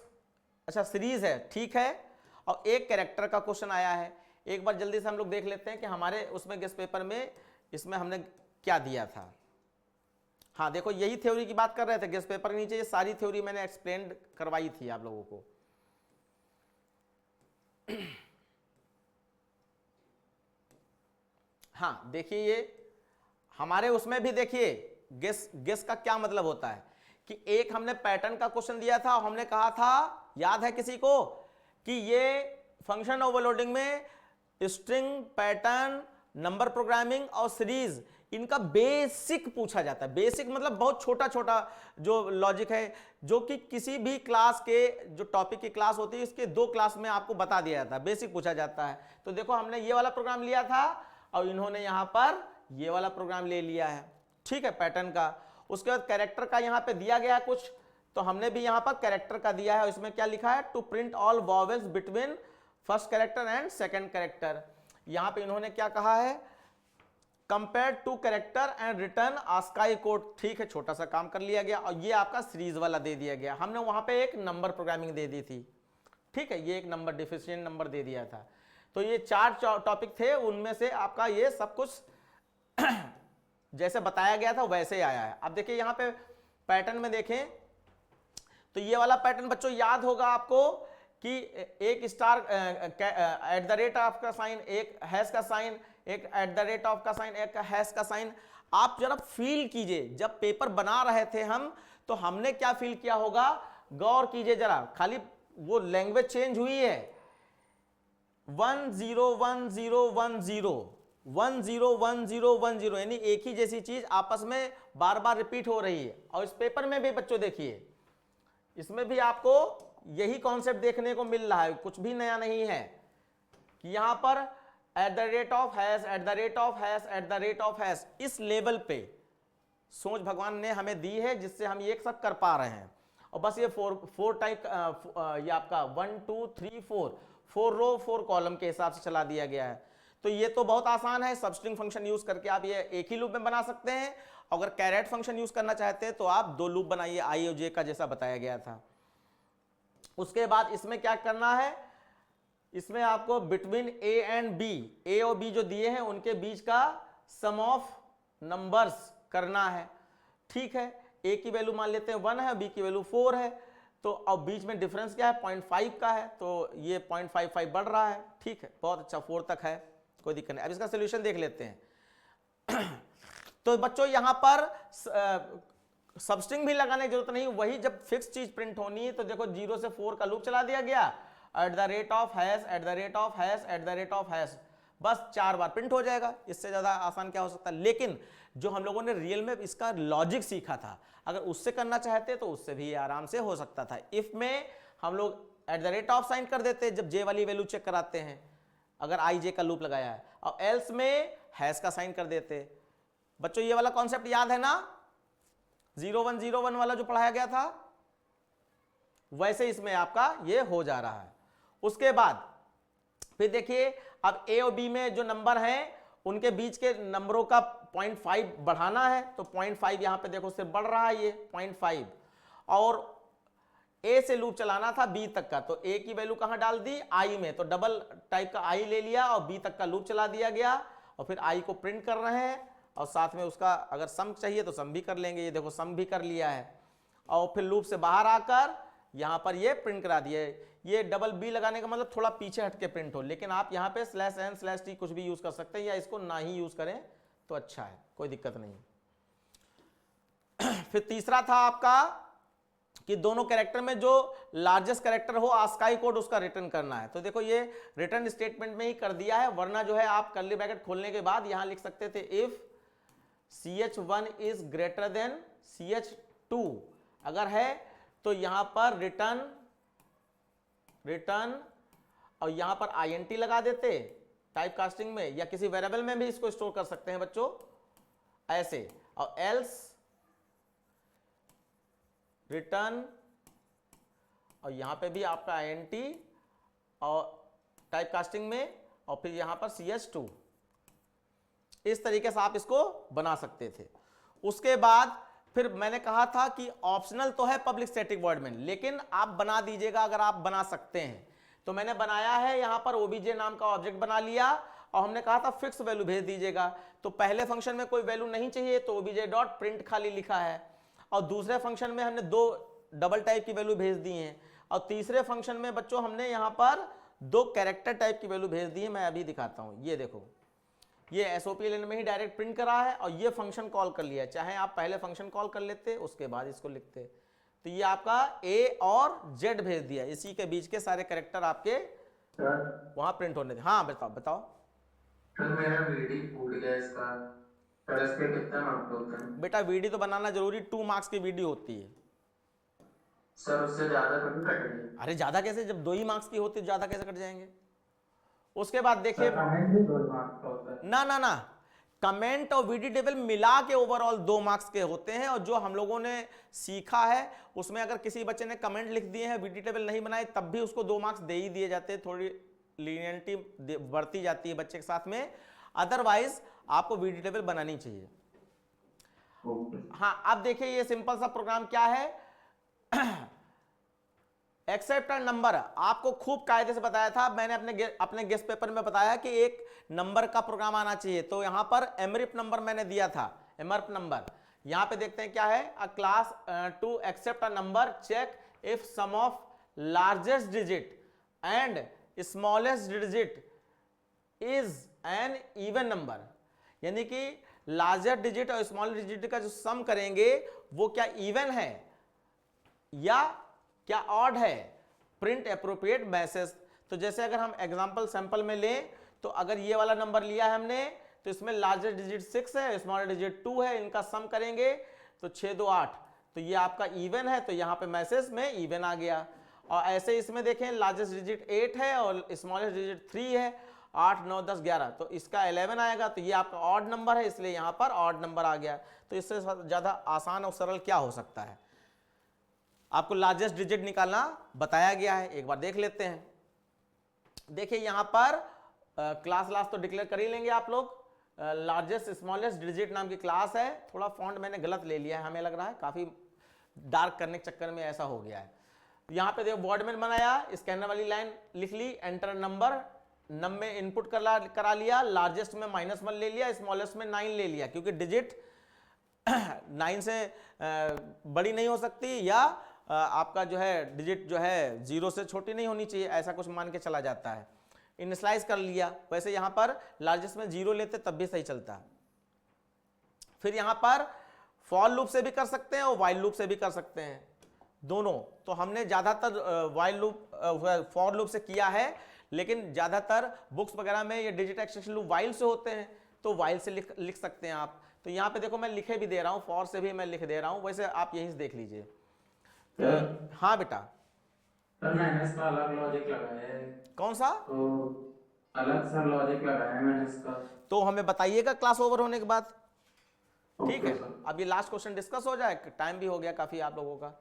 अच्छा सीरीज है, ठीक है, और एक कैरेक्टर का क्वेश्चन आया है। एक बार जल्दी से हम लोग देख लेते हैं कि हमारे उसमें गेस्ट पेपर में इसमें हमने क्या दिया था। हाँ देखो यही थ्योरी की बात कर रहे थे, गेस्ट पेपर के नीचे ये सारी थ्योरी मैंने एक्सप्लेन करवाई थी आप लोगों को। हाँ देखिए ये हमारे उसमें भी देखिए गेस का क्या मतलब होता है कि एक हमने पैटर्न का क्वेश्चन दिया था और हमने कहा था, याद है किसी को, कि ये फंक्शन ओवरलोडिंग में स्ट्रिंग, पैटर्न, नंबर प्रोग्रामिंग और सीरीज इनका बेसिक पूछा जाता है। बेसिक मतलब बहुत छोटा छोटा जो लॉजिक है, जो कि किसी भी क्लास के जो टॉपिक की क्लास होती है इसके 2 क्लास में आपको बता दिया जाता है, बेसिक पूछा जाता है। तो देखो हमने ये वाला प्रोग्राम लिया था और इन्होंने यहां पर ये वाला प्रोग्राम ले लिया है, ठीक है, पैटर्न का। उसके बाद कैरेक्टर का यहां पे दिया गया कुछ, तो हमने भी यहां पर कैरेक्टर का दिया है। इसमें क्या लिखा है, to print all vowels between first character and second character. यहां पे इन्होंने क्या कहा है, compare two character and return ASCII code, ठीक है, छोटा सा काम कर लिया गया। और ये आपका सीरीज वाला दे दिया गया, हमने वहां पे एक नंबर प्रोग्रामिंग दे दी थी, ठीक है, ये एक नंबर डिफिशिएंट नंबर दे दिया था। तो ये 4 टॉपिक थे, उनमें से आपका ये सब कुछ जैसे बताया गया था वैसे आया है। अब देखिए यहाँ पे पैटर्न में देखें तो ये वाला पैटर्न बच्चों याद होगा आपको कि एक star at the rate of का साइन, एक हैश का साइन, एक एट द रेट ऑफ का साइन, एक हैश का साइन। आप जरा फील कीजिए, जब पेपर बना रहे थे हम तो हमने क्या फील किया होगा, गौर कीजिए जरा, खाली वो लैंग्वेज चेंज हुई है। 1 0 1 0 1 0 1 0 1 0 1 0 यानी एक ही जैसी चीज आपस में बार बार रिपीट हो रही है। और इस पेपर में भी बच्चों देखिए, इसमें भी आपको यही कॉन्सेप्ट देखने को मिल रहा है, कुछ भी नया नहीं है कि यहां पर at the rate of hash, at the rate of hash, at the rate of hash, इस लेवल पे सोच भगवान ने हमें दी है जिससे हम ये सब कर पा रहे हैं। और बस ये फोर टाइप ये आपका 1 2 3 4 रो 4 कॉलम के हिसाब से चला दिया गया है। तो ये तो बहुत आसान है, सबस्ट्रिंग फंक्शन यूज करके आप ये एक ही लूप में बना सकते हैं। अगर कैरेट फंक्शन यूज करना चाहते हैं तो आप 2 लूप बनाइए, आई और जे का, जैसा बताया गया था। उसके बाद इसमें क्या करना है, इसमें आपको बिटवीन ए एंड बी, ए और बी जो दिए हैं उनके बीच का सम ऑफ नंबर्स करना है। ठीक है, ए की वैल्यू मान लेते हैं 1 है, बी की वैल्यू 4 है, तो अब बीच में डिफरेंस क्या है 0.5 का है, तो ये 0.55 बढ़ रहा है। ठीक है, बहुत अच्छा, 4 तक है, कोई दिक्कत नहीं। अब इसका सोल्यूशन देख लेते हैं। तो बच्चों यहां पर सबस्ट्रिंग भी लगाने की जरूरत नहीं, वही जब फिक्स चीज प्रिंट होनी है तो देखो 0 से 4 का लूप चला दिया गया, at the rate of hash, at the rate of hash, at the rate of hash, बस 4 बार प्रिंट हो जाएगा। इससे ज्यादा आसान क्या हो सकता है। लेकिन जो हम लोगों ने रियल में इसका लॉजिक सीखा था, अगर उससे करना चाहते तो उससे भी आराम से हो सकता था। इफ में हम लोग at the rate of sine कर देते जब जे वाली वैल्यू चेक कराते हैं, अगर आई जे का लूप लगाया है, और एल्स में हैश का साइन कर देते। बच्चों ये वाला कॉन्सेप्ट याद है ना, 0101 वाला जो पढ़ाया गया था, वैसे इसमें आपका ये हो जा रहा है। उसके बाद फिर देखिए, अब ए और बी में जो नंबर हैं उनके बीच के नंबरों का 0.5 बढ़ाना है, तो 0.5 यहां पे देखो सिर्फ बढ़ रहा है, ये 0.5। और ए से लूप चलाना था बी तक का, तो ए की वैल्यू कहां डाल दी, आई में, तो डबल टाइप का आई ले लिया और बी तक का लूप चला दिया गया, और फिर आई को प्रिंट कर रहे हैं, और साथ में उसका अगर सम चाहिए तो सम भी कर लेंगे। ये देखो सम भी कर लिया है, और फिर लूप से बाहर आकर यहां पर ये प्रिंट करा दिया है। ये डबल बी लगाने का मतलब थोड़ा पीछे हटके प्रिंट हो, लेकिन आप यहां पे /n/t कुछ भी यूज कर सकते हैं, या इसको ना ही यूज करें तो अच्छा है, कोई दिक्कत नहीं। फिर तीसरा था आपका कि दोनों कैरेक्टर में जो लार्जेस्ट कैरेक्टर हो आस्काई कोड उसका रिटर्न करना है। तो देखो ये रिटर्न स्टेटमेंट में ही कर दिया है, वरना जो है आप कर्ली ब्रैकेट खोलने के बाद यहां लिख सकते थे if ch1 is greater then ch2, अगर है तो यहां पर रिटर्न और यहां पर int लगा देते टाइप कास्टिंग में, या किसी वेरिएबल में भी इसको स्टोर कर सकते हैं बच्चों ऐसे, और एल्स रिटर्न और यहां पे भी आपका int और टाइप कास्टिंग में, और फिर यहां पर ch2। इस तरीके से आप इसको बना सकते थे। उसके बाद फिर मैंने कहा था कि ऑप्शनल तो है पब्लिक स्टैटिक वॉइड मेन, लेकिन आप बना दीजिएगा अगर आप बना सकते हैं। तो मैंने बनाया है यहां पर ओबीजे नाम का ऑब्जेक्ट बना लिया, और हमने कहा था फिक्स वैल्यू भेज दीजिएगा। तो पहले फंक्शन में कोई वैल्यू नहीं चाहिए तो ओबीजे डॉट प्रिंट खाली लिखा है, और दूसरे फंक्शन में हमने 2 डबल टाइप की वैल्यू भेज दी है, और तीसरे फंक्शन में बच्चों हमने यहां पर 2 कैरेक्टर टाइप की वैल्यू भेज दी है। मैं अभी दिखाता हूं, ये देखो, ये एसओपीएलएन में ही डायरेक्ट प्रिंट करा है, और ये फंक्शन कॉल कर लिया। चाहे आप पहले फंक्शन कॉल कर लेते उसके बाद इसको लिखते, तो ये आपका ए और जेड भेज दिया, इसी के बीच के सारे कैरेक्टर आपके वहां प्रिंट होने थे। हाँ बताओ बताओो। सर मेरा वीडी फूट गया इसका, पर इसके कितने मार्क्स होते हैं? बेटा वीडियो तो बनाना जरूरी, 2 मार्क्स की वीडियो होती है। सर उससे ज्यादा कभी कटेंगे? अरे ज्यादा कैसे, जब 2 ही मार्क्स की होती है ज्यादा कैसे कट जाएंगे। उसके बाद देखिए ना कमेंट और वीडी टेबल मिला के ओवरऑल 2 मार्क्स के होते हैं, और जो हम लोगों ने सीखा है उसमें अगर किसी बच्चे ने कमेंट लिख दिए हैं, वीडी टेबल नहीं बनाए, तब भी उसको 2 मार्क्स दे ही दिए जाते हैं। थोड़ी लीनियरिटी बढ़ती जाती है बच्चे के साथ में, अदरवाइज आपको वीडी टेबल बनानी चाहिए। हाँ अब देखिए ये सिंपल सा प्रोग्राम क्या है। एक्सेप्ट नंबर आपको खूब कायदे से बताया था मैंने, अपने गेस्ट पेपर में बताया कि एक नंबर का प्रोग्राम आना चाहिए। तो यहां पर एमरिप नंबर मैंने दिया था, एमरिप नंबर। यहां पे देखते हैं क्या है, a class to accept a number check if sum of largest digit and smallest digit is an even number, यानी कि लार्जेस्ट डिजिट और स्मॉल डिजिट का जो सम करेंगे वो क्या इवन है या क्या ऑड है, प्रिंट एप्रोप्रिएट मैसेज। तो जैसे अगर हम एग्जांपल सैंपल में लें, तो अगर ये वाला नंबर लिया है हमने, तो इसमें लार्जेस्ट डिजिट 6 है, स्मॉल डिजिट 2 है, इनका सम करेंगे तो 6 2 8, तो ये आपका इवन है, तो यहां पे मैसेज में इवन आ गया। और ऐसे इसमें देखें लार्जेस्ट डिजिट 8 है और स्मॉलेस्ट डिजिट 3 है, 8 9 10 11, तो इसका 11 आएगा, तो ये आपका ऑड नंबर है इसलिए यहाँ पर ऑड नंबर आ गया। तो इससे ज़्यादा आसान और सरल क्या हो सकता है। आपको लार्जेस्ट डिजिट निकालना बताया गया है, एक बार देख लेते हैं। देखिए यहाँ पर क्लास लास्ट तो डिक्लेयर कर ही लेंगे आप लोग। लार्जेस्ट स्मॉलेस्ट डिजिट नाम की क्लास है। थोड़ा फॉन्ट मैंने गलत ले लिया है, हमें लग रहा है काफ़ी डार्क करने के चक्कर में ऐसा हो गया है। यहाँ पे देखो बॉर्ड में बनाया, स्कैनर वाली लाइन लिख ली, एंटर नंबर नम में इनपुट करा लिया, लार्जेस्ट में -1 ले लिया, स्मॉलेस्ट में 9 ले लिया, क्योंकि डिजिट 9 से बड़ी नहीं हो सकती या आपका जो है डिजिट जो है 0 से छोटी नहीं होनी चाहिए, ऐसा कुछ मान के चला जाता है। इनिशियलाइज कर लिया। वैसे यहाँ पर लार्जेस्ट में 0 लेते तब भी सही चलता है। फिर यहाँ पर फॉर लूप से भी कर सकते हैं और वाइल लूप से भी कर सकते हैं, दोनों। तो हमने ज़्यादातर वाइल लूप फॉर लूप से किया है, लेकिन ज़्यादातर बुक्स वगैरह में ये डिजिट एक्सटेंशन लूप वाइल से होते हैं, तो वाइल से लिख सकते हैं आप। तो यहाँ पे देखो मैं लिखे भी दे रहा हूँ, फॉर से भी मैं लिख दे रहा हूँ, वैसे आप यहीं से देख लीजिए। हाँ बेटा, सर मैंने इसका अलग लॉजिक लगाया है। कौन सा? तो अलग सा लॉजिक लगाया है मैंने इसका। तो हमें बताइएगा क्लास ओवर होने के बाद, ठीक ओके है। सर। अब ये लास्ट क्वेश्चन डिस्कस हो जाए, टाइम भी हो गया काफी आप लोगों का।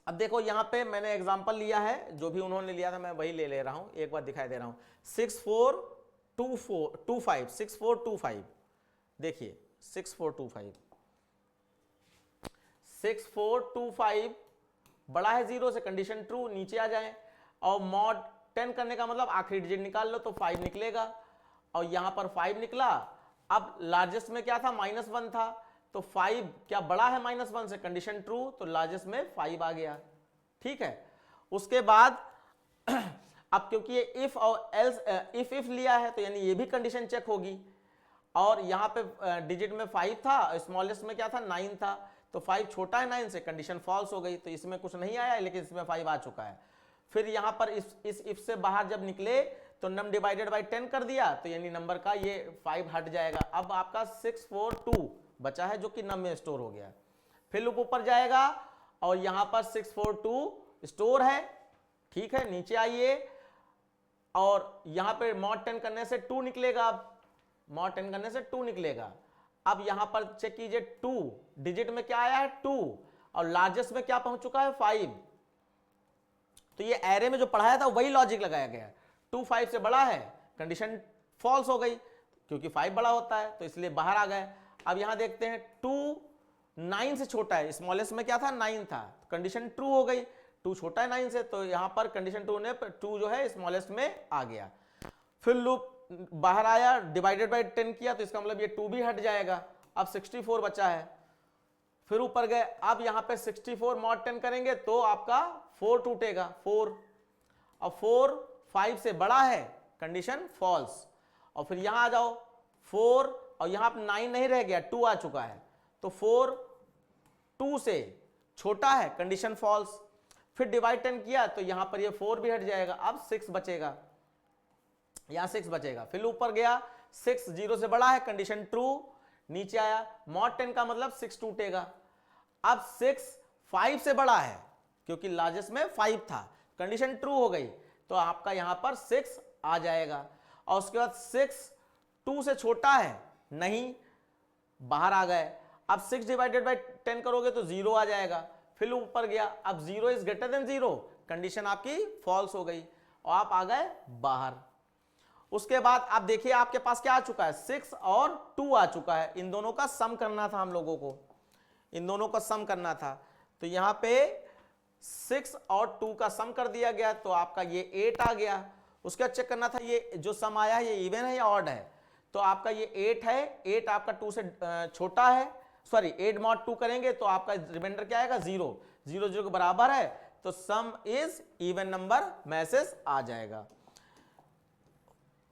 अब देखो यहाँ पे मैंने एग्जांपल लिया है, जो भी उन्होंने लिया था मैं वही ले रहा हूँ, एक बार दिखाई दे रहा हूँ। 6425 देखिए 6425 बड़ा है 0 से, कंडीशन ट्रू, नीचे आ जाए। और मॉड 10 करने का मतलब आखिरी डिजिट निकाल लो तो 5 निकलेगा, और यहां पर 5 निकला। अब लार्जेस्ट में क्या था? -1 था, तो 5 क्या बड़ा है -1 से, कंडीशन ट्रू, तो लार्जेस्ट में 5 आ गया, ठीक है। उसके बाद अब क्योंकि ये इफ और एल्स इफ लिया है, तो यानी ये भी कंडीशन चेक होगी। और यहाँ पे डिजिट में 5 था, स्मॉलेस्ट में क्या था? 9 था, तो 5 छोटा है 9 से, कंडीशन फॉल्स हो गई, तो इसमें कुछ नहीं आया, लेकिन इसमें 5 आ चुका है। फिर यहाँ पर इस इफ से बाहर जब निकले तो नम डिवाइडेड बाय 10 कर दिया, तो यानी नंबर का ये 5 हट जाएगा। अब आपका 642 बचा है, जो कि नम में स्टोर हो गया। फिर लूप ऊपर जाएगा और यहाँ पर 642 स्टोर है, ठीक है। नीचे आइए और यहाँ पे मॉड 10 करने से 2 निकलेगा। अब मॉड 10 करने से 2 निकलेगा। अब यहां पर चेक कीजिए, 2 डिजिट में क्या आया है? 2, और लार्जेस्ट में क्या पहुंच चुका है? 5। तो ये एरे में जो पढ़ाया था वही लॉजिक लगाया गया। 2 5 से बड़ा है, कंडीशन फॉल्स हो गई, क्योंकि 5 बड़ा होता है, तो इसलिए बाहर आ गए। अब यहां देखते हैं 2 9 से छोटा है, स्मॉलेस्ट में क्या था? 9 था, कंडीशन ट्रू हो गई। 2 छोटा है 9 से, तो यहां पर कंडीशन 2 जो है स्मॉलेस्ट में आ गया। फिर लूप बाहर आया, डिवाइडेड बाय 10 किया, तो इसका मतलब ये 2 भी हट जाएगा। अब 64 बचा है। फिर ऊपर गए, अब यहां पे 64 मॉड 10 करेंगे तो आपका 4 टूटेगा, 4। अब 4 5 से बड़ा है, कंडीशन फॉल्स। और फिर यहां आ जाओ, 4 और यहां पर 9 नहीं रह गया, 2 आ चुका है, तो 4 2 से छोटा है, कंडीशन फॉल्स। फिर डिवाइड 10 किया तो यहां पर ये 4 भी हट जाएगा। अब 6 बचेगा, यहां 6 बचेगा। फिर ऊपर गया, 6 0 से बड़ा है, कंडीशन ट्रू। नीचे आया, मॉड 10 का मतलब 6 टूटेगा। अब 6 5 से बड़ा है, क्योंकि लार्जेस्ट में 5 था, कंडीशन ट्रू हो गई, तो आपका यहां पर 6 आ जाएगा। और उसके बाद 6 2 से छोटा है, नहीं, बाहर आ गए। अब 6 डिवाइडेड बाय 10 करोगे तो 0 आ जाएगा। फिर ऊपर गया, अब 0 इज ग्रेटर देन 0, कंडीशन आपकी फॉल्स हो गई और आप आ गए बाहर। उसके बाद आप देखिए आपके पास क्या आ चुका है? 6 और 2 आ चुका है। इन दोनों का सम करना था हम लोगों को, इन दोनों का सम करना था। तो यहां पे 6 और 2 का सम कर दिया गया, तो आपका ये 8 आ गया। उसके बाद चेक करना था ये जो सम आया है ये इवन है या ऑड है, तो आपका ये 8 है, 8 आपका 2 से छोटा है, सॉरी 8 मॉड 2 करेंगे तो आपका रिमाइंडर क्या आएगा? 0 0 0 के बराबर है, तो sum is even number, message आ जाएगा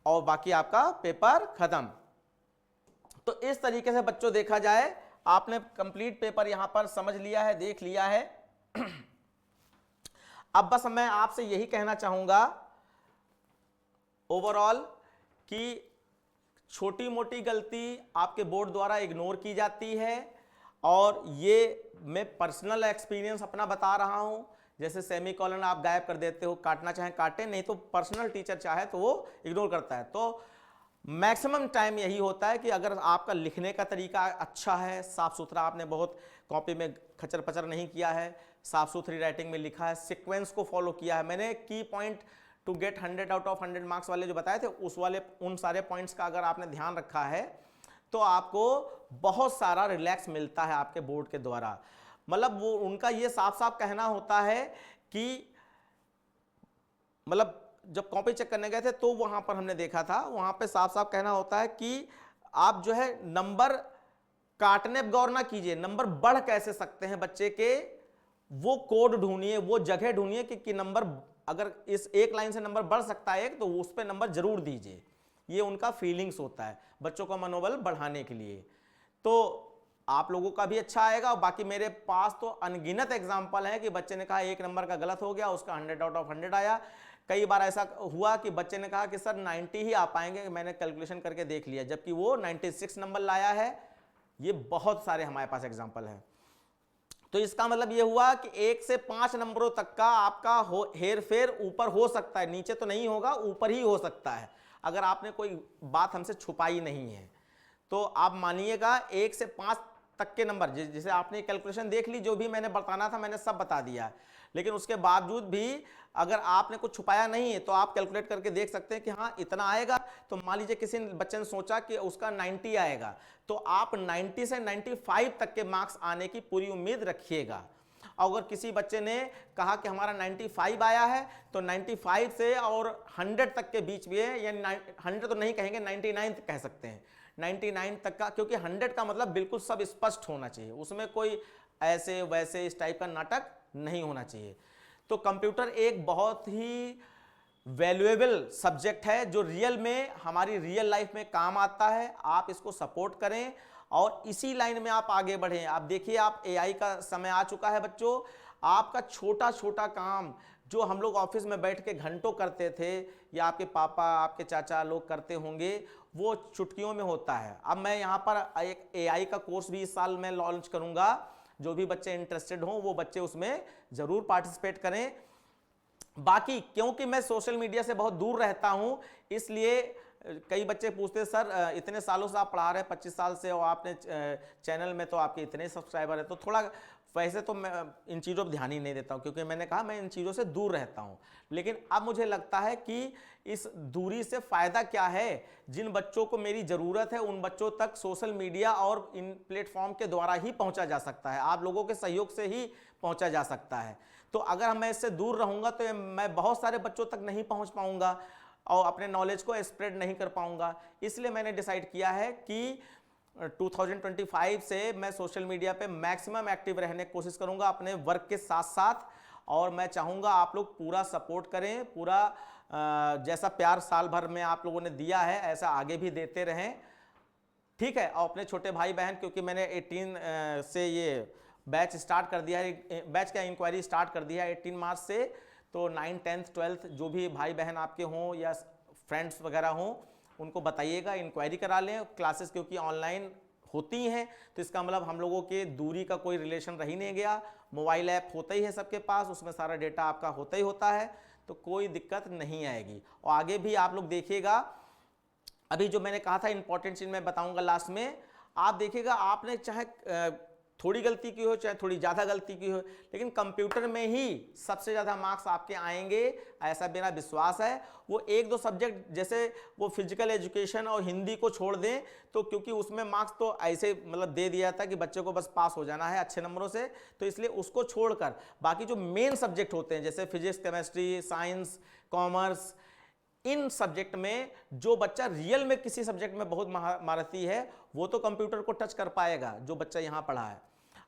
और बाकी आपका पेपर खत्म। तो इस तरीके से बच्चों देखा जाए आपने कंप्लीट पेपर यहां पर समझ लिया है, देख लिया है। अब बस मैं आपसे यही कहना चाहूंगा ओवरऑल कि छोटी मोटी गलती आपके बोर्ड द्वारा इग्नोर की जाती है, और ये मैं पर्सनल एक्सपीरियंस अपना बता रहा हूं जैसे सेमी कॉलन आप गायब कर देते हो, काटना चाहे काटे, नहीं तो पर्सनल टीचर चाहे तो वो इग्नोर करता है। तो मैक्सिमम टाइम यही होता है कि अगर आपका लिखने का तरीका अच्छा है, साफ सुथरा, आपने बहुत कॉपी में खचर पचर नहीं किया है, साफ सुथरी राइटिंग में लिखा है, सीक्वेंस को फॉलो किया है, मैंने key point to get 100 out of 100 marks वाले जो बताए थे उन सारे पॉइंट्स का अगर आपने ध्यान रखा है तो आपको बहुत सारा रिलैक्स मिलता है आपके बोर्ड के द्वारा। मतलब वो उनका ये साफ साफ कहना होता है कि मतलब जब कॉपी चेक करने गए थे तो वहां पर हमने देखा था, वहां पे साफ साफ कहना होता है कि आप जो है नंबर काटने पर गौर ना कीजिए, नंबर बढ़ कैसे सकते हैं बच्चे के, वो कोड ढूंढिए, वो जगह ढूंढिए कि नंबर अगर इस एक लाइन से नंबर बढ़ सकता है एक, तो उस पर नंबर जरूर दीजिए। ये उनका फीलिंग्स होता है बच्चों का मनोबल बढ़ाने के लिए। तो आप लोगों का भी अच्छा आएगा। और बाकी मेरे पास तो अनगिनत एग्जाम्पल है कि बच्चे ने कहा एक नंबर का गलत हो गया, उसका 100 आउट ऑफ 100 आया। कई बार ऐसा हुआ कि बच्चे ने कहा कि सर 90 ही आ पाएंगे, मैंने कैलकुलेशन करके देख लिया, जबकि वो 96 नंबर लाया है। ये बहुत सारे हमारे पास एग्जाम्पल है। तो इसका मतलब ये हुआ कि 1 से 5 नंबरों तक का आपका हेर फेर ऊपर हो सकता है, नीचे तो नहीं होगा, ऊपर ही हो सकता है, अगर आपने कोई बात हमसे छुपाई नहीं है। तो आप मानिएगा 1 से 5 तक के नंबर, जिसे आपने कैलकुलेशन देख ली, जो भी मैंने बताना था मैंने सब बता दिया, लेकिन उसके बावजूद भी अगर आपने कुछ छुपाया नहीं है तो आप कैलकुलेट करके देख सकते हैं कि हाँ इतना आएगा। तो मान लीजिए किसी बच्चे ने सोचा कि उसका 90 आएगा, तो आप 90 से 95 तक के मार्क्स आने की पूरी उम्मीद रखिएगा। अगर किसी बच्चे ने कहा कि हमारा 95 आया है, तो 95 से और 100 तक के बीच भी है, यानी 100 तो नहीं कहेंगे, 99 कह सकते हैं, 99 तक का, क्योंकि 100 का मतलब बिल्कुल सब स्पष्ट होना चाहिए, उसमें कोई ऐसे वैसे इस टाइप का नाटक नहीं होना चाहिए। तो कंप्यूटर एक बहुत ही वैल्यूएबल सब्जेक्ट है जो रियल में हमारी रियल लाइफ में काम आता है। आप इसको सपोर्ट करें और इसी लाइन में आप आगे बढ़ें। आप देखिए, आप एआई का समय आ चुका है बच्चों। आपका छोटा छोटा काम जो हम लोग ऑफिस में बैठ के घंटों करते थे, या आपके पापा आपके चाचा लोग करते होंगे, वो चुटकियों में होता है। अब मैं यहाँ पर एक एआई का कोर्स भी इस साल में लॉन्च करूँगा। जो भी बच्चे इंटरेस्टेड हों वो बच्चे उसमें ज़रूर पार्टिसिपेट करें। बाकी क्योंकि मैं सोशल मीडिया से बहुत दूर रहता हूं, इसलिए कई बच्चे पूछते हैं सर इतने सालों से आप पढ़ा रहे हैं, 25 साल से, और आपने चैनल में तो आपके इतने सब्सक्राइबर है। तो थोड़ा वैसे तो मैं इन चीज़ों पर ध्यान ही नहीं देता हूं, क्योंकि मैंने कहा मैं इन चीज़ों से दूर रहता हूं। लेकिन अब मुझे लगता है कि इस दूरी से फ़ायदा क्या है, जिन बच्चों को मेरी ज़रूरत है उन बच्चों तक सोशल मीडिया और इन प्लेटफॉर्म के द्वारा ही पहुंचा जा सकता है, आप लोगों के सहयोग से ही पहुंचा जा सकता है। तो अगर मैं इससे दूर रहूँगा तो मैं बहुत सारे बच्चों तक नहीं पहुँच पाऊँगा और अपने नॉलेज को स्प्रेड नहीं कर पाऊँगा। इसलिए मैंने डिसाइड किया है कि 2025 से मैं सोशल मीडिया पे मैक्सिमम एक्टिव रहने की कोशिश करूंगा अपने वर्क के साथ साथ। और मैं चाहूँगा आप लोग पूरा सपोर्ट करें, पूरा जैसा प्यार साल भर में आप लोगों ने दिया है ऐसा आगे भी देते रहें, ठीक है। और अपने छोटे भाई बहन, क्योंकि मैंने 18 से ये बैच स्टार्ट कर दिया है, बैच का इंक्वायरी स्टार्ट कर दिया है 18 मार्च से। तो 9th 10th 12th जो भी भाई बहन आपके हों या फ्रेंड्स वगैरह हों, उनको बताइएगा, इंक्वायरी करा लें क्लासेस, क्योंकि ऑनलाइन होती हैं। तो इसका मतलब हम लोगों के दूरी का कोई रिलेशन रह ही नहीं गया। मोबाइल ऐप होता ही है सबके पास, उसमें सारा डेटा आपका होता ही होता है, तो कोई दिक्कत नहीं आएगी। और आगे भी आप लोग देखिएगा, अभी जो मैंने कहा था इंपॉर्टेंट चीज़ मैं बताऊंगा लास्ट में, आप देखिएगा आपने चाहे थोड़ी गलती की हो चाहे थोड़ी ज़्यादा गलती की हो, लेकिन कंप्यूटर में ही सबसे ज़्यादा मार्क्स आपके आएंगे, ऐसा मेरा विश्वास है। वो 1-2 सब्जेक्ट जैसे वो फिजिकल एजुकेशन और हिंदी को छोड़ दें, तो क्योंकि उसमें मार्क्स तो ऐसे मतलब दे दिया था कि बच्चे को बस पास हो जाना है अच्छे नंबरों से, तो इसलिए उसको छोड़कर बाकी जो मेन सब्जेक्ट होते हैं जैसे फिजिक्स, केमिस्ट्री, साइंस, कॉमर्स, इन सब्जेक्ट में जो बच्चा रियल में किसी सब्जेक्ट में बहुत महारथी है वो तो कंप्यूटर को टच कर पाएगा जो बच्चा यहाँ पढ़ा है।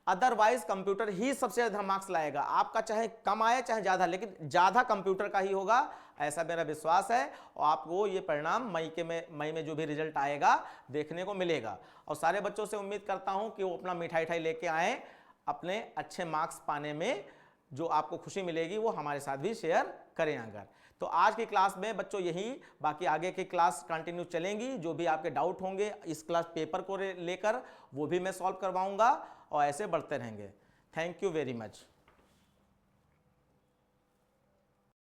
अदरवाइज कंप्यूटर ही सबसे ज्यादा मार्क्स लाएगा, आपका चाहे कम आए चाहे ज्यादा, लेकिन ज्यादा कंप्यूटर का ही होगा, ऐसा मेरा विश्वास है। और आपको ये परिणाम मई में जो भी रिजल्ट आएगा देखने को मिलेगा। और सारे बच्चों से उम्मीद करता हूं कि वो अपना मिठाई लेके आए, अपने अच्छे मार्क्स पाने में जो आपको खुशी मिलेगी वो हमारे साथ भी शेयर करें। अगर तो आज की क्लास में बच्चों यही, बाकी आगे की क्लास कंटिन्यू चलेंगी। जो भी आपके डाउट होंगे इस क्लास पेपर को लेकर वो भी मैं सॉल्व करवाऊंगा और ऐसे बढ़ते रहेंगे। Thank you very much.